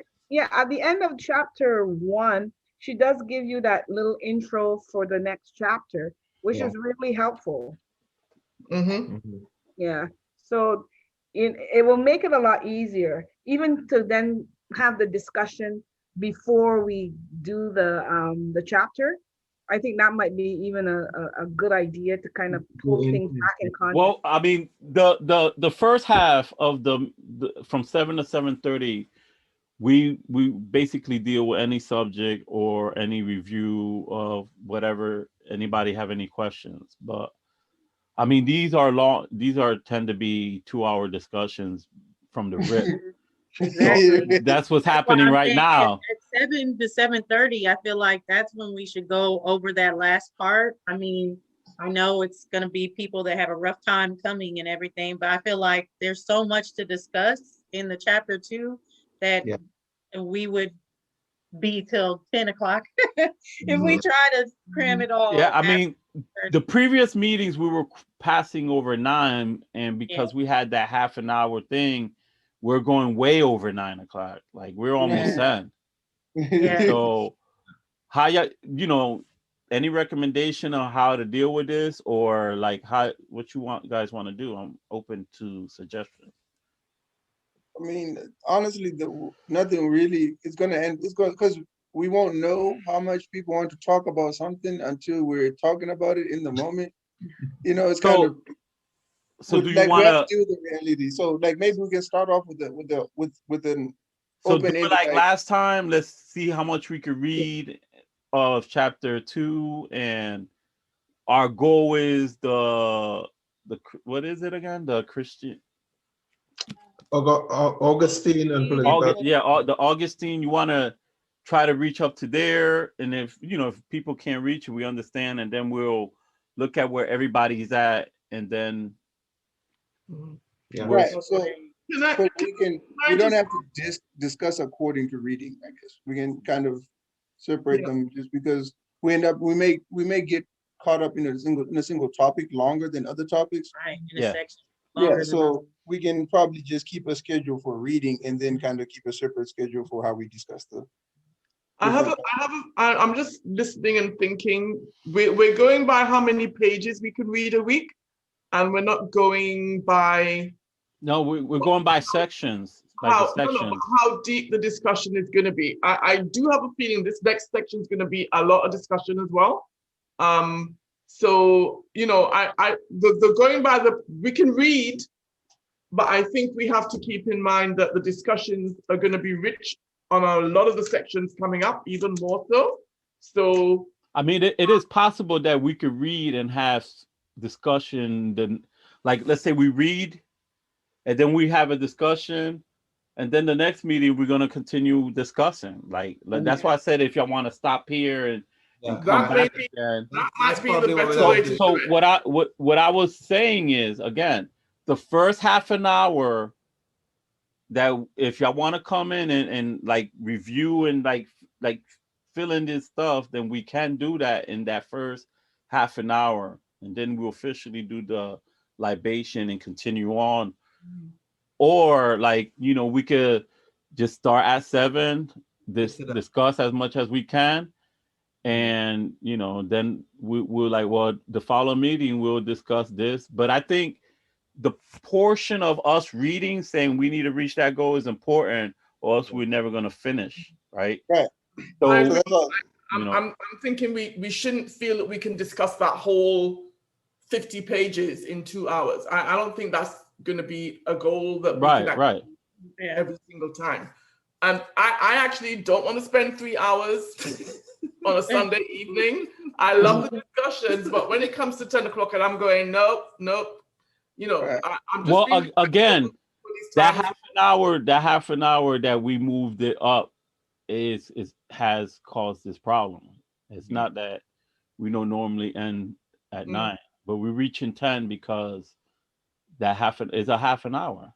at the end of chapter 1, she does give you that little intro for the next chapter, which is really helpful. Yeah. So it will make it a lot easier, even to then have the discussion before we do the chapter. I think that might be even a good idea to kind of pull things back in context. Well, I mean, the first half of the from 7 to 7:30, we basically deal with any subject or any review of whatever. Anybody have any questions? But I mean, these tend to be 2-hour discussions from the rip. Exactly. So that's what's happening right now. At 7 to 7:30, I feel like that's when we should go over that last part. I mean, I know it's going to be people that have a rough time coming and everything, but I feel like there's so much to discuss in the chapter 2 that we would be till 10 o'clock if we try to cram it all. Yeah, I mean, the previous meetings we were passing over 9, and because we had that half an hour thing, we're going way over 9 o'clock. Like we're almost 10. So how any recommendation on how to deal with this, or like what you guys want to do? I'm open to suggestions. I mean, honestly, nothing really is going to end. It's going because we won't know how much people want to talk about something until we're talking about it in the moment. It's kind of. So do you like want we have to do the reality? So like maybe we can start off with an open. So like last time, let's see how much we could read of chapter 2, and our goal is the what is it again? The Christian. Augustine and political. The Augustine. You want to try to reach up to there, and if people can't reach it, we understand, and then we'll look at where everybody's at, and then right. So but we don't have to discuss according to reading. I guess we can kind of separate them, just because we may get caught up in a single topic longer than other topics. Right. In a section. So we can probably just keep a schedule for reading and then kind of keep a separate schedule for how we discuss the. I'm just listening and thinking. We're going by how many pages we can read a week, and we're not going by. No, we're going by sections. How deep the discussion is going to be. I do have a feeling this next section is going to be a lot of discussion as well. So the going by we can read, but I think we have to keep in mind that the discussions are going to be rich on a lot of the sections coming up, even more so. So I mean, it is possible that we could read and have discussion. Then, like, let's say we read, and then we have a discussion, and then the next meeting we're gonna continue discussing. Like that's why I said if y'all want to stop here and come back again. That might be the better way to do it. So what I was saying is, again, the first half an hour, that if y'all want to come in and like review and like fill in this stuff, then we can do that in that first half an hour, and then we'll officially do the libation and continue on. Or like we could just start at 7, discuss as much as we can, And, you know, then we're like, well, the following meeting, we'll discuss this. But I think the portion of us reading saying we need to reach that goal is important, or else we're never going to finish. Right. Right. So, I you agree. know, I'm thinking we shouldn't feel that we can discuss that whole 50 pages in 2 hours. I don't think that's going to be a goal that we can right. every single time. And I actually don't want to spend 3 hours on a Sunday evening. I love the discussions, but when it comes to 10 o'clock and I'm going, nope. You know, I'm just well, being again, that times. half an hour that we moved it up has caused this problem. It's not that we don't normally end at 9, but we're reaching 10 because that is a half an hour.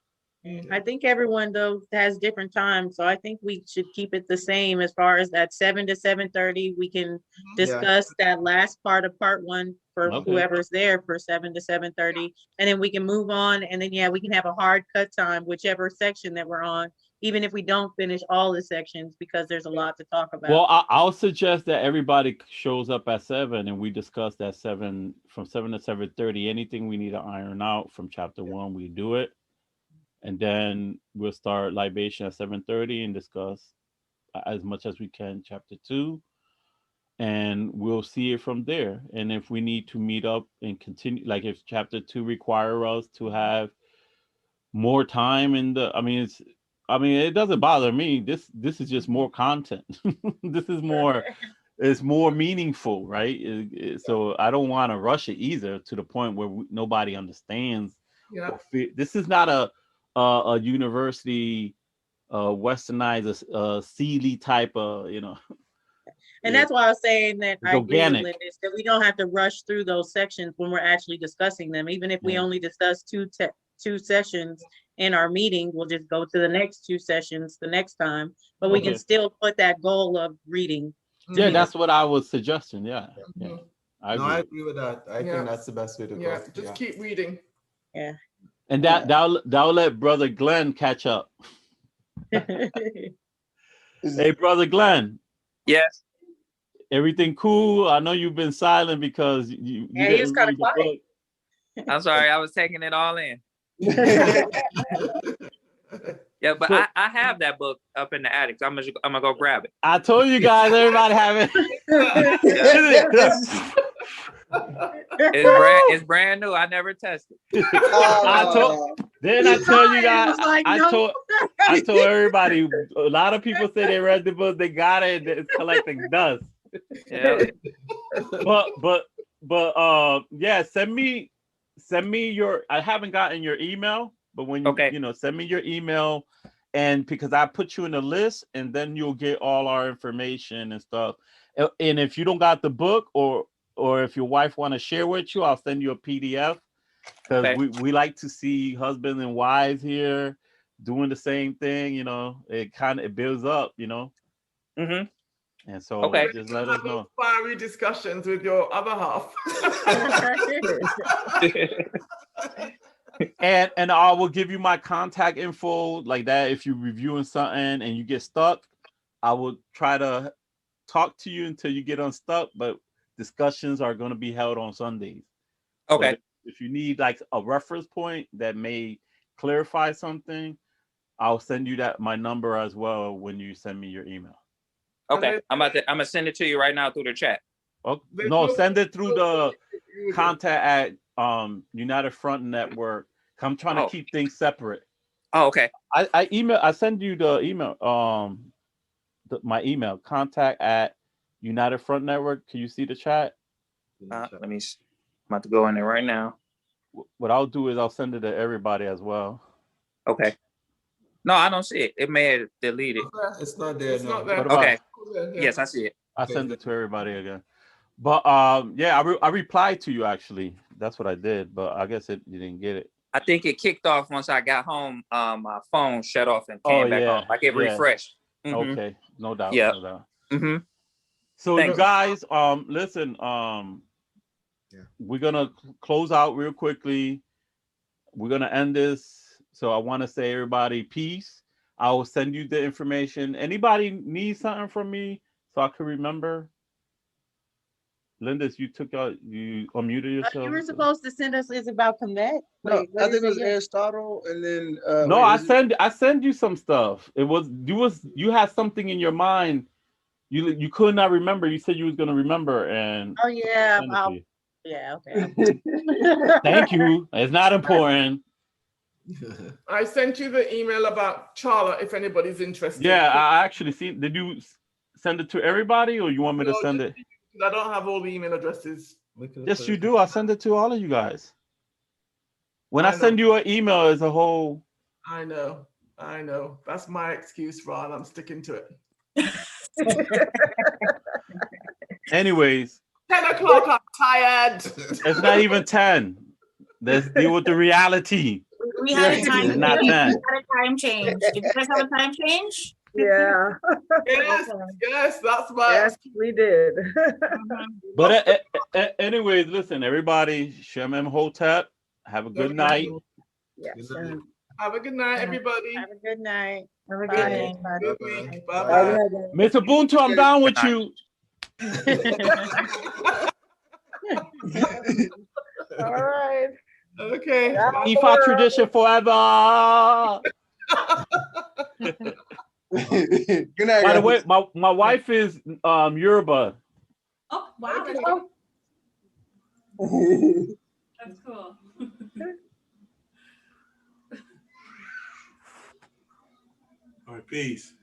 I think everyone though has different times, so I think we should keep it the same as far as that 7 to 7:30. We can discuss that last part of part 1 for whoever's there for 7 to 7:30, and then we can move on. And then we can have a hard cut time, whichever section that we're on, even if we don't finish all the sections, because there's a lot to talk about. Well, I'll suggest that everybody shows up at 7 and we discuss that 7 from 7 to 7:30. Anything we need to iron out from chapter 1, we do it. And then we'll start libation at 7:30 and discuss as much as we can chapter 2. And we'll see it from there. And if we need to meet up and continue, like if chapter 2 require us to have more time in the, it doesn't bother me. This is just more content. This is more, it's more meaningful, right? So I don't want to rush it either to the point where nobody understands. This is not a university westernized Sealy type of, and that's why I was saying that I agree with organic. Linda, that we don't have to rush through those sections when we're actually discussing them. Even if we only discuss two sessions in our meeting, we'll just go to the next 2 sessions the next time, but we can still put that goal of reading. Yeah, that's what I was suggesting. Yeah. I agree with that. I think that's the best way to go. Just keep reading. Yeah. And that'll let Brother Glenn catch up. Hey, Brother Glenn. Yes. Everything cool? I know you've been silent because you he was kind of quiet. I'm sorry, I was taking it all in. Yeah, but I have that book up in the attic. So I'm gonna go grab it. I told you guys, everybody have it. It's brand new. I never tested. I tell you guys. Like, I told everybody. A lot of people say they read the book, they got it. It's collecting dust. Yeah. But yeah. Send me your. I haven't gotten your email, but when you send me your email, and because I put you in the list, and then you'll get all our information and stuff. And if you don't got the book, or if your wife want to share with you, I'll send you a PDF, because we like to see husbands and wives here doing the same thing. It builds up. Mm-hmm. And so just let us know. Fiery discussions with your other half. and I will give you my contact info like that. If you're reviewing something and you get stuck, I will try to talk to you until you get unstuck. But discussions are going to be held on Sundays. Okay. So if you need like a reference point that may clarify something, I'll send you my number as well when you send me your email. Okay, I'm gonna send it to you right now through the chat. Oh, no, send it through the contact at United Front Network. I'm trying to keep things separate. Oh, okay. I send you the email, my email, contact at United Front Network. Can you see the chat? I'm about to go in there right now. What I'll do is I'll send it to everybody as well. Okay. No, I don't see it. It may have deleted. It's not there. It's not there. Okay. Yes, I see it. I send it to everybody again. But yeah, I replied to you actually. That's what I did. But I guess you didn't get it. I think it kicked off once I got home. My phone shut off and came back on. Like it refreshed. Mm-hmm. Okay, no doubt. Yeah. No doubt. Mm-hmm. So you guys, listen. We're gonna close out real quickly. We're gonna end this. So I want to say, everybody, peace. I will send you the information. Anybody need something from me so I can remember? Lindis, you took out, you unmuted yourself. You were supposed to send us. Is about connect. No, Wait, what I is think it was again? Aristotle, and then No, wait, I send you some stuff. You had something in your mind. You could not remember. You said you was gonna remember, and Oh yeah, send it to you. yeah, okay. Thank you. It's not important. I sent you the email about Charlotte if anybody's interested. Yeah, I actually see. Did you send it to everybody, or you want me to No, send it? I don't have all the email addresses. Yes, you do. I send it to all of you guys. When I I know. send you an email, as a whole. I know. That's my excuse, Ron. I'm sticking to it. Anyways, 10 o'clock. I'm tired. it's not even 10. Let's deal with the reality. We had a time It's not change. 10. We had a time change. Did you guys have a time change? Yeah. Yes, that's my. Yes, we did. But anyways, listen, everybody, Shem Hotep, have a good night. Yes. Have a good night, everybody. Have a good night. Have a Bye. good night. Good week. Bye-bye. Mr. Buntu, I'm down with you. All right. Okay. Ifa tradition forever. Good night, By the guys. way, my wife is Yoruba. Oh, wow. That's cool. All right, peace.